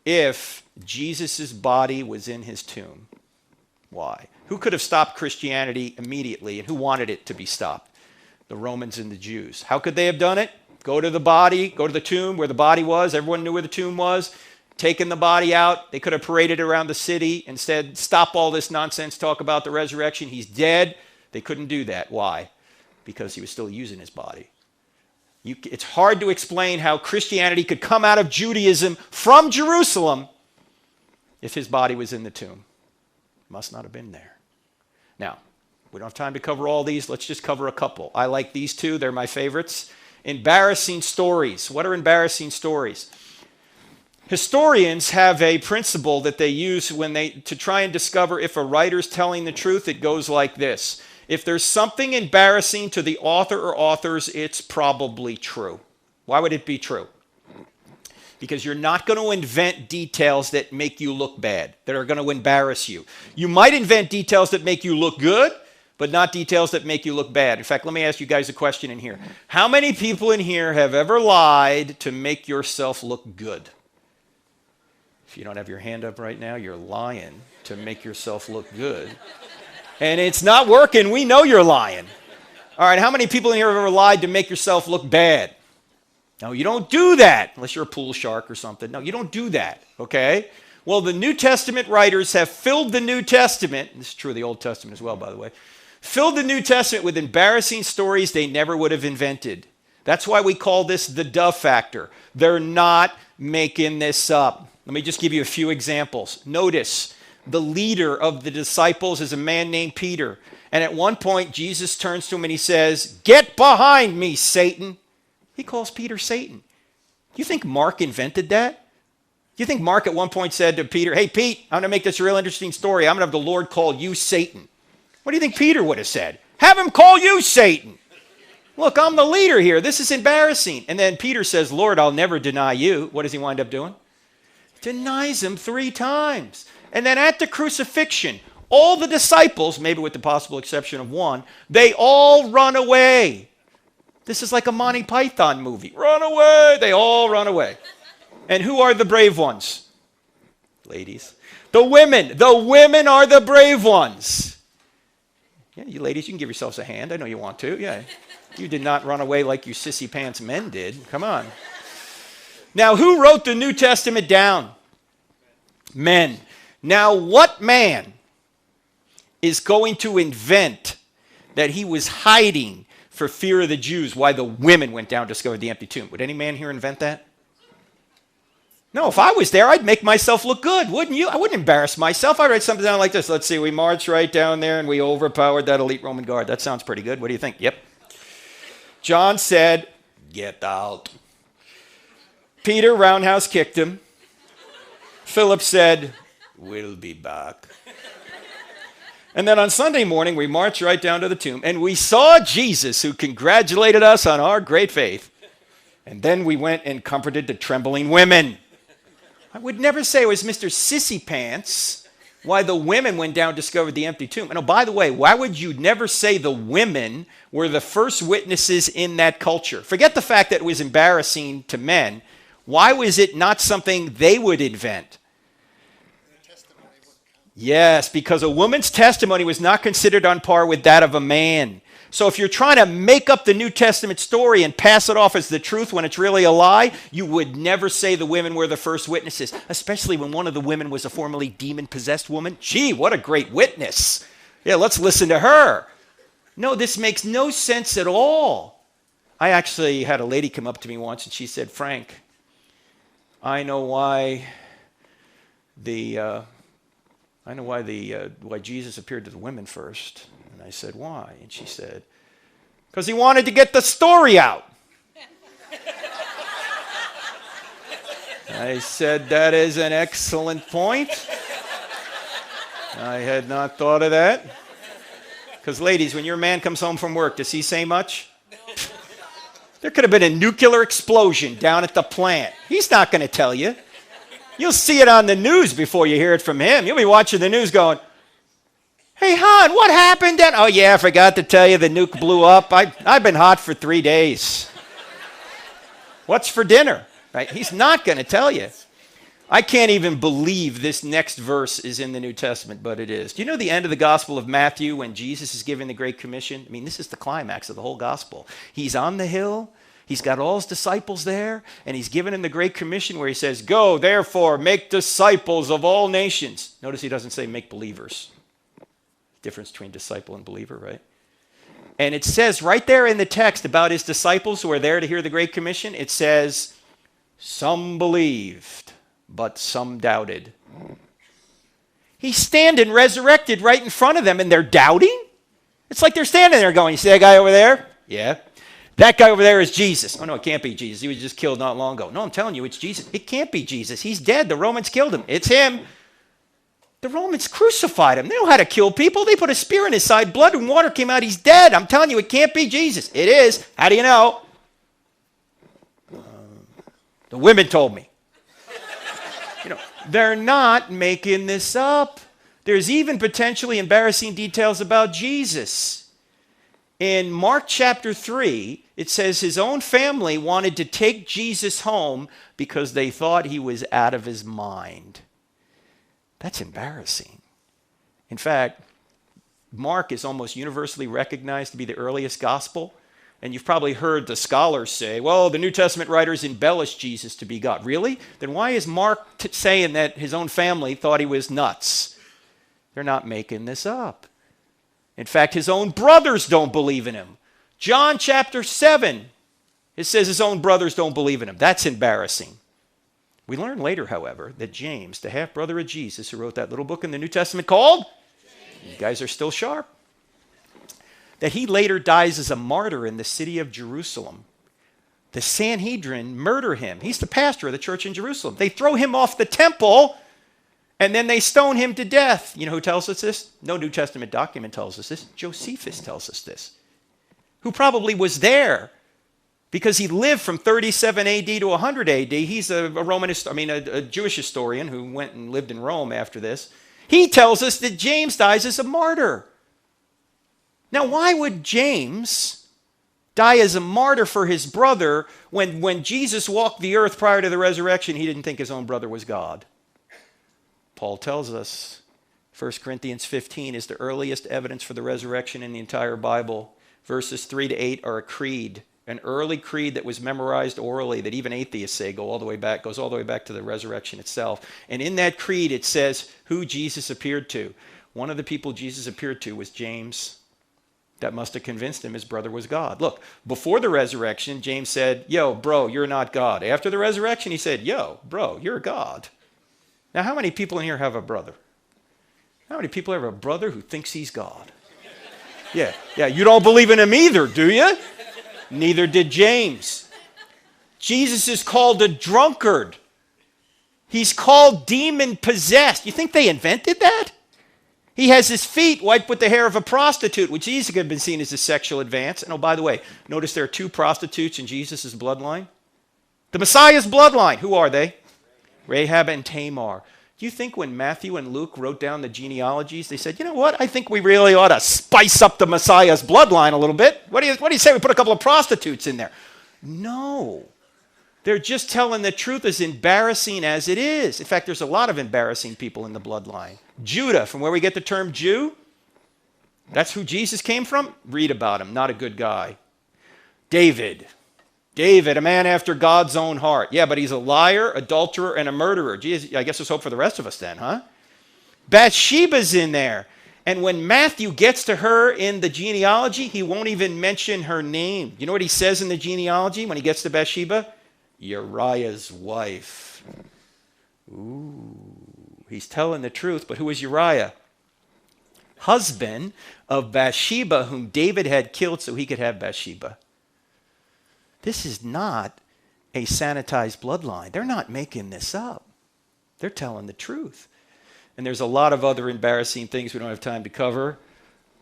if Jesus' body was in his tomb. Why? Who could have stopped Christianity immediately, and who wanted it to be stopped? The Romans and the Jews. How could they have done it? Go to the body, go to the tomb where the body was. Everyone knew where the tomb was. Taken the body out. They could have paraded around the city. Instead, stop all this nonsense talk about the resurrection. He's dead. They couldn't do that. Why? Because he was still using his body. It's hard to explain how Christianity could come out of Judaism from Jerusalem if his body was in the tomb. Must not have been there. Now, we don't have time to cover all these. Let's just cover a couple. I like these 2. They're my favorites. Embarrassing stories. What are embarrassing stories? Historians have a principle that they use to try and discover if a writer's telling the truth. It goes like this. If there's something embarrassing to the author or authors, it's probably true. Why would it be true? Because you're not going to invent details that make you look bad, that are going to embarrass you. You might invent details that make you look good, but not details that make you look bad. In fact, let me ask you guys a question in here. How many people in here have ever lied to make yourself look good? If you don't have your hand up right now, you're lying to make yourself look good. And it's not working. We know you're lying. All right, how many people in here have ever lied to make yourself look bad? No, you don't do that unless you're a pool shark or something. No, you don't do that, okay? Well, the New Testament writers have filled the New Testament, and this is true of the Old Testament as well, by the way, filled the New Testament with embarrassing stories they never would have invented. That's why we call this the duh factor. They're not making this up. Let me just give you a few examples. Notice, the leader of the disciples is a man named Peter. And at one point, Jesus turns to him and he says, "Get behind me, Satan." He calls Peter Satan. You think Mark invented that? You think Mark at one point said to Peter, "Hey, Pete, I'm going to make this a real interesting story. I'm going to have the Lord call you Satan." What do you think Peter would have said? "Have him call you Satan. Look, I'm the leader here. This is embarrassing." And then Peter says, "Lord, I'll never deny you." What does he wind up doing? Denies him 3 times. And then at the crucifixion, all the disciples, maybe with the possible exception of one, they all run away. This is like a Monty Python movie. Run away. They all run away. And who are the brave ones? Ladies. The women. The women are the brave ones. Yeah, you ladies, you can give yourselves a hand. I know you want to. Yeah. You did not run away like you sissy pants men did. Come on. Now, who wrote the New Testament down? Men. Now, what man is going to invent that he was hiding for fear of the Jews why the women went down and discovered the empty tomb? Would any man here invent that? No, if I was there, I'd make myself look good, wouldn't you? I wouldn't embarrass myself. I'd write something down like this. Let's see, we marched right down there and we overpowered that elite Roman guard. That sounds pretty good. What do you think? Yep. John said, "Get out." Peter roundhouse kicked him. Philip said, "We'll be back." And then on Sunday morning, we marched right down to the tomb, and we saw Jesus, who congratulated us on our great faith. And then we went and comforted the trembling women. I would never say it was Mr. Sissy Pants why the women went down and discovered the empty tomb. And oh, by the way, why would you never say the women were the first witnesses in that culture? Forget the fact that it was embarrassing to men. Why was it not something they would invent? Yes, because a woman's testimony was not considered on par with that of a man. So if you're trying to make up the New Testament story and pass it off as the truth when it's really a lie, you would never say the women were the first witnesses, especially when one of the women was a formerly demon-possessed woman. Gee, what a great witness. Yeah, let's listen to her. No, this makes no sense at all. I actually had a lady come up to me once and she said, Frank, I know why Jesus appeared to the women first. And I said, why? And she said, because he wanted to get the story out. I said, that is an excellent point. I had not thought of that. Because ladies, when your man comes home from work, does he say much? There could have been a nuclear explosion down at the plant. He's not going to tell you. You'll see it on the news before you hear it from him. You'll be watching the news going, hey, hon, what happened then? Oh, yeah, I forgot to tell you the nuke blew up. I've been hot for 3 days. What's for dinner? Right? He's not going to tell you. I can't even believe this next verse is in the New Testament, but it is. Do you know the end of the Gospel of Matthew when Jesus is giving the Great Commission? I mean, this is the climax of the whole Gospel. He's on the hill. He's got all his disciples there, and he's given them the Great Commission where he says, go, therefore, make disciples of all nations. Notice he doesn't say make believers. Difference between disciple and believer, right? And it says right there in the text about his disciples who are there to hear the Great Commission, it says, some believed, but some doubted. He's standing resurrected right in front of them, and they're doubting? It's like they're standing there going, you see that guy over there? Yeah. That guy over there is Jesus. Oh, no, it can't be Jesus. He was just killed not long ago. No, I'm telling you, it's Jesus. It can't be Jesus. He's dead. The Romans killed him. It's him. The Romans crucified him. They know how to kill people. They put a spear in his side. Blood and water came out. He's dead. I'm telling you, it can't be Jesus. It is. How do you know? The women told me. They're not making this up. There's even potentially embarrassing details about Jesus. In Mark chapter 3, it says his own family wanted to take Jesus home because they thought he was out of his mind. That's embarrassing. In fact, Mark is almost universally recognized to be the earliest gospel. And you've probably heard the scholars say, well, the New Testament writers embellished Jesus to be God. Really? Then why is Mark saying that his own family thought he was nuts? They're not making this up. In fact, his own brothers don't believe in him. John chapter 7, it says his own brothers don't believe in him. That's embarrassing. We learn later, however, that James, the half-brother of Jesus, who wrote that little book in the New Testament called, you guys are still sharp, that he later dies as a martyr in the city of Jerusalem. The Sanhedrin murder him. He's the pastor of the church in Jerusalem. They throw him off the temple, and then they stone him to death. You know who tells us this? No New Testament document tells us this. Josephus tells us this, who probably was there because he lived from 37 AD to 100 AD. He's a Jewish historian who went and lived in Rome after this. He tells us that James dies as a martyr. Now, why would James die as a martyr for his brother when Jesus walked the earth prior to the resurrection, he didn't think his own brother was God? Paul tells us 1 Corinthians 15 is the earliest evidence for the resurrection in the entire Bible. Verses 3 to 8 are a creed, an early creed that was memorized orally that even atheists say goes all the way back to the resurrection itself. And in that creed it says who Jesus appeared to. One of the people Jesus appeared to was James. That must have convinced him his brother was God. Look, before the resurrection, James said, yo, bro, you're not God. After the resurrection, he said, yo, bro, you're God. Now, how many people in here have a brother? How many people have a brother who thinks he's God? Yeah, you don't believe in him either, do you? Neither did James. Jesus is called a drunkard. He's called demon-possessed. You think they invented that? He has his feet wiped with the hair of a prostitute, which easily could have been seen as a sexual advance. And oh, by the way, notice there are two prostitutes in Jesus' bloodline. The Messiah's bloodline. Who are they? Rahab and Tamar. Do you think when Matthew and Luke wrote down the genealogies, they said, you know what? I think we really ought to spice up the Messiah's bloodline a little bit. What do you say we put a couple of prostitutes in there? No. They're just telling the truth, as embarrassing as it is. In fact, there's a lot of embarrassing people in the bloodline. Judah, from where we get the term Jew, that's who Jesus came from. Read about him, not a good guy. David, a man after God's own heart. Yeah, but he's a liar, adulterer, and a murderer. Geez, I guess there's hope for the rest of us then, huh? Bathsheba's in there. And when Matthew gets to her in the genealogy, he won't even mention her name. You know what he says in the genealogy when he gets to Bathsheba? Uriah's wife. Ooh, he's telling the truth, but who is Uriah? Husband of Bathsheba, whom David had killed so he could have Bathsheba. This is not a sanitized bloodline. They're not making this up. They're telling the truth. And there's a lot of other embarrassing things we don't have time to cover.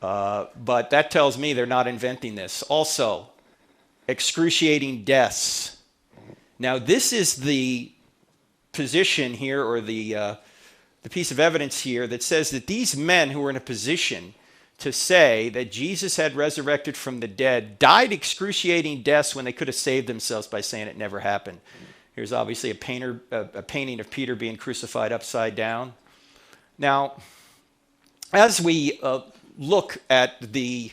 But that tells me they're not inventing this. Also, excruciating deaths. Now, this is the position here, or the piece of evidence here that says that these men who were in a position to say that Jesus had resurrected from the dead died excruciating deaths when they could have saved themselves by saying it never happened. Here's obviously a painting of Peter being crucified upside down. Now, as we look at the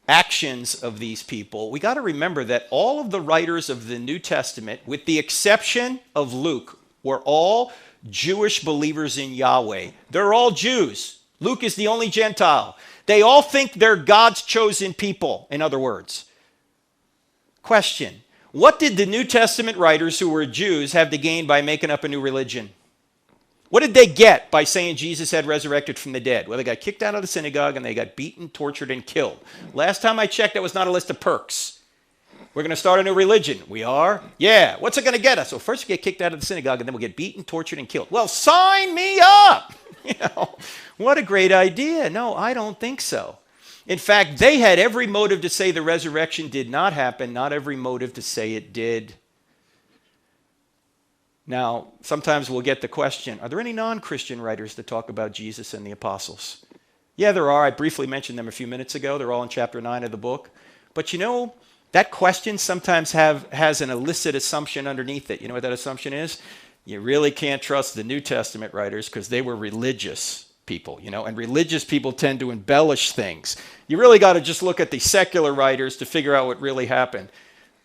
actions of these people, we got to remember that all of the writers of the New Testament, with the exception of Luke, were all Jewish believers in Yahweh. They're all Jews. Luke is the only Gentile. They all think they're God's chosen people, in other words. Question: what did the New Testament writers who were Jews have to gain by making up a new religion? What did they get by saying Jesus had resurrected from the dead? Well, they got kicked out of the synagogue and they got beaten, tortured, and killed. Last time I checked, that was not a list of perks. We're going to start a new religion. We are? Yeah. What's it going to get us? Well, first we get kicked out of the synagogue and then we'll get beaten, tortured, and killed. Well, sign me up! You know, what a great idea. No, I don't think so. In fact, they had every motive to say the resurrection did not happen, not every motive to say it did. Now, sometimes we'll get the question, are there any non-Christian writers that talk about Jesus and the apostles? Yeah, there are. I briefly mentioned them a few minutes ago. They're all in chapter 9 of the book. But you know, that question sometimes has an illicit assumption underneath it. You know what that assumption is? You really can't trust the New Testament writers because they were religious people, you know, and religious people tend to embellish things. You really got to just look at the secular writers to figure out what really happened.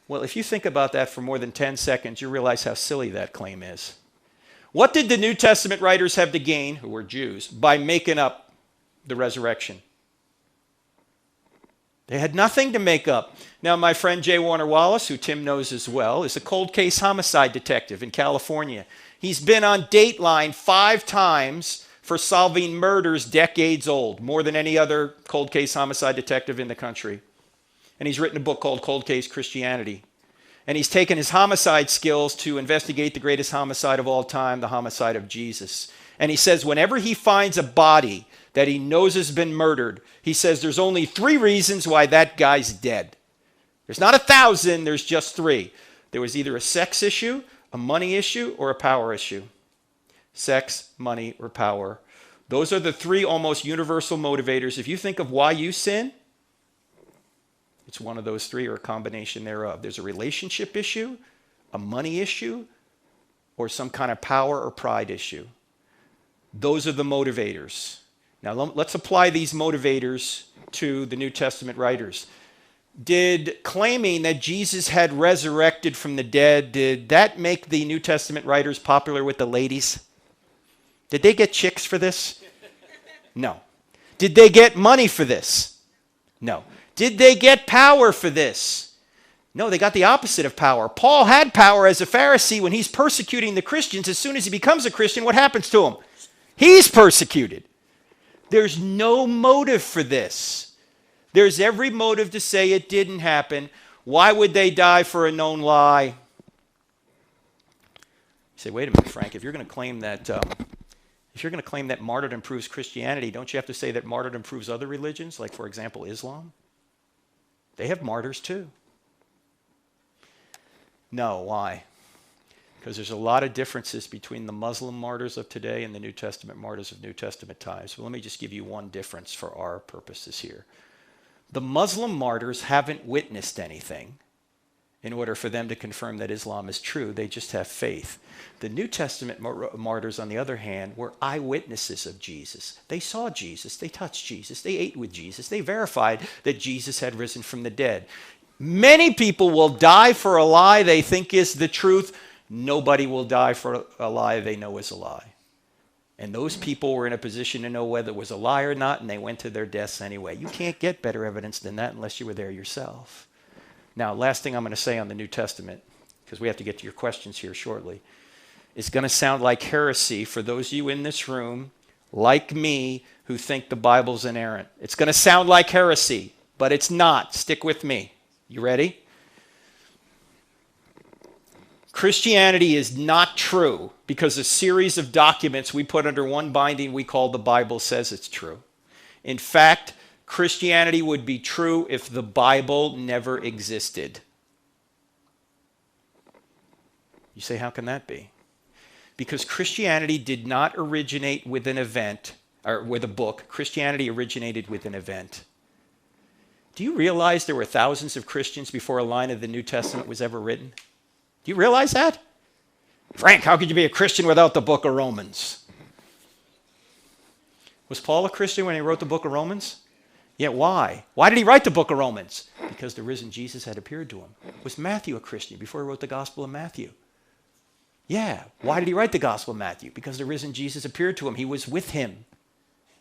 Well, if you think about that for more than 10 seconds, you realize how silly that claim is. What did the New Testament writers have to gain, who were Jews, by making up the resurrection? They had nothing to make up. Now, my friend J. Warner Wallace, who Tim knows as well, is a cold case homicide detective in California. He's been on Dateline 5 times for solving murders decades old, more than any other cold case homicide detective in the country. And he's written a book called Cold Case Christianity. And he's taken his homicide skills to investigate the greatest homicide of all time, the homicide of Jesus. And he says whenever he finds a body that he knows has been murdered, he says there's only 3 reasons why that guy's dead. There's not 1,000, there's just 3. There was either a sex issue, a money issue, or a power issue. Sex, money, or power. Those are the 3 almost universal motivators. If you think of why you sin, it's one of those 3 or a combination thereof. There's a relationship issue, a money issue, or some kind of power or pride issue. Those are the motivators. Now let's apply these motivators to the New Testament writers. Did claiming that Jesus had resurrected from the dead, did that make the New Testament writers popular with the ladies? Did they get chicks for this? No. Did they get money for this? No. Did they get power for this? No, they got the opposite of power. Paul had power as a Pharisee when he's persecuting the Christians. As soon as he becomes a Christian, what happens to him? He's persecuted. There's no motive for this. There's every motive to say it didn't happen. Why would they die for a known lie? You say, wait a minute, Frank, if you're going to claim that martyrdom proves Christianity, don't you have to say that martyrdom proves other religions, like, for example, Islam? They have martyrs too. No, why? Because there's a lot of differences between the Muslim martyrs of today and the New Testament martyrs of New Testament times. So let me just give you one difference for our purposes here. The Muslim martyrs haven't witnessed anything, in order for them to confirm that Islam is true. They just have faith. The New Testament martyrs, on the other hand, were eyewitnesses of Jesus. They saw Jesus. They touched Jesus. They ate with Jesus. They verified that Jesus had risen from the dead. Many people will die for a lie they think is the truth. Nobody will die for a lie they know is a lie. And those people were in a position to know whether it was a lie or not, and they went to their deaths anyway. You can't get better evidence than that unless you were there yourself. Now, last thing I'm going to say on the New Testament, because we have to get to your questions here shortly. It's going to sound like heresy for those of you in this room, like me, who think the Bible's inerrant. It's going to sound like heresy, but it's not. Stick with me. You ready? Christianity is not true because a series of documents we put under one binding we call the Bible says it's true. In fact, Christianity would be true if the Bible never existed. You say, how can that be? Because Christianity did not originate with an event, or with a book. Christianity originated with an event. Do you realize there were thousands of Christians before a line of the New Testament was ever written? Do you realize that? Frank, how could you be a Christian without the book of Romans? Was Paul a Christian when he wrote the book of Romans? Yeah, why? Why did he write the book of Romans? Because the risen Jesus had appeared to him. Was Matthew a Christian before he wrote the Gospel of Matthew? Yeah. Why did he write the Gospel of Matthew? Because the risen Jesus appeared to him. He was with him.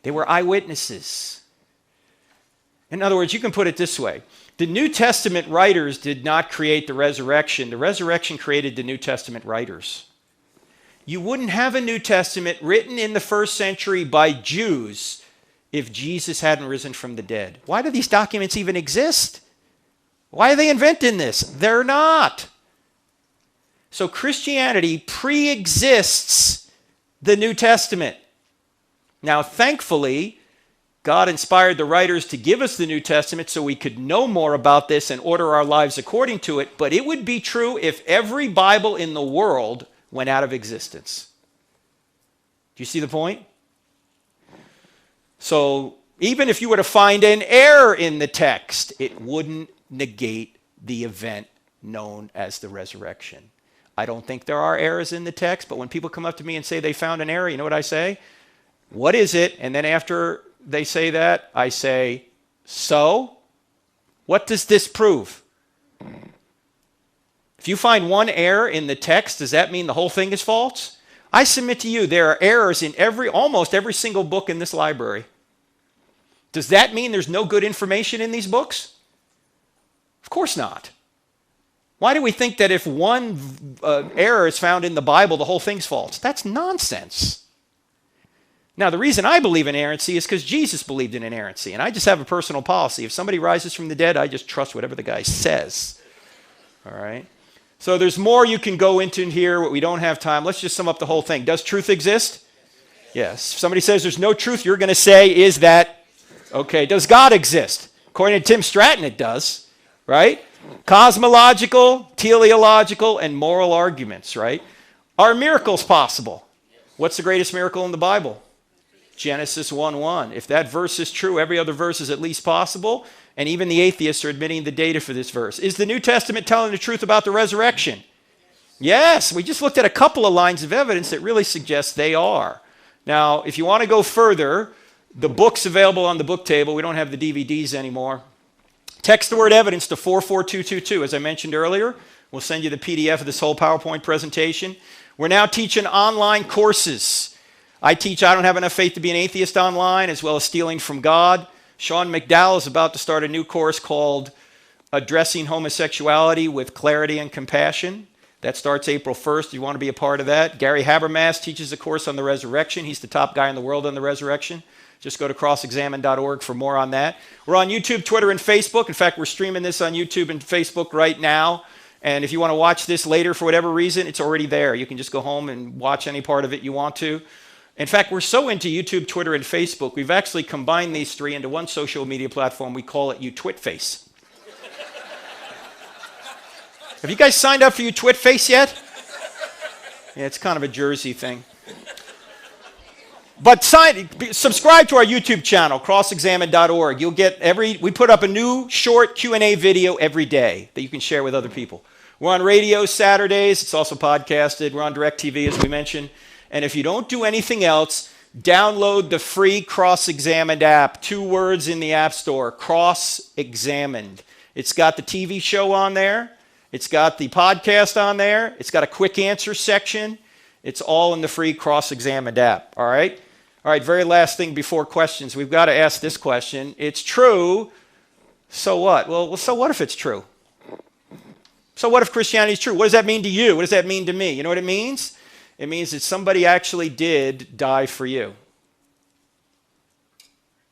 They were eyewitnesses. In other words, you can put it this way. The New Testament writers did not create the resurrection. The resurrection created the New Testament writers. You wouldn't have a New Testament written in the first century by Jews if Jesus hadn't risen from the dead. Why do these documents even exist? Why are they inventing this? They're not. So Christianity pre-exists the New Testament. Now, thankfully, God inspired the writers to give us the New Testament so we could know more about this and order our lives according to it, but it would be true if every Bible in the world went out of existence. Do you see the point? So even if you were to find an error in the text, it wouldn't negate the event known as the resurrection. I don't think there are errors in the text, but when people come up to me and say they found an error, you know what I say? What is it? And then after they say that, I say, so? What does this prove? If you find one error in the text, does that mean the whole thing is false? I submit to you, there are errors in almost every single book in this library. Does that mean there's no good information in these books? Of course not. Why do we think that if one error is found in the Bible, the whole thing's false? That's nonsense. Now, the reason I believe in inerrancy is because Jesus believed in inerrancy, and I just have a personal policy. If somebody rises from the dead, I just trust whatever the guy says. All right? So there's more you can go into here, but we don't have time. Let's just sum up the whole thing. Does truth exist? Yes. If somebody says there's no truth, you're going to say, is that, okay, does God exist? According to Tim Stratton, it does, right? Cosmological, teleological, and moral arguments, right? Are miracles possible? What's the greatest miracle in the Bible? Genesis 1:1. If that verse is true, every other verse is at least possible, and even the atheists are admitting the data for this verse. Is the New Testament telling the truth about the resurrection? Yes, we just looked at a couple of lines of evidence that really suggest they are. Now, if you want to go further, the book's available on the book table. We don't have the DVDs anymore. Text the word evidence to 44222. As I mentioned earlier, we'll send you the PDF of this whole PowerPoint presentation. We're now teaching online courses. I teach I Don't Have Enough Faith to Be an Atheist online, as well as Stealing from God. Sean McDowell is about to start a new course called Addressing Homosexuality with Clarity and Compassion. That starts April 1st. If you want to be a part of that. Gary Habermas teaches a course on the resurrection. He's the top guy in the world on the resurrection. Just go to crossexamine.org for more on that. We're on YouTube, Twitter, and Facebook. In fact, we're streaming this on YouTube and Facebook right now. And if you want to watch this later for whatever reason, it's already there. You can just go home and watch any part of it you want to. In fact, we're so into YouTube, Twitter, and Facebook, we've actually combined these three into one social media platform. We call it UTwitface. Have you guys signed up for UTwitface yet? Yeah, it's kind of a Jersey thing. But subscribe to our YouTube channel, crossexamine.org. You'll get we put up a new short Q&A video every day that you can share with other people. We're on radio Saturdays. It's also podcasted. We're on DirecTV, as we mentioned. And if you don't do anything else, download the free Cross-Examined app. 2 words in the App Store, Cross-Examined. It's got the TV show on there. It's got the podcast on there. It's got a quick answer section. It's all in the free Cross-Examined app, all right? All right, very last thing before questions. We've got to ask this question. It's true, so what? Well, so what if it's true? So what if Christianity is true? What does that mean to you? What does that mean to me? You know what it means? It means that somebody actually did die for you.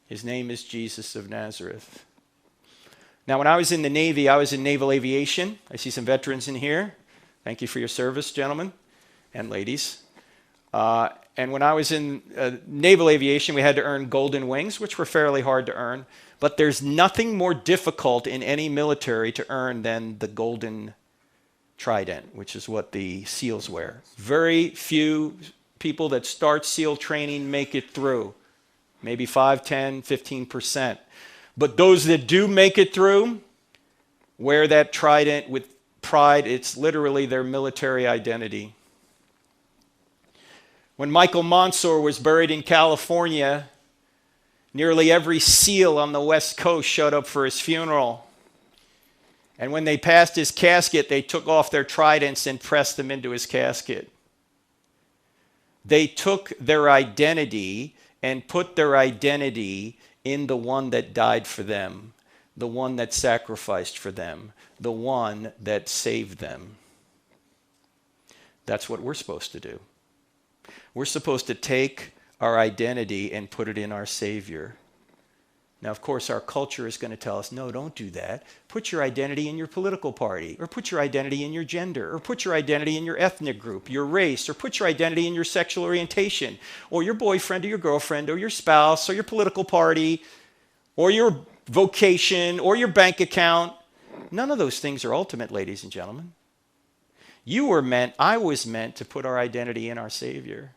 His name is Jesus of Nazareth. Now, when I was in the Navy, I was in naval aviation. I see some veterans in here. Thank you for your service, gentlemen and ladies. And when I was in naval aviation, we had to earn golden wings, which were fairly hard to earn. But there's nothing more difficult in any military to earn than the golden trident, which is what the SEALs wear. Very few people that start SEAL training make it through. Maybe 5, 10, 15%. But those that do make it through wear that trident with pride. It's literally their military identity. When Michael Monsoor was buried in California, nearly every SEAL on the West Coast showed up for his funeral. And when they passed his casket, they took off their tridents and pressed them into his casket. They took their identity and put their identity in the one that died for them, the one that sacrificed for them, the one that saved them. That's what we're supposed to do. We're supposed to take our identity and put it in our Savior. Now, of course, our culture is going to tell us, no, don't do that. Put your identity in your political party, or put your identity in your gender, or put your identity in your ethnic group, your race, or put your identity in your sexual orientation, or your boyfriend or your girlfriend, or your spouse, or your political party, or your vocation, or your bank account. None of those things are ultimate, ladies and gentlemen. I was meant to put our identity in our Savior.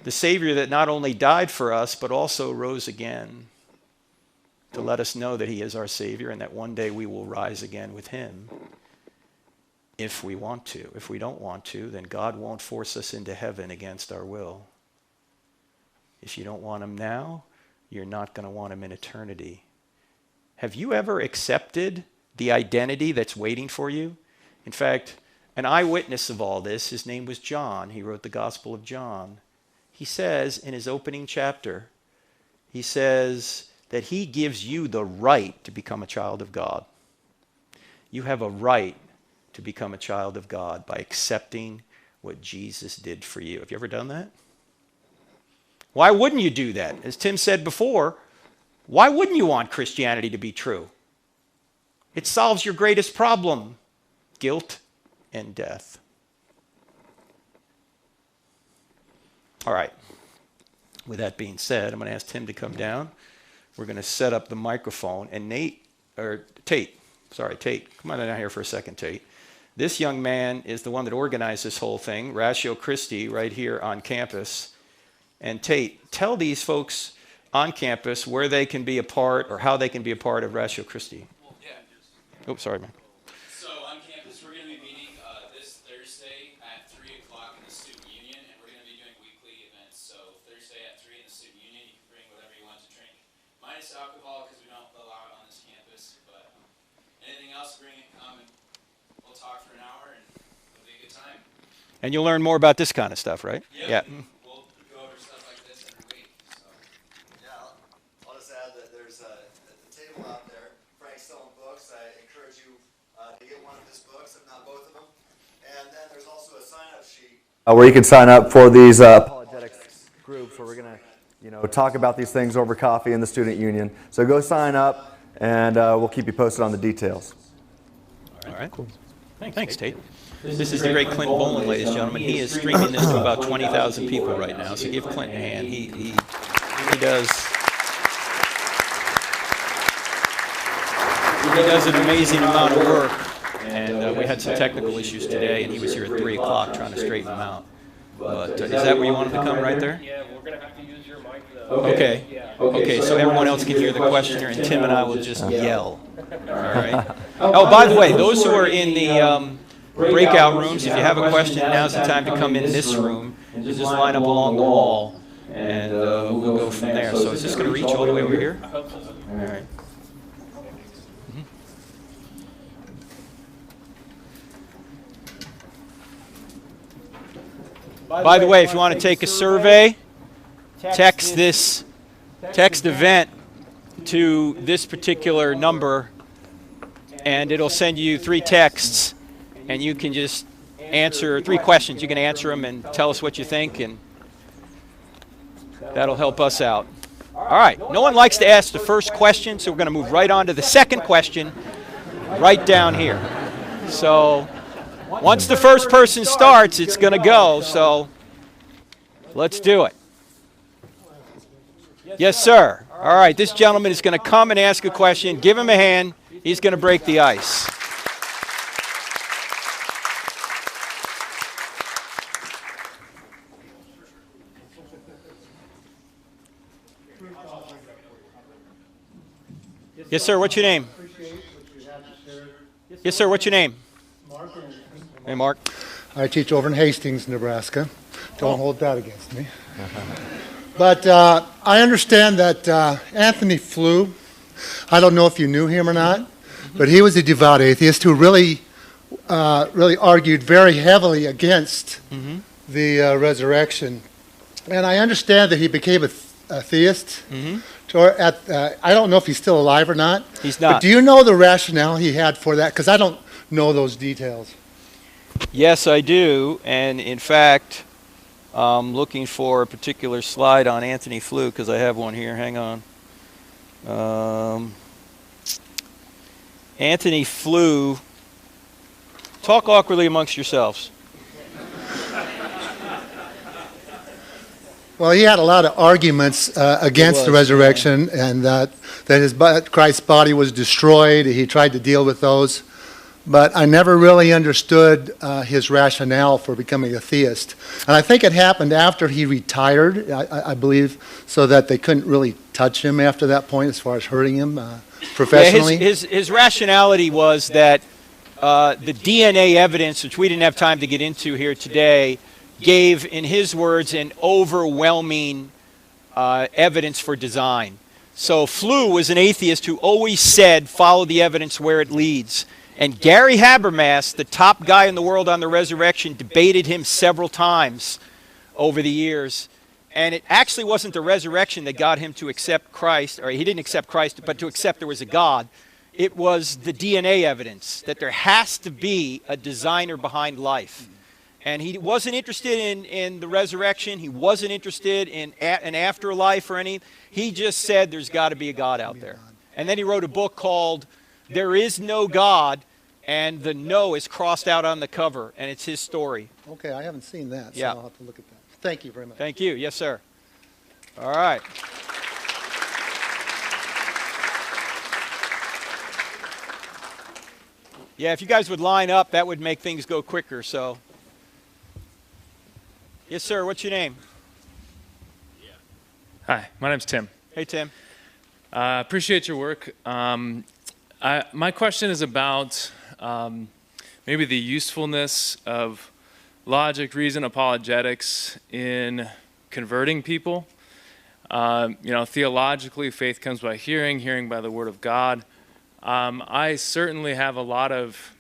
The Savior that not only died for us, but also rose again to let us know that he is our Savior and that one day we will rise again with him if we want to. If we don't want to, then God won't force us into heaven against our will. If you don't want him now, you're not going to want him in eternity. Have you ever accepted the identity that's waiting for you? In fact, an eyewitness of all this, his name was John. He wrote the Gospel of John. He says in his opening chapter, he says that he gives you the right to become a child of God. You have a right to become a child of God by accepting what Jesus did for you. Have you ever done that? Why wouldn't you do that? As Tim said before, why wouldn't you want Christianity to be true? It solves your greatest problem, guilt and death. All right. With that being said, I'm going to ask Tim to come down. We're going to set up the microphone. And Tate, come on down here for a second, Tate. This young man is the one that organized this whole thing, Ratio Christi, right here on campus. And Tate, tell these folks on campus where they can be a part or how they can be a part of Ratio Christi. Well, yeah. Oops, sorry, man. So on campus, we're going to be meeting this Thursday at 3 o'clock in the Student Union, and we're going to be doing weekly events. So Thursday at 3 in the Student Union, you can bring whatever you want to drink, minus alcohol because we don't allow it on this campus. But anything else, bring it, come, and we'll talk for an hour, and it'll be a good time. And you'll learn more about this kind of stuff, right? Yep. Yeah. We'll go over stuff like this every week. So. Yeah, I'll just add that there's a table out there. Frank's selling books. I encourage you to get one of his books, if not both of them. And then there's also a sign-up sheet where you can sign up for these apologetics groups where we're going to, talk about these things over coffee in the student union. So go sign up, and we'll keep you posted on the details. All right. Cool. Thanks, Tate. This is the great Clint Boland, ladies and gentlemen. He is streaming this to about 20,000 people right now, so give Clint a hand. He does an amazing amount of work, and we had some technical issues today, and he was here at 3 o'clock trying to straighten them out. But is that where you wanted to come, right there? Yeah, we're going to have to use your mic, though. Okay. Yeah. Okay, so everyone else can hear the questioner, and Tim and I will just yell. All right. Oh, by the way, those who are in the breakout rooms, if you have a question, now's the time to come in this room and just line up along the wall, and we'll go from there. So is this going to reach all the way over here? I hope so. All right. By the way, if you want to take a survey, text event to this particular number, and it'll send you 3 texts, and you can just answer 3 questions. You can answer them and tell us what you think, and that'll help us out. All right, no one likes to ask the first question, so we're going to move right on to the second question right down here. So once the first person starts, it's going to go, so let's do it. Yes, sir. All right, this gentleman is going to come and ask a question. Give him a hand. He's going to break the ice. Yes, sir. What's your name? Yes, sir. What's your name? Hey, Mark. I teach over in Hastings, Nebraska. Don't hold that against me. But I understand that Anthony Flew, I don't know if you knew him or not, but he was a devout atheist who really argued very heavily against the resurrection. And I understand that he became a theist. I don't know if he's still alive or not. He's not. But do you know the rationale he had for that? Because I don't know those details. Yes, I do. And in fact, I'm looking for a particular slide on Anthony Flew because I have one here. Hang on. Anthony Flew. Talk awkwardly amongst yourselves. Well, he had a lot of arguments against the resurrection, and that Christ's body was destroyed. He tried to deal with those. But I never really understood his rationale for becoming a theist. And I think it happened after he retired, I believe, so that they couldn't really touch him after that point as far as hurting him professionally. Yeah, his rationality was that the DNA evidence, which we didn't have time to get into here today, gave, in his words, an overwhelming evidence for design. So Flew was an atheist who always said, follow the evidence where it leads. And Gary Habermas, the top guy in the world on the resurrection, debated him several times over the years. And it actually wasn't the resurrection that got him to accept Christ, or he didn't accept Christ, but to accept there was a God. It was the DNA evidence that there has to be a designer behind life. And he wasn't interested in the resurrection. He wasn't interested in an afterlife or anything. He just said there's got to be a God out there. And then he wrote a book called There Is No God, and the no is crossed out on the cover, and it's his story. Okay, I haven't seen that, so Yeah. I'll have to look at that. Thank you very much. Thank you. Yes, sir. All right. Yeah, if you guys would line up, that would make things go quicker, so. Yes, sir. What's your name? Hi, my name's Tim. Hey, Tim. Appreciate your work. My question is about maybe the usefulness of logic, reason, apologetics in converting people. Theologically, faith comes by hearing, hearing by the Word of God. I certainly have a lot of,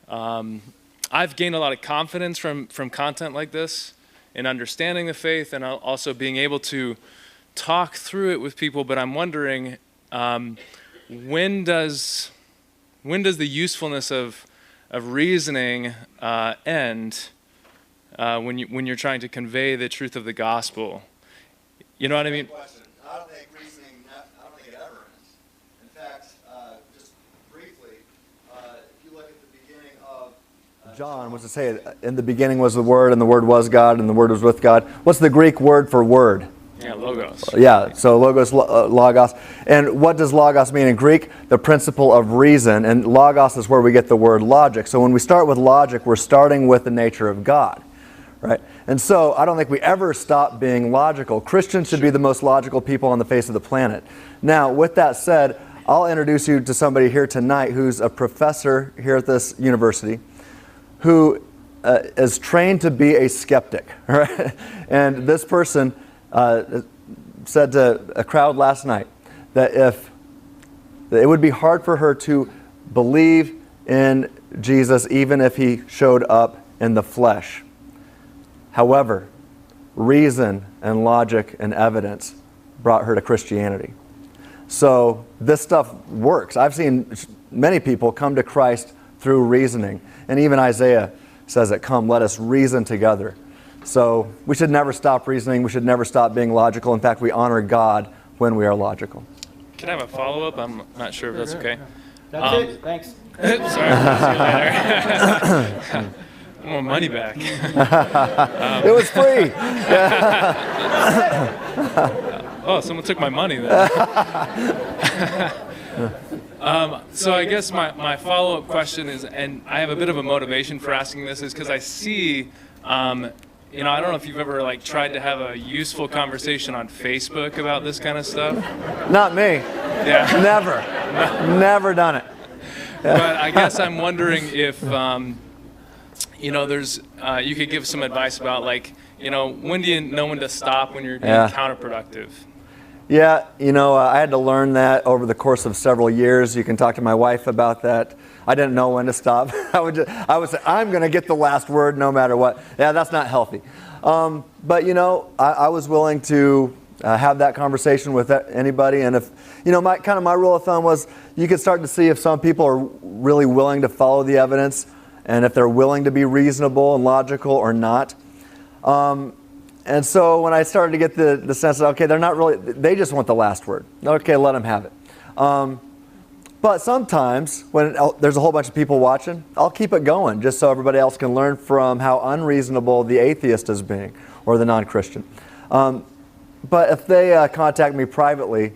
I've gained a lot of confidence from content like this in understanding the faith and also being able to talk through it with people. But I'm wondering, when does the usefulness of reasoning end when you're trying to convey the truth of the gospel? You know what I mean? I don't think reasoning, I don't think it ever ends. In fact, just briefly, if you look at the beginning of John, what's it say? In the beginning was the Word, and the Word was God, and the Word was with God. What's the Greek word for word? Yeah, logos. Yeah, so logos, logos. And what does logos mean in Greek? The principle of reason. And logos is where we get the word logic. So when we start with logic, we're starting with the nature of God, right? And so I don't think we ever stop being logical. Christians should be the most logical people on the face of the planet. Now, with that said, I'll introduce you to somebody here tonight who's a professor here at this university who is trained to be a skeptic, right? And this person said to a crowd last night that it would be hard for her to believe in Jesus even if he showed up in the flesh. However, reason and logic and evidence brought her to Christianity. So this stuff works. I've seen many people come to Christ through reasoning. And even Isaiah says it, come, let us reason together. So we should never stop reasoning. We should never stop being logical. In fact, we honor God when we are logical. Can I have a follow-up? I'm not sure if that's okay. That's it. Thanks. Sorry. See you later. I want my money back. It was free. Oh, someone took my money then. So I guess my follow-up question is, and I have a bit of a motivation for asking this, is because I see, I don't know if you've ever tried to have a useful conversation on Facebook about this kind of stuff. Not me. Yeah. Never. Never done it. But I guess I'm wondering if, there's, you could give some advice about when do you know when to stop when you're being counterproductive? Yeah, I had to learn that over the course of several years. You can talk to my wife about that. I didn't know when to stop. I would say, I'm going to get the last word no matter what. Yeah, that's not healthy. But, I was willing to have that conversation with anybody. And if, my rule of thumb was you could start to see if some people are really willing to follow the evidence and if they're willing to be reasonable and logical or not. And so when I started to get the sense that, okay, they're not really, they just want the last word. Okay, let them have it. But sometimes when there's a whole bunch of people watching, I'll keep it going just so everybody else can learn from how unreasonable the atheist is being or the non-Christian. But if they contact me privately,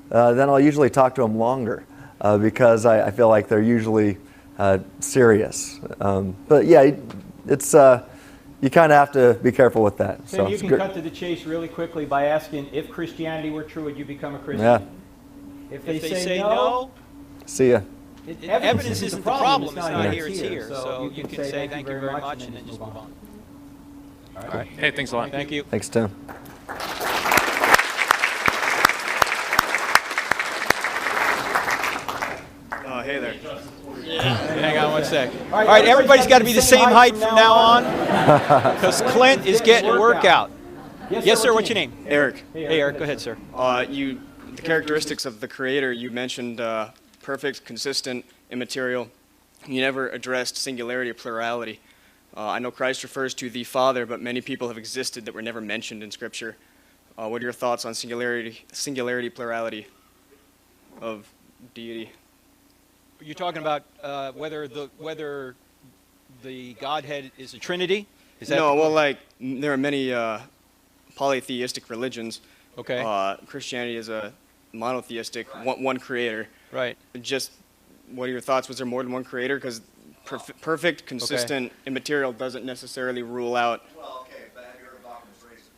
then I'll usually talk to them longer because I feel like they're usually serious. But yeah, it's... you kind of have to be careful with that. So you can cut to the chase really quickly by asking, if Christianity were true, would you become a Christian? Yeah. If they say no, see ya. Evidence isn't the problem. It's not here, it's here. So you can say thank you very much and then just move on. All right. Hey, thanks a lot. Thank you. Thanks, Tim. Hey there. Hang on one sec. All right, everybody's got to be the same height from now on because Clint is getting a workout. Yes, sir. What's your name? Eric. Hey, Eric. Go ahead, sir. The characteristics of the Creator, you mentioned perfect, consistent, immaterial. You never addressed singularity or plurality. I know Christ refers to the Father, but many people have existed that were never mentioned in Scripture. What are your thoughts on singularity, plurality of deity? You're talking about whether the Godhead is a Trinity? Is that there are many polytheistic religions. Okay. Christianity is a monotheistic, one creator. Right. Just what are your thoughts? Was there more than one creator? Because perfect, consistent, immaterial doesn't necessarily rule out. Well, okay, but have you heard of Occam's razor?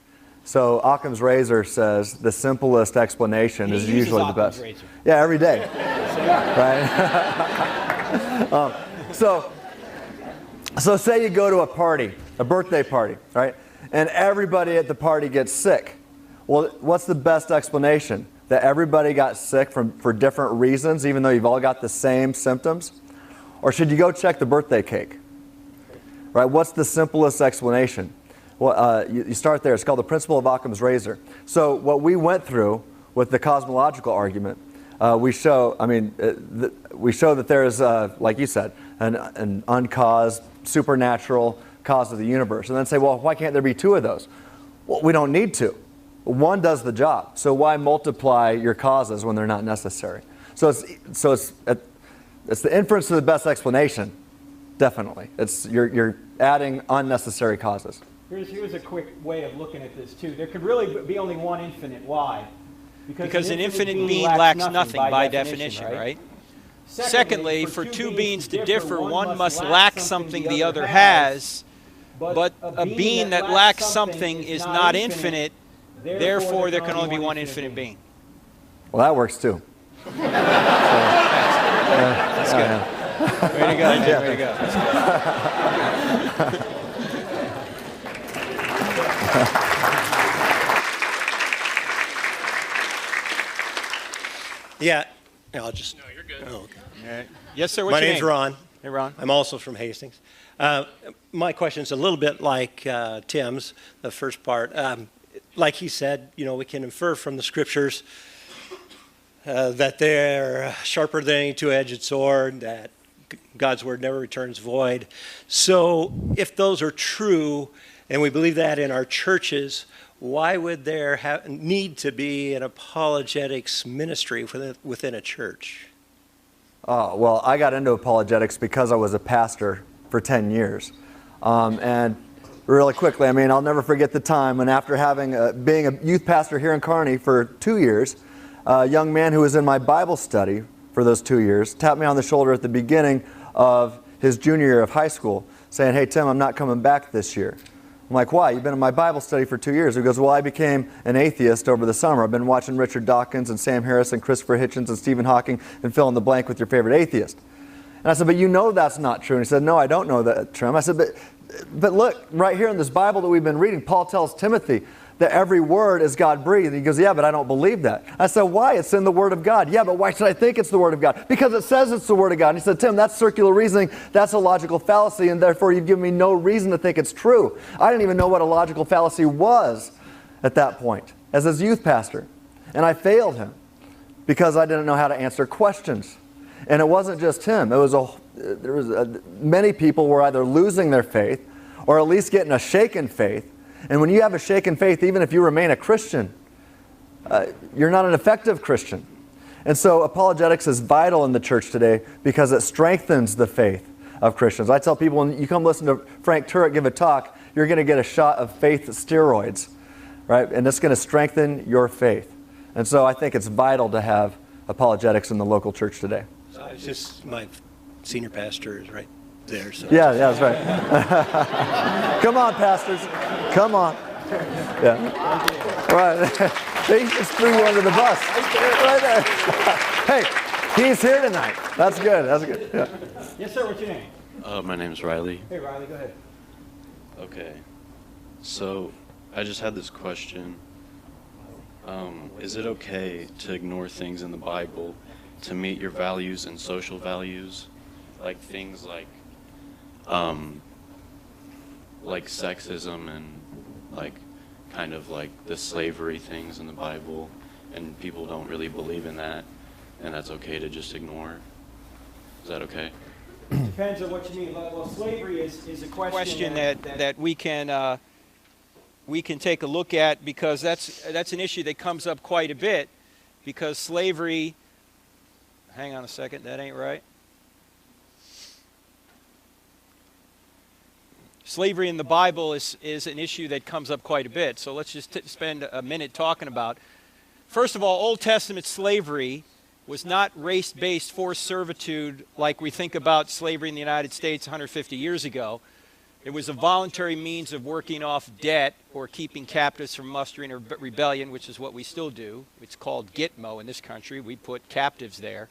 So Occam's razor says the simplest explanation is usually the best. Razor. Yeah, every day. Right? So say you go to a party, a birthday party, right? And everybody at the party gets sick. Well, what's the best explanation? That everybody got sick for different reasons, even though you've all got the same symptoms? Or should you go check the birthday cake? Right? What's the simplest explanation? Well, you start there. It's called the principle of Occam's razor. So what we went through with the cosmological argument, we show that there is, like you said, an uncaused, supernatural cause of the universe. And then say, well, why can't there be two of those? Well, we don't need to. One does the job. So why multiply your causes when they're not necessary? So it's the inference to the best explanation, definitely. It's you're adding unnecessary causes. Here's a quick way of looking at this too. There could really be only one infinite. Why? Because an infinite being lacks nothing by definition, right? Secondly, for two beings to differ, one must lack something the other has. But a being that lacks something is not infinite, therefore there can only be one infinite being. Well, that works too. That's good. Way to go, Jim. Way to go. Yeah, I'll just. No, you're good. Oh, okay. All right. Yes, sir. What's My your name's name? Ron. Hey, Ron. I'm also from Hastings. My question's a little bit like Tim's, the first part. Like he said, we can infer from the scriptures that they're sharper than any two-edged sword, that God's word never returns void. So if those are true, and we believe that in our churches, why would there need to be an apologetics ministry within a church? Oh, well, I got into apologetics because I was a pastor for 10 years. And really quickly, I'll never forget the time when after being a youth pastor here in Kearney for 2 years, a young man who was in my Bible study for those 2 years tapped me on the shoulder at the beginning of his junior year of high school saying, "Hey, Tim, I'm not coming back this year." I'm like, "Why? You've been in my Bible study for 2 years." He goes, "Well, I became an atheist over the summer. I've been watching Richard Dawkins and Sam Harris and Christopher Hitchens and Stephen Hawking and fill in the blank with your favorite atheist." And I said, "But you know that's not true." And he said, "No, I don't know that, Trim." I said, but look, right here in this Bible that we've been reading, Paul tells Timothy that every word is God-breathed." And he goes, "Yeah, but I don't believe that." I said, "Why? It's in the Word of God." "Yeah, but why should I think it's the Word of God?" "Because it says it's the Word of God." And he said, "Tim, that's circular reasoning. That's a logical fallacy, and therefore you've given me no reason to think it's true." I didn't even know what a logical fallacy was at that point as his youth pastor. And I failed him because I didn't know how to answer questions. And it wasn't just him. Many people were either losing their faith or at least getting a shaken faith. And when you have a shaken faith, even if you remain a Christian, you're not an effective Christian. And so apologetics is vital in the church today because it strengthens the faith of Christians. I tell people, when you come listen to Frank Turek give a talk, you're going to get a shot of faith steroids, right? And it's going to strengthen your faith. And so I think it's vital to have apologetics in the local church today. It's just my senior pastor is right there. So. Yeah, that's right. Come on, pastors. Come on. Yeah. Right. He just threw you under the bus. Right there. Hey, he's here tonight. That's good. That's good. Yeah. Yes, sir. What's your name? My name's Riley. Hey, Riley. Go ahead. Okay. So, I just had this question. Is it okay to ignore things in the Bible to meet your values and social values? Like things like sexism and kind of the slavery things in the Bible, and people don't really believe in that, and that's okay to just ignore. Is that okay? Depends on what you mean. Well, slavery is a question that we can take a look at, because that's an issue that comes up quite a bit, because slavery. Hang on a second, that ain't right. Slavery in the Bible is an issue that comes up quite a bit, so let's just spend a minute talking about. First of all, Old Testament slavery was not race-based forced servitude like we think about slavery in the United States 150 years ago. It was a voluntary means of working off debt or keeping captives from mustering or rebellion, which is what we still do. It's called Gitmo in this country. We put captives there.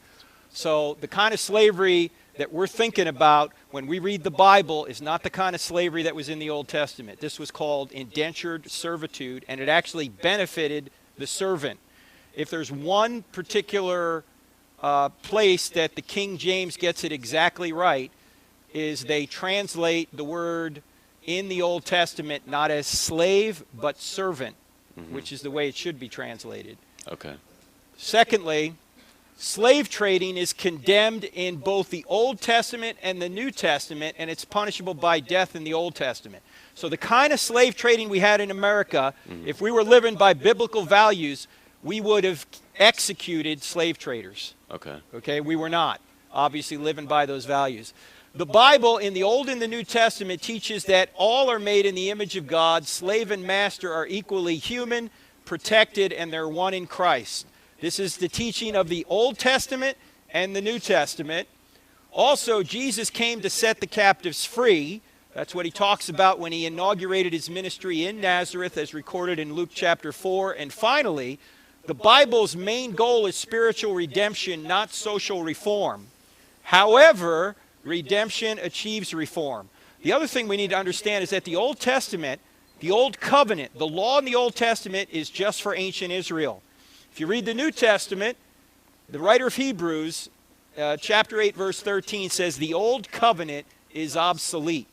So the kind of slavery that we're thinking about when we read the Bible is not the kind of slavery that was in the Old Testament. This was called indentured servitude, and it actually benefited the servant. If there's one particular place that the King James gets it exactly right, is they translate the word in the Old Testament not as slave but servant, which is the way it should be translated. Okay. Secondly, slave trading is condemned in both the Old Testament and the New Testament, and it's punishable by death in the Old Testament. So the kind of slave trading we had in America, if we were living by biblical values, we would have executed slave traders. Okay. Okay, we were not, obviously, living by those values. The Bible in the Old and the New Testament teaches that all are made in the image of God. Slave and master are equally human, protected, and they're one in Christ. This is the teaching of the Old Testament and the New Testament. Also, Jesus came to set the captives free. That's what he talks about when he inaugurated his ministry in Nazareth, as recorded in Luke chapter 4. And finally, the Bible's main goal is spiritual redemption, not social reform. However, redemption achieves reform. The other thing we need to understand is that the Old Testament, the Old Covenant, the law in the Old Testament is just for ancient Israel. If you read the New Testament, the writer of Hebrews, chapter 8, verse 13 says the Old Covenant is obsolete.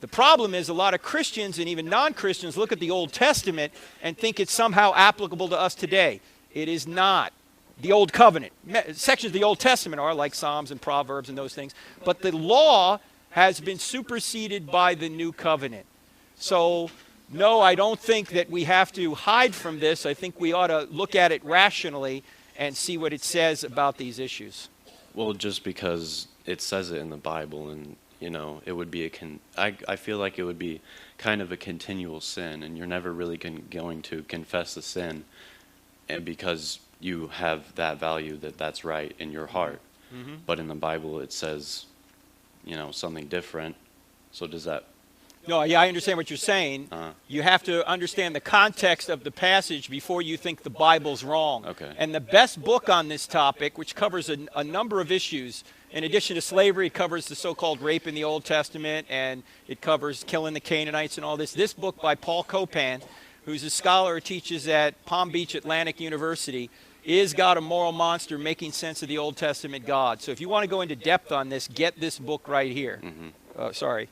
The problem is a lot of Christians and even non-Christians look at the Old Testament and think it's somehow applicable to us today. It is not. The Old Covenant. Sections of the Old Testament are like Psalms and Proverbs and those things. But the law has been superseded by the New Covenant. So, no, I don't think that we have to hide from this. I think we ought to look at it rationally and see what it says about these issues. Well, just because it says it in the Bible, and you know, it would be I feel like it would be kind of a continual sin, and you're never really going to confess the sin, and because you have that value that's right in your heart. Mm-hmm. But in the Bible it says, you know, something different. So does that? No, yeah, I understand what you're saying. You have to understand the context of the passage before you think the Bible's wrong. Okay. And the best book on this topic, which covers a number of issues, in addition to slavery, it covers the so-called rape in the Old Testament, and it covers killing the Canaanites and all this. This book by Paul Copan, who's a scholar who teaches at Palm Beach Atlantic University, Is God a Moral Monster? Making Sense of the Old Testament God. So if you want to go into depth on this, get this book right here. Mm-hmm.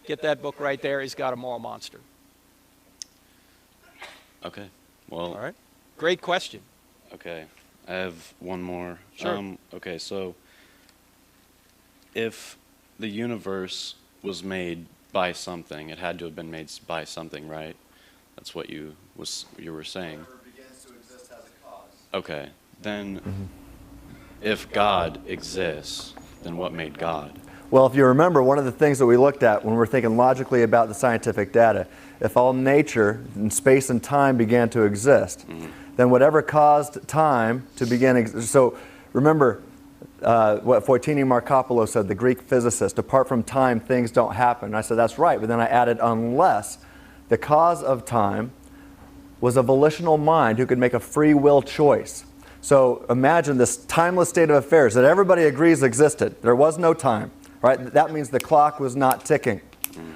Get that book right there, Is God a Moral Monster? Okay, well. All right, great question. Okay, I have one more. Sure. Okay, so if the universe was made by something, it had to have been made by something, right? That's what you were saying. Whatever begins to exist has a cause. Okay, then if God exists, then what made God? Well, if you remember, one of the things that we looked at when we're thinking logically about the scientific data, if all nature and space and time began to exist, then whatever caused time to begin. So remember what Fortini Markopoulou said, the Greek physicist, apart from time, things don't happen. And I said, that's right, but then I added, unless the cause of time was a volitional mind who could make a free will choice. So imagine this timeless state of affairs that everybody agrees existed. There was no time. Right? That means the clock was not ticking,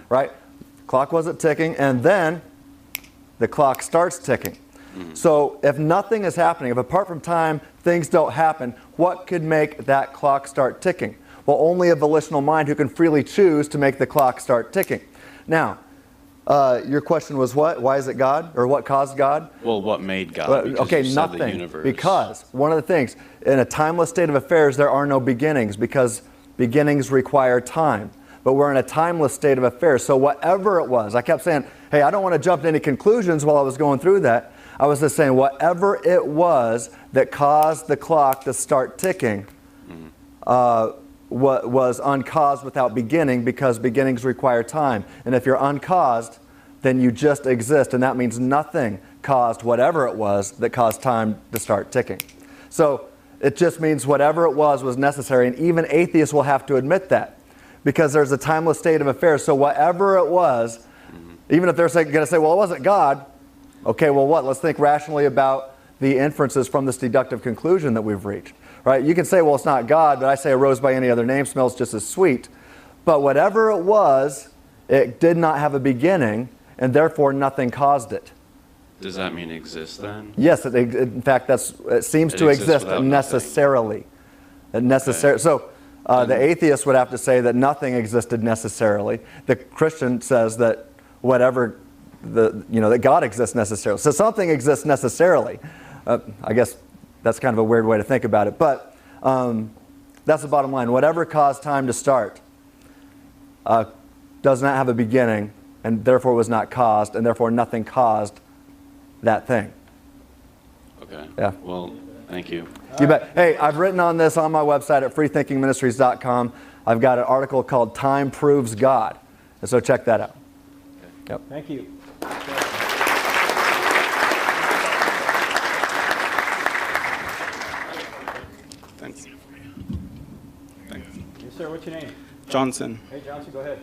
right? Clock wasn't ticking, and then the clock starts ticking. So if nothing is happening, if apart from time things don't happen, what could make that clock start ticking? Well, only a volitional mind who can freely choose to make the clock start ticking. Now, your question was what? Why is it God? Or what caused God? Well, what made God? Because okay, you said nothing. the universe. Because one of the things, in a timeless state of affairs, there are no beginnings, because beginnings require time. But we're in a timeless state of affairs. So whatever it was, I kept saying, hey, I don't want to jump to any conclusions while I was going through that. I was just saying whatever it was that caused the clock to start ticking was uncaused without beginning, because beginnings require time. And if you're uncaused, then you just exist. And that means nothing caused whatever it was that caused time to start ticking. So it just means whatever it was necessary, and even atheists will have to admit that, because there's a timeless state of affairs. So whatever it was, even if they're going to say, well, it wasn't God, okay, well what? Let's think rationally about the inferences from this deductive conclusion that we've reached. Right? You can say, well, it's not God, but I say a rose by any other name smells just as sweet. But whatever it was, it did not have a beginning, and therefore nothing caused it. Does that mean exist then? Yes, in fact, it seems to exist necessarily. Okay. So the atheist would have to say that nothing existed necessarily. The Christian says that whatever, that God exists necessarily. So something exists necessarily. I guess that's kind of a weird way to think about it. But that's the bottom line. Whatever caused time to start does not have a beginning, and therefore was not caused, and therefore nothing caused that thing. Okay. Yeah. Well, thank you. You bet. Hey, I've written on this on my website at freethinkingministries.com. I've got an article called Time Proves God. And so check that out. Okay. Yep. Thank you. Thanks. Yes, sir. What's your name? Johnson. Hey, Johnson, go ahead.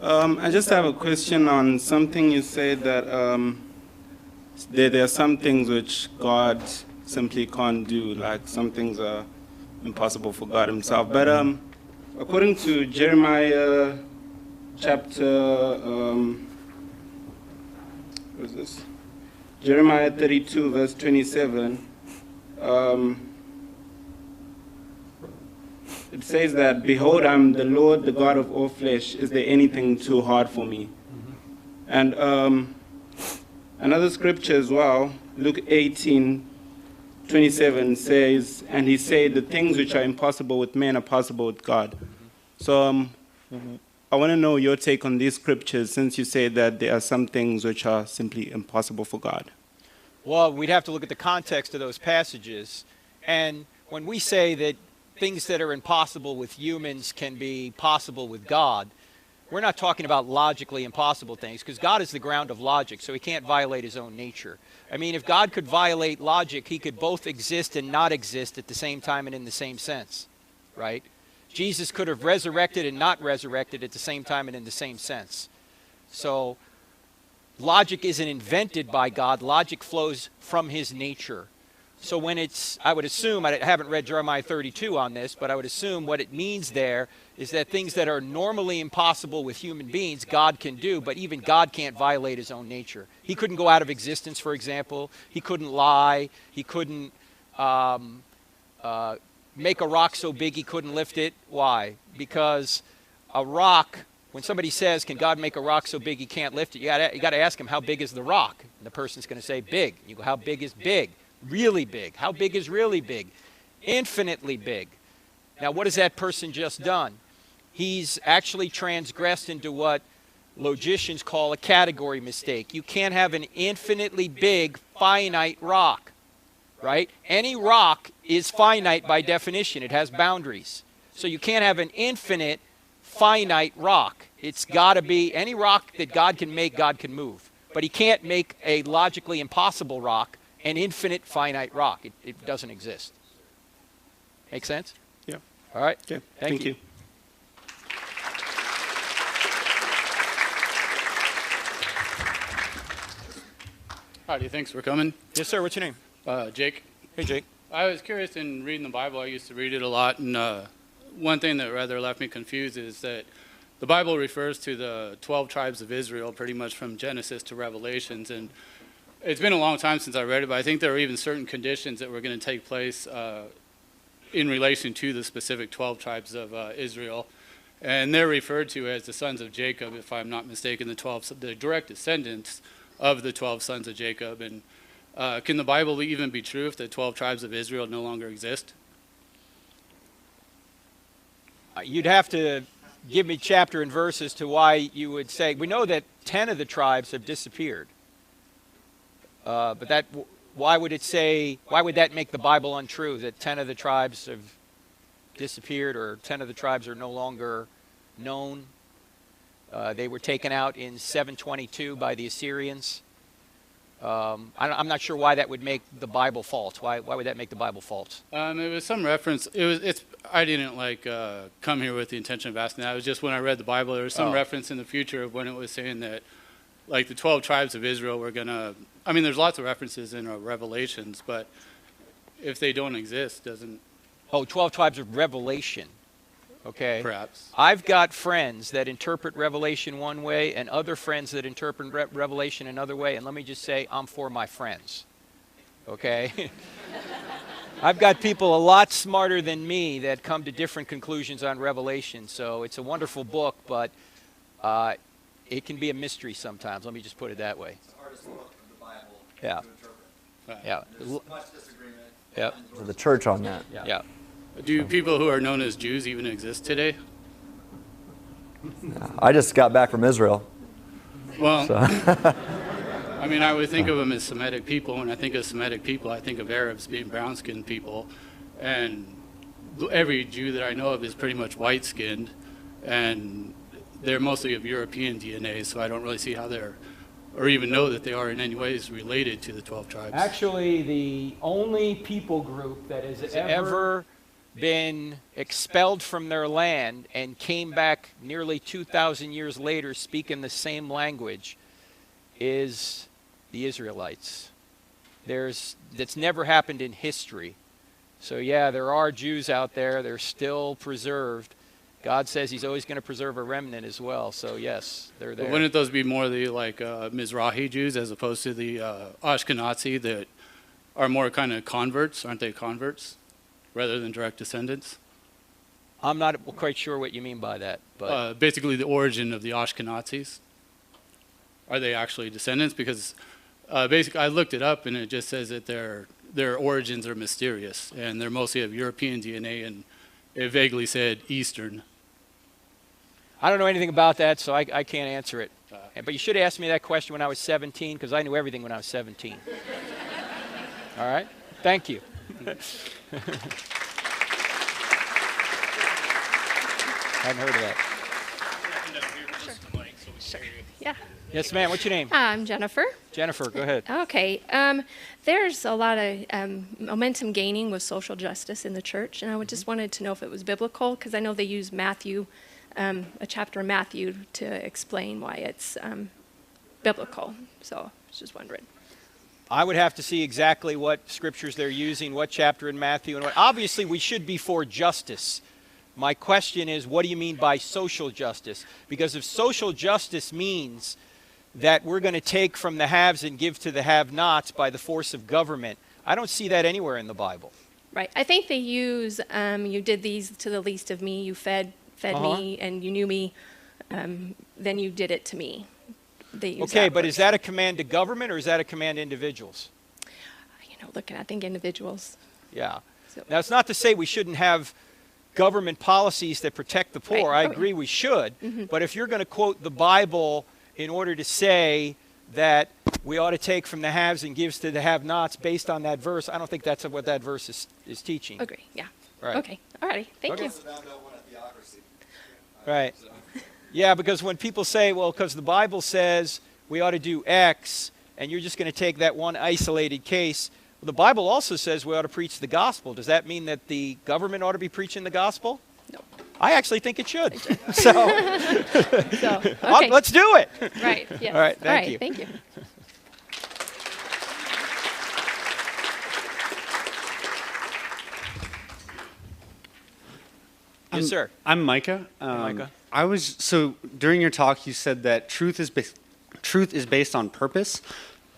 I just have a question on something you said that there are some things which God simply can't do, like some things are impossible for God himself. But according to Jeremiah chapter, what is this? Jeremiah 32, verse 27, it says that, "Behold, I am the Lord, the God of all flesh. Is there anything too hard for me?" And another scripture as well, Luke 18:27 says, "And he said, the things which are impossible with men are possible with God." So I want to know your take on these scriptures, since you say that there are some things which are simply impossible for God. Well, we'd have to look at the context of those passages. And when we say that things that are impossible with humans can be possible with God, we're not talking about logically impossible things, because God is the ground of logic, so he can't violate his own nature. I mean, if God could violate logic, he could both exist and not exist at the same time and in the same sense, right? Jesus could have resurrected and not resurrected at the same time and in the same sense. So logic isn't invented by God. Logic flows from his nature. So when it's, I would assume, I haven't read Jeremiah 32 on this, but I would assume what it means there is that things that are normally impossible with human beings, God can do, but even God can't violate his own nature. He couldn't go out of existence, for example. He couldn't lie. He couldn't make a rock so big he couldn't lift it. Why? Because a rock, when somebody says, can God make a rock so big he can't lift it, you got to ask him, how big is the rock? And the person's going to say, big. You go, how big is big? Really big. How big is really big? Infinitely big. Now, what has that person just done? He's actually transgressed into what logicians call a category mistake. You can't have an infinitely big, finite rock, right? Any rock is finite by definition. It has boundaries. So you can't have an infinite, finite rock. It's got to be any rock that God can make, God can move. But he can't make a logically impossible rock an infinite, finite rock. It doesn't exist. Make sense? Yeah. All right. Okay. Thank you. Howdy, thanks for coming. Yes, sir. What's your name? Jake. Hey, Jake. I was curious in reading the Bible. I used to read it a lot, and one thing that rather left me confused is that the Bible refers to the 12 tribes of Israel pretty much from Genesis to Revelations, and it's been a long time since I read it, but I think there are even certain conditions that were going to take place in relation to the specific 12 tribes of Israel. And they're referred to as the sons of Jacob, if I'm not mistaken, the direct descendants of the 12 sons of Jacob. And can the Bible even be true if the 12 tribes of Israel no longer exist? You'd have to give me chapter and verse as to why you would say. We know that 10 of the tribes have disappeared. But that, why would it say, why would that make the Bible untrue, that 10 of the tribes have disappeared or 10 of the tribes are no longer known? They were taken out in 722 by the Assyrians. I'm not sure why that would make the Bible false. Why would that make the Bible false? It was some reference. I didn't come here with the intention of asking that. It was just when I read the Bible, there was some reference in the future of when it was saying that, like, the 12 tribes of Israel were gonna. I mean, there's lots of references in Revelations, but if they don't exist, doesn't. 12 tribes of Revelation. Okay. Perhaps. I've got friends that interpret Revelation one way and other friends that interpret Revelation another way, and let me just say, I'm for my friends. Okay? I've got people a lot smarter than me that come to different conclusions on Revelation, so it's a wonderful book, but it can be a mystery sometimes. Let me just put it that way. It's the hardest book of the Bible Yeah. to interpret. Yeah. There's much disagreement. Yeah. For the church on that. Yeah. Do people who are known as Jews even exist today? I just got back from Israel. Well, so. I mean, I would think of them as Semitic people. When I think of Semitic people, I think of Arabs being brown-skinned people. And every Jew that I know of is pretty much white-skinned. And they're mostly of European DNA, so I don't really see how they're, or even know that they are in any ways related to the 12 tribes. Actually, the only people group that has ever been expelled from their land and came back nearly 2,000 years later speaking the same language is the Israelites. That's never happened in history. So yeah, there are Jews out there. They're still preserved. God says he's always going to preserve a remnant as well. So yes, they're there. But wouldn't those be more the Mizrahi Jews as opposed to the Ashkenazi that are more kind of converts? Aren't they converts rather than direct descendants? I'm not quite sure what you mean by that. But basically the origin of the Ashkenazis. Are they actually descendants? Because basically I looked it up and it just says that their origins are mysterious and they're mostly of European DNA, and it vaguely said Eastern. I don't know anything about that, so I can't answer it. But you should have asked me that question when I was 17, because I knew everything when I was 17. All right? Thank you. Hadn't heard of that. Sure. Yeah. Yes, ma'am. What's your name? I'm Jennifer. Jennifer, go ahead. Okay. There's a lot of momentum gaining with social justice in the church, and I just wanted to know if it was biblical, because I know they use Matthew, a chapter in Matthew, to explain why it's biblical. So I was just wondering. I would have to see exactly what scriptures they're using, what chapter in Matthew, and what. Obviously, we should be for justice. My question is, what do you mean by social justice? Because if social justice means that we're going to take from the haves and give to the have-nots by the force of government, I don't see that anywhere in the Bible. Right. I think they use, you did these to the least of me, you fed me, and you knew me, then you did it to me. Okay, but is that a command to government or is that a command to individuals? I think individuals. Yeah. Now, it's not to say we shouldn't have government policies that protect the poor. Right. I agree we should. But if you're going to quote the Bible in order to say that we ought to take from the haves and gives to the have-nots based on that verse, I don't think that's what that verse is teaching. Agree, yeah. Right. Okay, all righty, thank you. Right. Yeah, because when people say, well, because the Bible says we ought to do X, and you're just going to take that one isolated case, well, the Bible also says we ought to preach the gospel. Does that mean that the government ought to be preaching the gospel? No. I actually think it should. So, okay. Let's do it. Right, yes. All right, thank you. Thank you. Yes, sir. I'm Micah. Micah. So during your talk, you said that truth is based on purpose.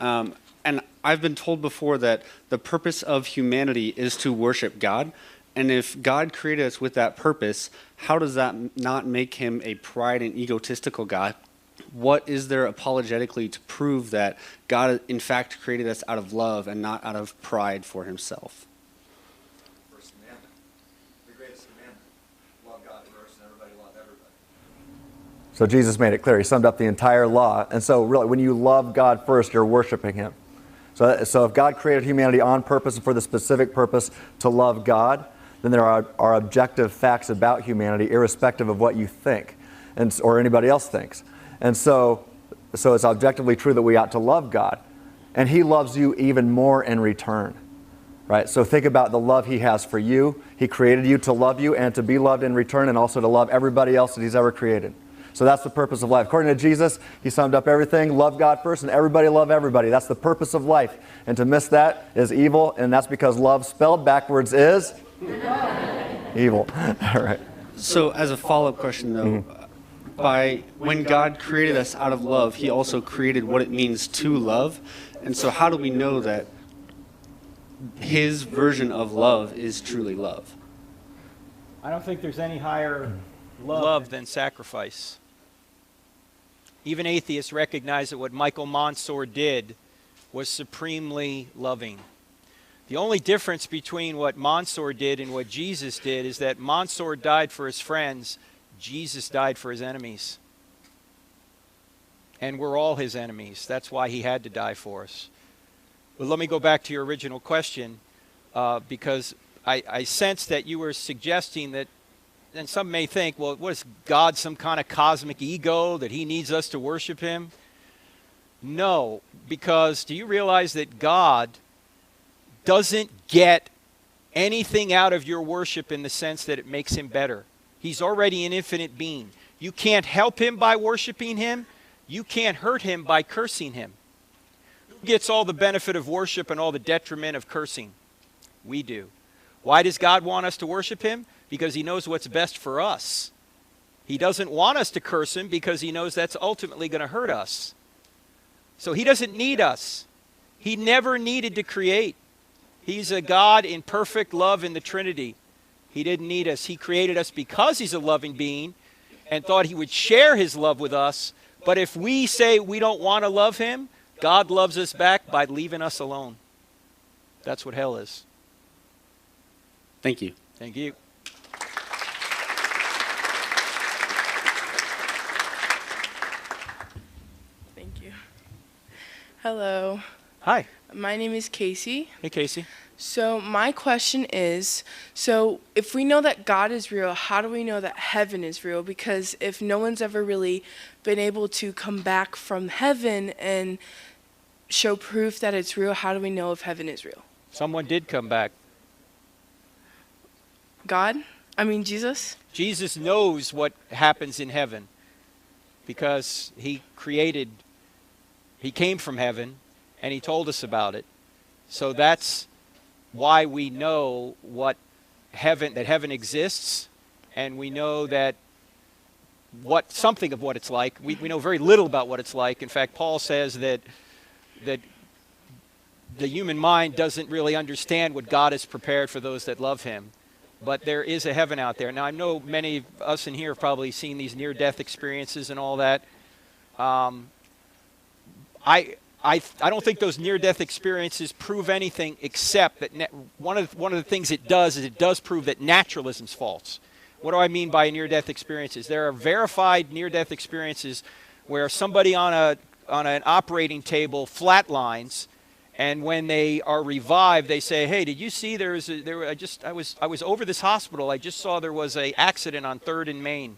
And I've been told before that the purpose of humanity is to worship God. And if God created us with that purpose, how does that not make him a pride and egotistical God? What is there apologetically to prove that God, in fact, created us out of love and not out of pride for himself? First commandment. The greatest commandment. Love God first and everybody love everybody. So Jesus made it clear. He summed up the entire law. And so really, when you love God first, you're worshiping him. So if God created humanity on purpose and for the specific purpose to love God, then there are objective facts about humanity, irrespective of what you think or anybody else thinks. And so it's objectively true that we ought to love God. And he loves you even more in return. Right? So think about the love he has for you. He created you to love you and to be loved in return, and also to love everybody else that he's ever created. So that's the purpose of life. According to Jesus, he summed up everything. Love God first and everybody love everybody. That's the purpose of life. And to miss that is evil, and that's because love spelled backwards is evil. All right. So as a follow-up question, though, when God created us out of love, he also created what it means to love. And so how do we know that his version of love is truly love? I don't think there's any higher love than sacrifice. Even atheists recognize that what Michael Monsoor did was supremely loving. The only difference between what Monsoor did and what Jesus did is that Monsoor died for his friends, Jesus died for his enemies. And we're all his enemies. That's why he had to die for us. But let me go back to your original question, because I sense that you were suggesting that, and some may think, well, what is God, some kind of cosmic ego that he needs us to worship him? No, because do you realize that God doesn't get anything out of your worship in the sense that it makes him better. He's already an infinite being. You can't help him by worshiping him. You can't hurt him by cursing him. Who gets all the benefit of worship and all the detriment of cursing? We do. Why does God want us to worship him? Because he knows what's best for us. He doesn't want us to curse him because he knows that's ultimately going to hurt us. So he doesn't need us. He never needed to create. He's a God in perfect love in the Trinity. He didn't need us. He created us because he's a loving being and thought he would share his love with us. But if we say we don't want to love him, God loves us back by leaving us alone. That's what hell is. Thank you. Thank you. Thank you. Hello. Hi. My name is Casey. Hey, Casey. So my question is, so if we know that God is real, how do we know that heaven is real? Because if no one's ever really been able to come back from heaven and show proof that it's real, how do we know if heaven is real? Someone did come back. God? I mean, Jesus? Jesus knows what happens in heaven because he came from heaven and he told us about it. So that's why we know that heaven exists, and we know that something of what it's like. We know very little about what it's like. In fact, Paul says that the human mind doesn't really understand what God has prepared for those that love him. But there is a heaven out there. Now, I know many of us in here have probably seen these near-death experiences and all that. I don't think those near-death experiences prove anything except that one of the things it does is it does prove that naturalism's false. What do I mean by near-death experiences? There are verified near-death experiences where somebody on an operating table flatlines, and when they are revived, they say, "Hey, did you see I was over this hospital. I just saw there was an accident on 3rd and Main."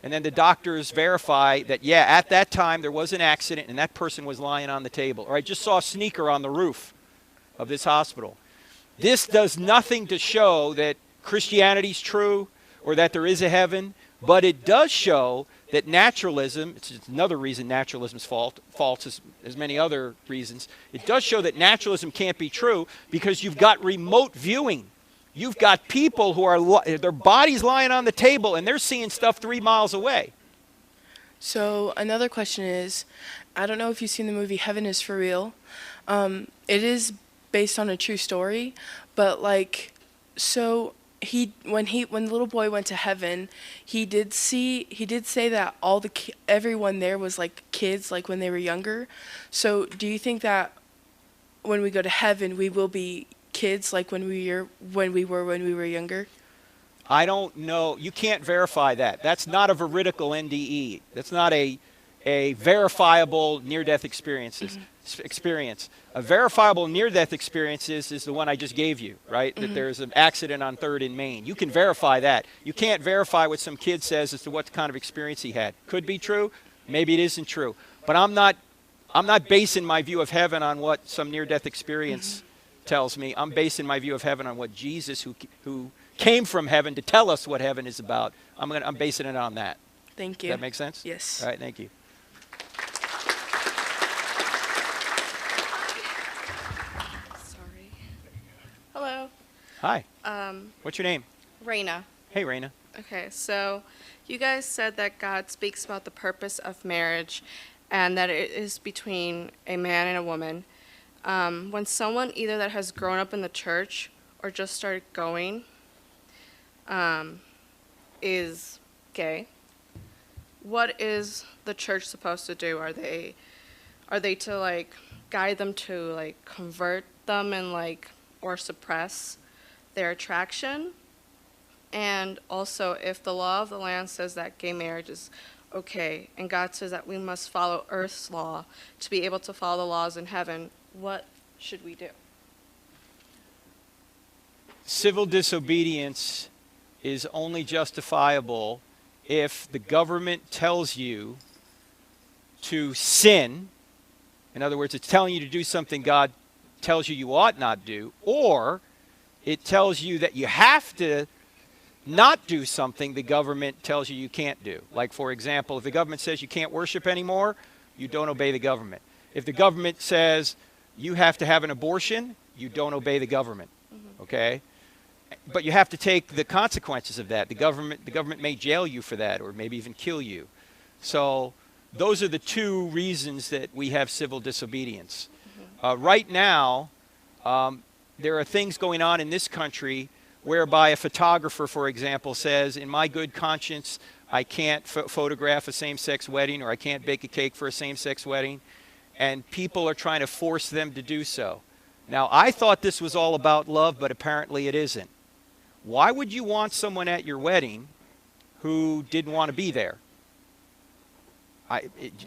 And then the doctors verify that, yeah, at that time there was an accident and that person was lying on the table. Or I just saw a sneaker on the roof of this hospital. This does nothing to show that Christianity's true or that there is a heaven, but it does show that naturalism, it's another reason naturalism's false as many other reasons, it does show that naturalism can't be true because you've got remote viewing. You've got people who are, their bodies lying on the table and they're seeing stuff 3 miles away. So another question is, I don't know if you've seen the movie Heaven is for Real. It is based on a true story, but so when the little boy went to heaven, he did say that everyone there was like kids, like when they were younger. So do you think that when we go to heaven, we will be kids like when we were younger? I don't know. You can't verify that. That's not a veridical NDE. That's not a verifiable near-death experience. A verifiable near-death experience is the one I just gave you, right? That there's an accident on 3rd and Main. You can verify that. You can't verify what some kid says as to what kind of experience he had. Could be true. Maybe it isn't true. But I'm not basing my view of heaven on what some near-death experience tells me. I'm basing my view of heaven on what Jesus, who came from heaven to tell us what heaven is about. I'm basing it on that. Thank you. Does that make sense? Yes. All right, thank you. Sorry. Hello. Hi. What's your name? Raina. Hey, Raina. Okay, so you guys said that God speaks about the purpose of marriage and that it is between a man and a woman. When someone either that has grown up in the church or just started going is gay, what is the church supposed to do? Are they to guide them to convert them and or suppress their attraction? And also, if the law of the land says that gay marriage is okay and God says that we must follow earth's law to be able to follow the laws in heaven, what should we do? Civil disobedience is only justifiable if the government tells you to sin. In other words, it's telling you to do something God tells you ought not do, or it tells you that you have to not do something the government tells you you can't do. Like, for example, if the government says you can't worship anymore, you don't obey the government. If the government says you have to have an abortion, you don't obey the government, okay? But you have to take the consequences of that. The government may jail you for that, or maybe even kill you. So those are the two reasons that we have civil disobedience. Right now, there are things going on in this country whereby a photographer, for example, says, in my good conscience, I can't photograph a same-sex wedding, or I can't bake a cake for a same-sex wedding, and people are trying to force them to do so. Now, I thought this was all about love, but apparently it isn't. Why would you want someone at your wedding who didn't want to be there?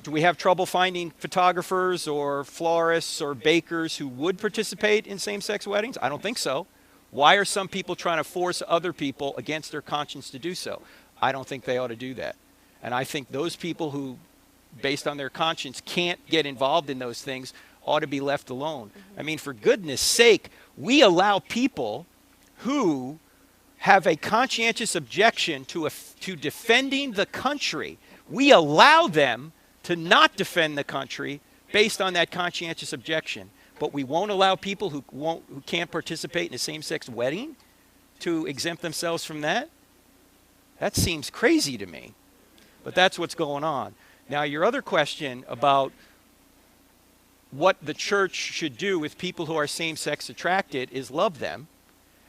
Do we have trouble finding photographers or florists or bakers who would participate in same-sex weddings? I don't think so. Why are some people trying to force other people against their conscience to do so? I don't think they ought to do that. And I think those people who, based on their conscience, can't get involved in those things ought to be left alone. I mean, for goodness sake, we allow people who have a conscientious objection to defending the country. We allow them to not defend the country based on that conscientious objection. But we won't allow people who can't participate in a same-sex wedding to exempt themselves from that? That seems crazy to me. But that's what's going on. Now, your other question about what the church should do with people who are same-sex attracted is love them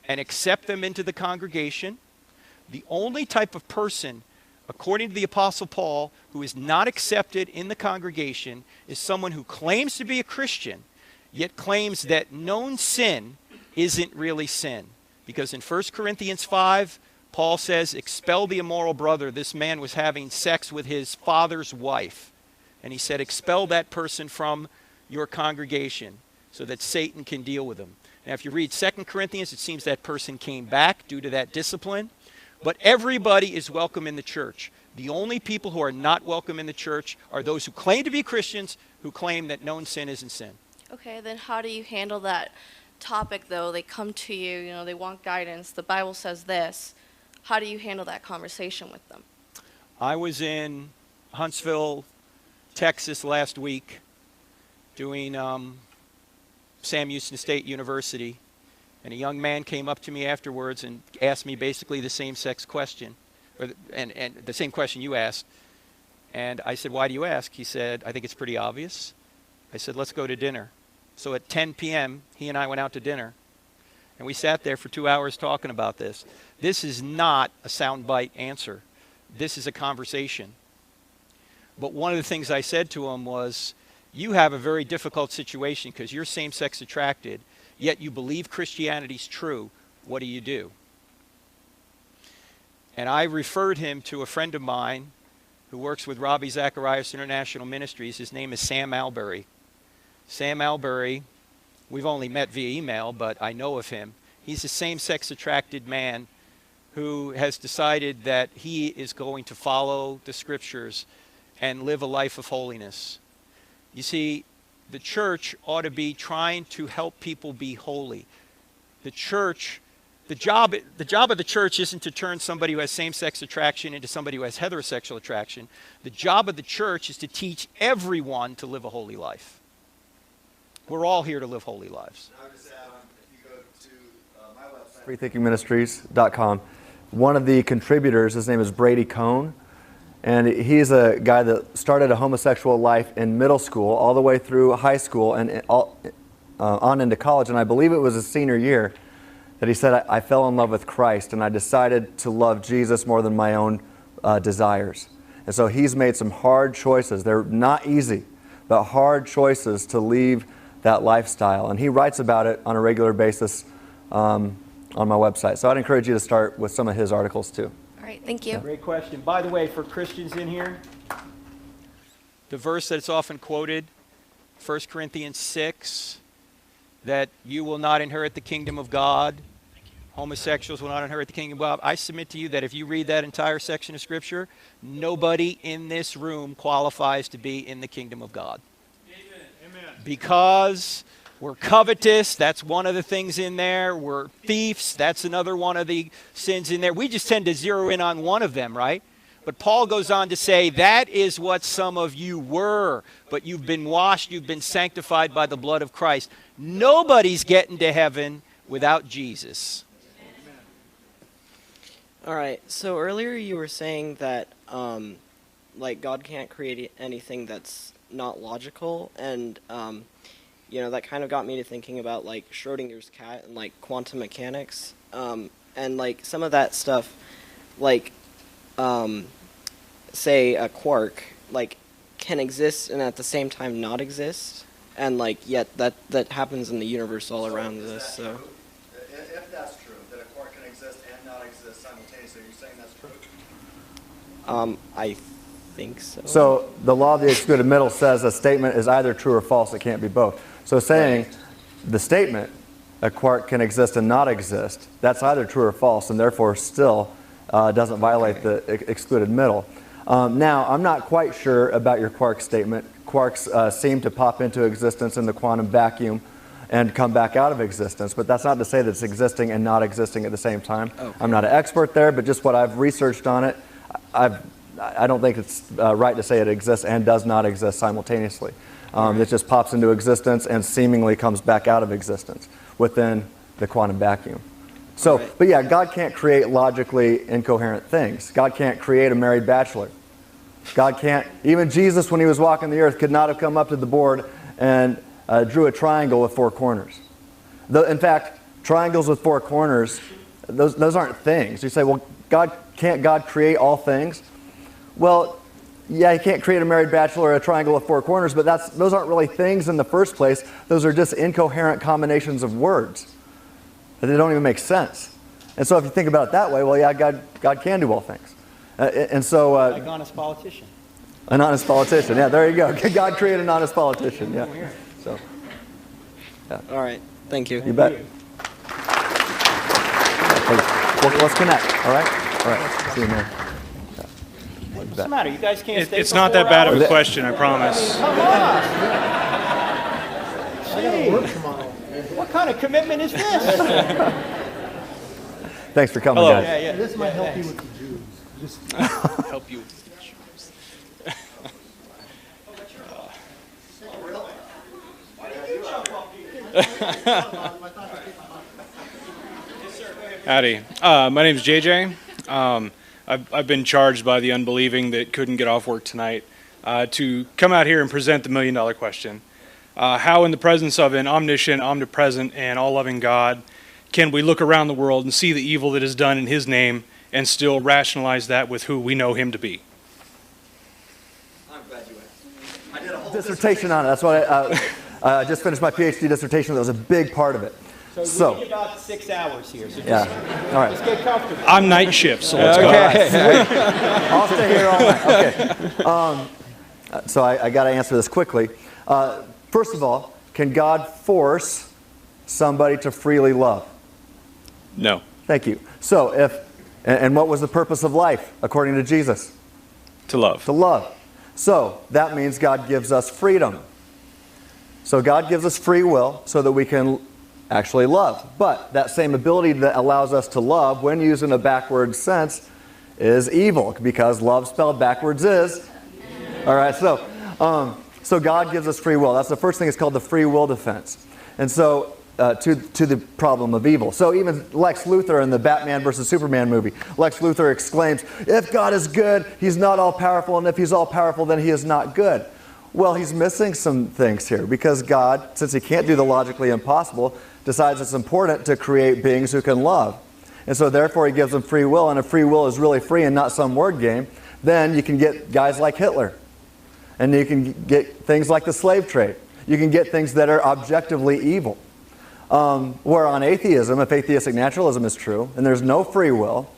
and accept them into the congregation. The only type of person, according to the Apostle Paul, who is not accepted in the congregation is someone who claims to be a Christian, yet claims that known sin isn't really sin. Because in 1 Corinthians 5, Paul says, expel the immoral brother. This man was having sex with his father's wife. And he said, expel that person from your congregation so that Satan can deal with him. Now, if you read 2 Corinthians, it seems that person came back due to that discipline. But everybody is welcome in the church. The only people who are not welcome in the church are those who claim to be Christians, who claim that known sin isn't sin. Okay, then how do you handle that topic, though? They come to you, you know, they want guidance. The Bible says this. How do you handle that conversation with them? I was in Huntsville, Texas last week doing Sam Houston State University, and a young man came up to me afterwards and asked me basically the same-sex question, and the same question you asked. And I said, why do you ask? He said, I think it's pretty obvious. I said, let's go to dinner. So at 10 p.m., he and I went out to dinner. And we sat there for 2 hours talking about this. This is not a soundbite answer. This is a conversation. But one of the things I said to him was, you have a very difficult situation because you're same-sex attracted, yet you believe Christianity's true. What do you do? And I referred him to a friend of mine who works with Ravi Zacharias International Ministries. His name is Sam Albury. Sam Albury, we've only met via email, but I know of him. He's a same-sex attracted man who has decided that he is going to follow the scriptures and live a life of holiness. You see, the church ought to be trying to help people be holy. The job of the church isn't to turn somebody who has same-sex attraction into somebody who has heterosexual attraction. The job of the church is to teach everyone to live a holy life. We're all here to live holy lives. I would just add on, if you go to my website, freethinkingministries.com, one of the contributors, his name is Brady Cohn, and he's a guy that started a homosexual life in middle school all the way through high school and on into college. And I believe it was his senior year that he said, I fell in love with Christ and I decided to love Jesus more than my own desires. And so he's made some hard choices. They're not easy, but hard choices to leave that lifestyle. And he writes about it on a regular basis on my website. So I'd encourage you to start with some of his articles too. All right, thank you. Great question. By the way, for Christians in here, the verse that's often quoted, 1 Corinthians 6, that you will not inherit the kingdom of God, homosexuals will not inherit the kingdom of God. I submit to you that if you read that entire section of Scripture, nobody in this room qualifies to be in the kingdom of God. Amen. Because We're covetous. That's one of the things in there. We're thieves. That's another one of the sins in there. We just tend to zero in on one of them, right? But Paul goes on to say, that is what some of you were, but you've been washed, you've been sanctified by the blood of Christ. Nobody's getting to heaven without Jesus. All right, so earlier you were saying that, like, God can't create anything that's not logical, and, you know, that kind of got me to thinking about, like, Schrodinger's cat and, like, quantum mechanics, and, like, some of that stuff, like, say a quark, like, can exist and at the same time not exist, and, like, yet that happens in the universe all around us, so. If that's true, that a quark can exist and not exist simultaneously, are you saying that's true? I think so. So the law of the excluded middle says a statement is either true or false. It can't be both. So saying the statement, a quark can exist and not exist, that's either true or false, and therefore still doesn't violate the excluded middle. Now, I'm not quite sure about your quark statement. Quarks seem to pop into existence in the quantum vacuum and come back out of existence, but that's not to say that it's existing and not existing at the same time. Okay. I'm not an expert there, but just what I've researched on it, I don't think it's right to say it exists and does not exist simultaneously. It just pops into existence and seemingly comes back out of existence within the quantum vacuum. So, right. But yeah, God can't create logically incoherent things. God can't create a married bachelor. God can't, even Jesus when he was walking the earth could not have come up to the board and drew a triangle with 4 corners. In fact, triangles with 4 corners, those aren't things. You say, well, can't God create all things? Well, yeah, he can't create a married bachelor or a triangle with 4 corners, but those aren't really things in the first place. Those are just incoherent combinations of words. They don't even make sense. And so if you think about it that way, well, yeah, God can do all things. And so... like honest politician. An honest politician, yeah, there you go. God created an honest politician, yeah. So, yeah. All right, thank you. You bet. Well, let's connect, all right? All right, see you, man. What's the matter? You guys can't stay It's for not 4 that bad of hours? a question, I promise. Come on. What kind of commitment is this? Thanks for coming, Hello. guys. This might help you with the Jews. Just help you with the Jews. Howdy. My name's JJ. I've been charged by the unbelieving that couldn't get off work tonight to come out here and present the $1 million question. How in the presence of an omniscient, omnipresent, and all-loving God can we look around the world and see the evil that is done in His name and still rationalize that with who we know Him to be? I'm glad you asked. I did a whole dissertation on it. That's why I just finished my PhD dissertation. That was a big part of it. So we need about 6 hours here. So yeah. All right. Let's get comfortable. I'm night shift, so let's go. I'll stay here all night. Okay. So I got to answer this quickly. First of all, can God force somebody to freely love? No. Thank you. So and what was the purpose of life, according to Jesus? To love. To love. So that means God gives us freedom. So God gives us free will so that we can actually love. But that same ability that allows us to love, when used in a backward sense, is evil, because love spelled backwards is. All right, so God gives us free will. That's the first thing. It's called the free will defense. And so to the problem of evil. So even Lex Luthor in the Batman versus Superman movie, Lex Luthor exclaims, if God is good, He's not all-powerful, and if He's all-powerful, then He is not good. Well, he's missing some things here, because God, since He can't do the logically impossible, decides it's important to create beings who can love. And so therefore He gives them free will, and if free will is really free and not some word game, then you can get guys like Hitler. And you can get things like the slave trade. You can get things that are objectively evil. Where on atheism, if atheistic naturalism is true, and there's no free will,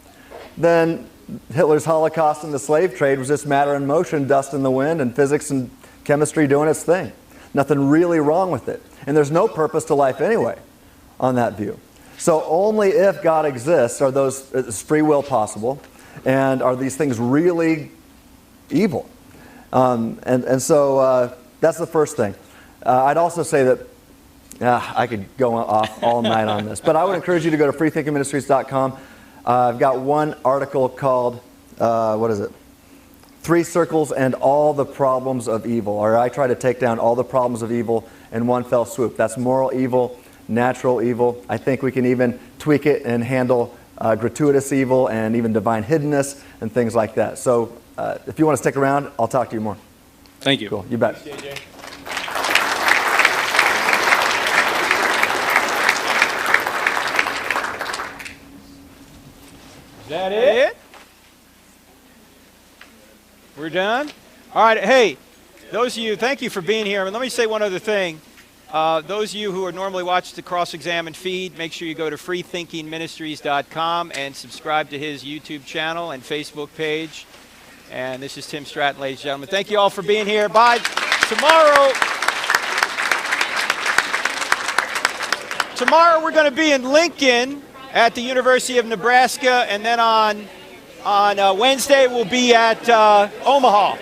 then Hitler's Holocaust and the slave trade was just matter in motion, dust in the wind, and physics and chemistry doing its thing. Nothing really wrong with it. And there's no purpose to life anyway on that view. So only if God exists is free will possible, and are these things really evil. And so that's the first thing. I'd also say that I could go off all night on this. But I would encourage you to go to freethinkingministries.com. I've got one article called, what is it? 3 Circles and All the Problems of Evil. Or I try to take down all the problems of evil in one fell swoop. That's moral evil, natural evil. I think we can even tweak it and handle gratuitous evil and even divine hiddenness and things like that. So if you want to stick around, I'll talk to you more. Thank you. Cool. You bet. Thanks, JJ. Is that it? We're done? All right. Hey, those of you, thank you for being here. Let me say one other thing. Those of you who are normally watch the Cross-Examine feed, make sure you go to freethinkingministries.com and subscribe to his YouTube channel and Facebook page. And this is Tim Stratton, ladies and gentlemen. Thank you all for being here. Bye. Tomorrow we're going to be in Lincoln at the University of Nebraska, and then on Wednesday we'll be at Omaha.